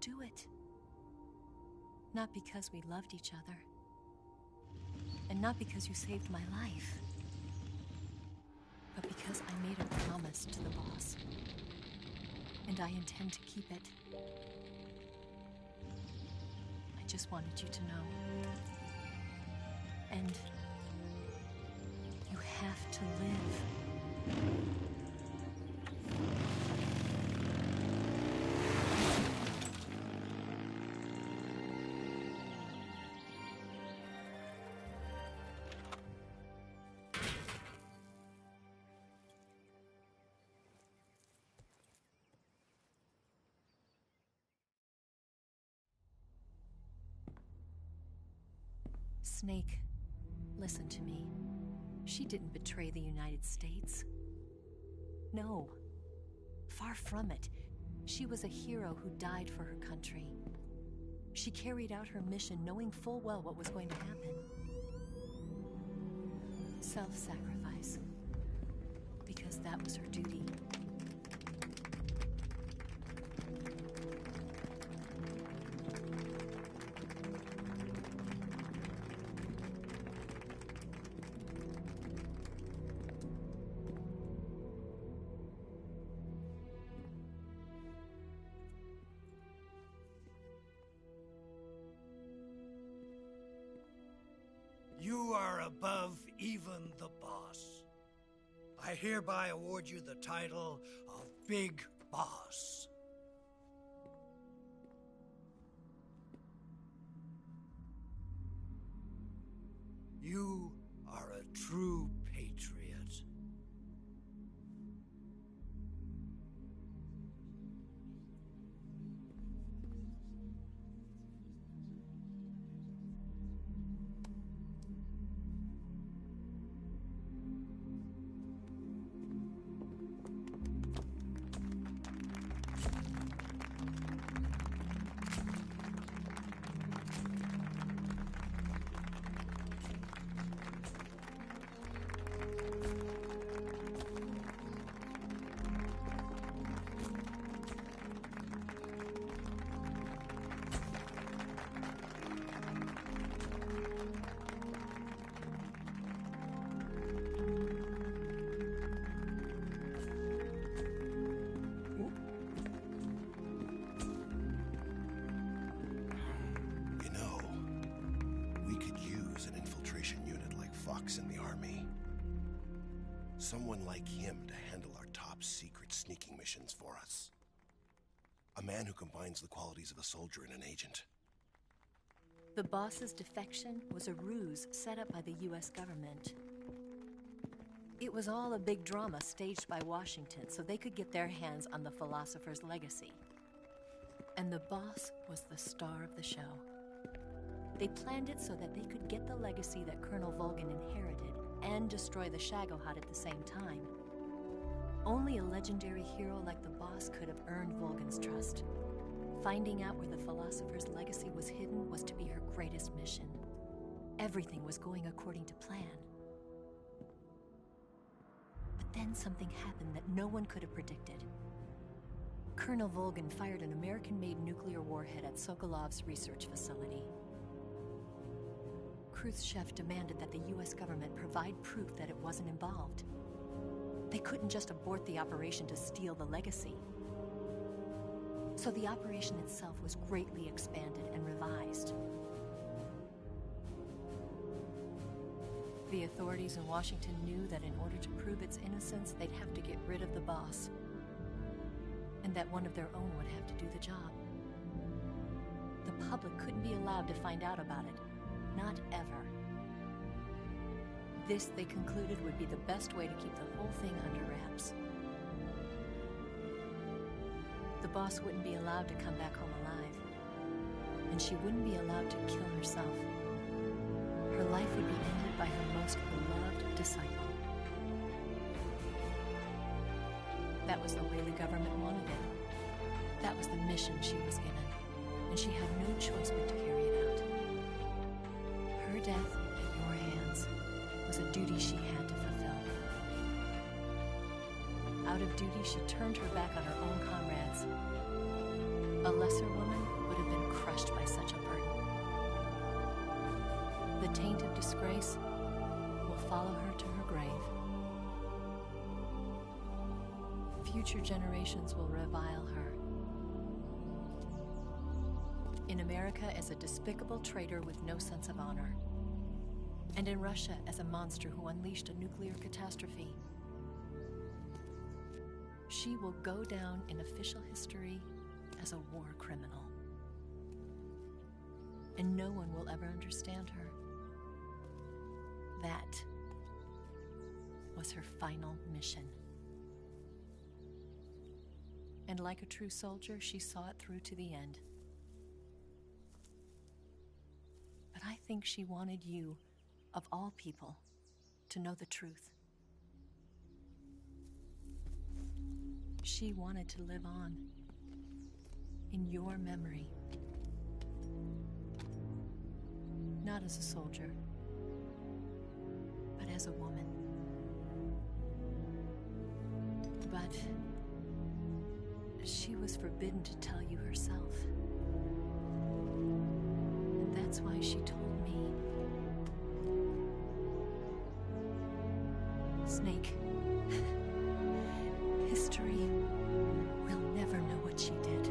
do it. Not because we loved each other. And not because you saved my life. But because I made a promise to the boss. And I intend to keep it. I just wanted you to know. And you have to live. Snake, listen to me. She didn't betray the United States. No. Far from it. She was a hero who died for her country. She carried out her mission knowing full well what was going to happen. Self-sacrifice. Because that was her duty. You are above even the boss. I hereby award you the title of Big Boss. You are a true patriot. In the army. Someone like him to handle our top secret sneaking missions for us. A man who combines the qualities of a soldier and an agent. The boss's defection was a ruse set up by the US government. It was all a big drama staged by Washington so they could get their hands on the philosopher's legacy. And the boss was the star of the show. They planned it so that they could get the legacy that Colonel Volgin inherited and destroy the Shagohod at the same time. Only a legendary hero like the boss could have earned Volgin's trust. Finding out where the philosopher's legacy was hidden was to be her greatest mission. Everything was going according to plan. But then something happened that no one could have predicted. Colonel Volgin fired an American-made nuclear warhead at Sokolov's research facility. Khrushchev demanded that the US government provide proof that it wasn't involved. They couldn't just abort the operation to steal the legacy. So the operation itself was greatly expanded and revised. The authorities in Washington knew that in order to prove its innocence, they'd have to get rid of the boss. And that one of their own would have to do the job. The public couldn't be allowed to find out about it. Not ever. This, they concluded, would be the best way to keep the whole thing under wraps. The boss wouldn't be allowed to come back home alive. And she wouldn't be allowed to kill herself. Her life would be ended by her most beloved disciple. That was the way the government wanted it. That was the mission she was given. And she had no choice but to carry it out. Her death at your hands was a duty she had to fulfill. Out of duty, she turned her back on her own comrades A lesser woman would have been crushed by such a burden. The taint of disgrace will follow her to her grave. Future generations will revile her. In America as a despicable traitor with no sense of honor. And in Russia as a monster who unleashed a nuclear catastrophe. She will go down in official history as a war criminal. And no one will ever understand her. That was her final mission. And like a true soldier, she saw it through to the end. But I think she wanted you, of all people, to know the truth. She wanted to live on in your memory. Not as a soldier, but as a woman. But she was forbidden to tell you herself. And that's why she told me. Snake, history will never know what she did.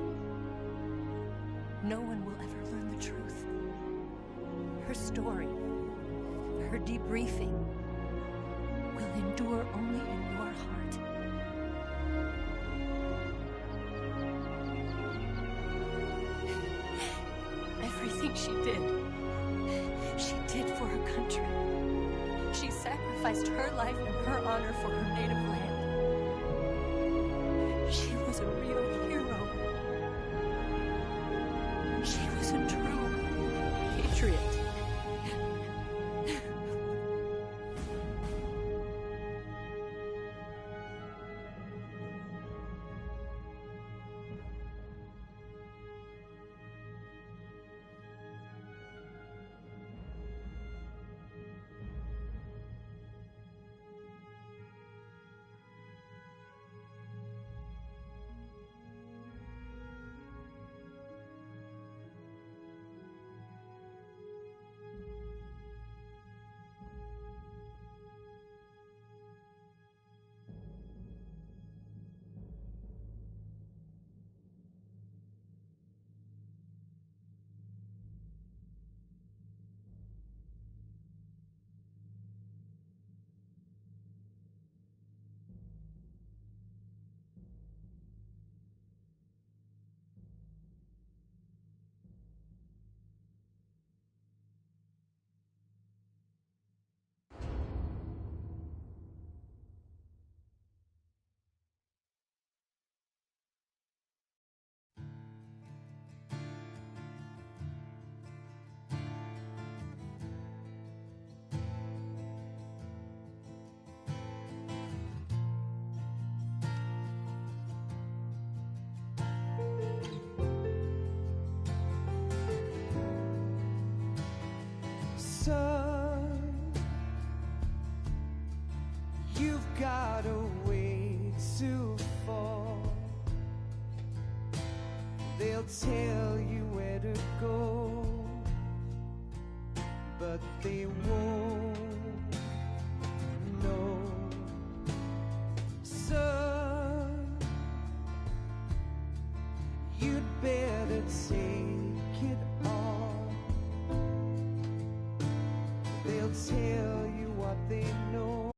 No one will ever learn the truth. Her story, her debriefing, will endure only in your heart. Everything she did for her country. She sacrificed her life and her honor for her native land. She was a real hero. She was a true patriot. Son, you've got a way to fall. They'll tell you where to go, but they won't know. Son, you'd better take it on. They'll tell you what they know.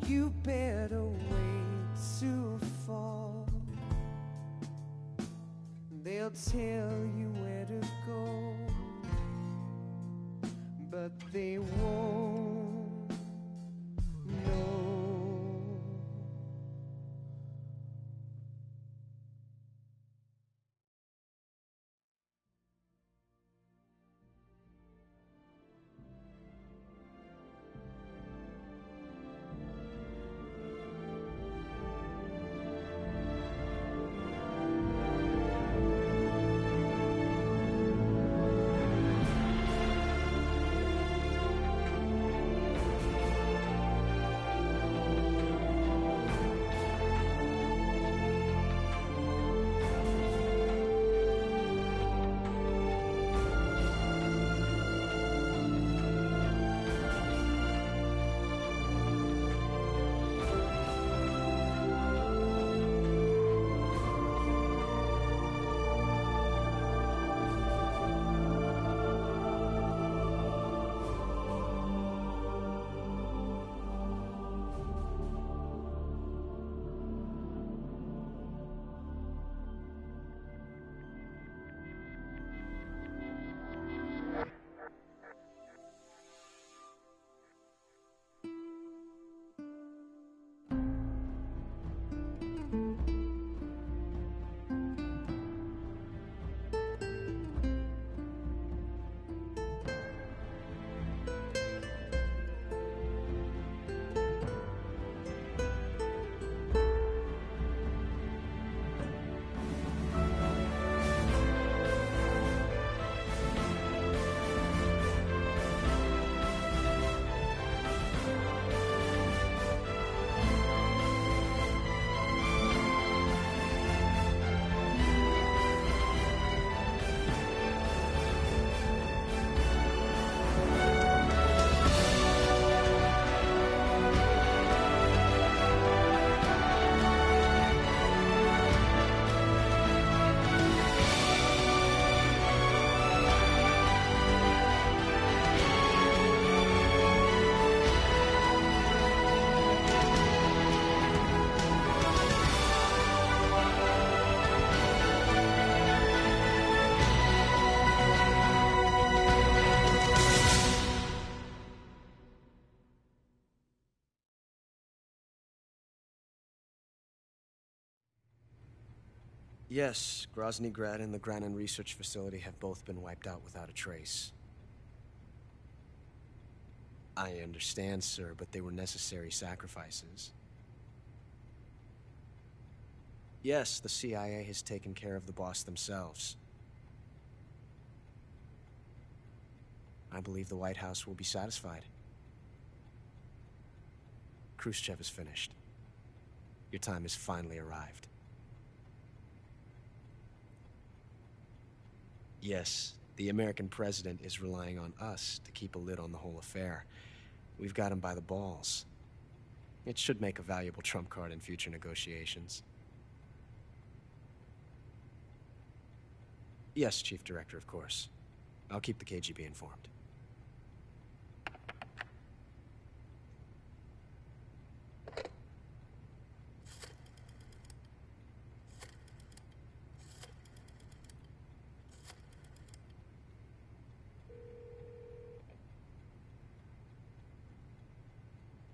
You better wait to fall. They'll tell you where to go, but they won't know. Yes, Grozny Grad and the Granin Research Facility have both been wiped out without a trace. I understand, sir, but they were necessary sacrifices. Yes, the CIA has taken care of the boss themselves. I believe the White House will be satisfied. Khrushchev is finished. Your time has finally arrived. Yes, the American president is relying on us to keep a lid on the whole affair. We've got him by the balls. It should make a valuable trump card in future negotiations. Yes, Chief Director, of course. I'll keep the KGB informed.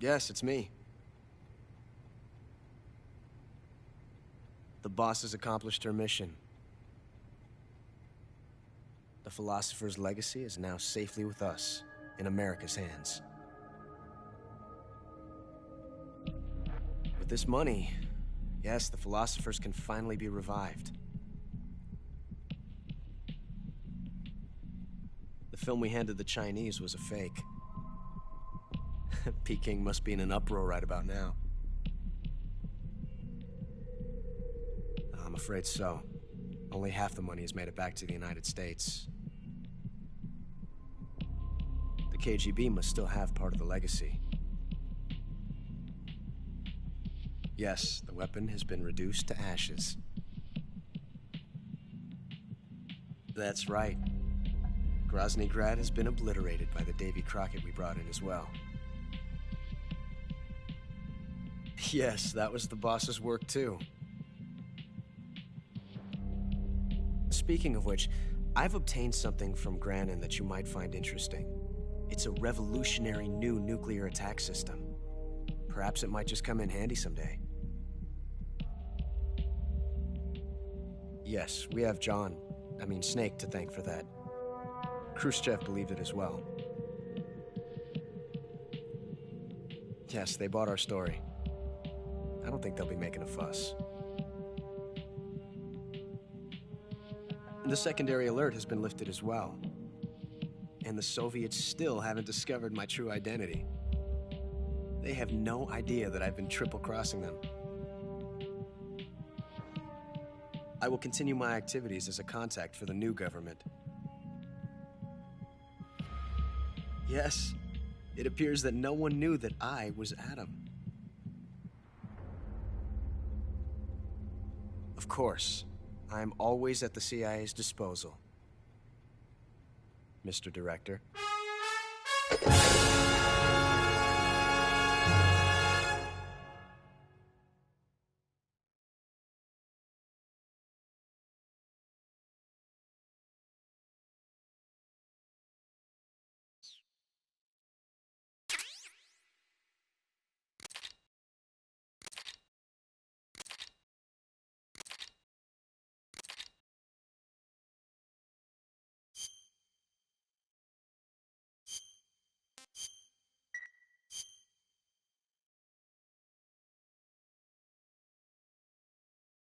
Yes, it's me. The boss has accomplished her mission. The philosopher's legacy is now safely with us, in America's hands. With this money, yes, the philosophers can finally be revived. The film we handed the Chinese was a fake. Peking must be in an uproar right about now. I'm afraid so. Only half the money has made it back to the United States. The KGB must still have part of the legacy. Yes, the weapon has been reduced to ashes. That's right. Grozny Grad has been obliterated by the Davy Crockett we brought in as well. Yes, that was the boss's work too. Speaking of which, I've obtained something from Granin that you might find interesting. It's a revolutionary new nuclear attack system. Perhaps it might just come in handy someday. Yes, we have Snake to thank for that. Khrushchev believed it as well. Yes, they bought our story. I don't think they'll be making a fuss. The secondary alert has been lifted as well. And the Soviets still haven't discovered my true identity. They have no idea that I've been triple-crossing them. I will continue my activities as a contact for the new government. Yes, it appears that no one knew that I was Adam. Of course, I am always at the CIA's disposal, Mr. Director.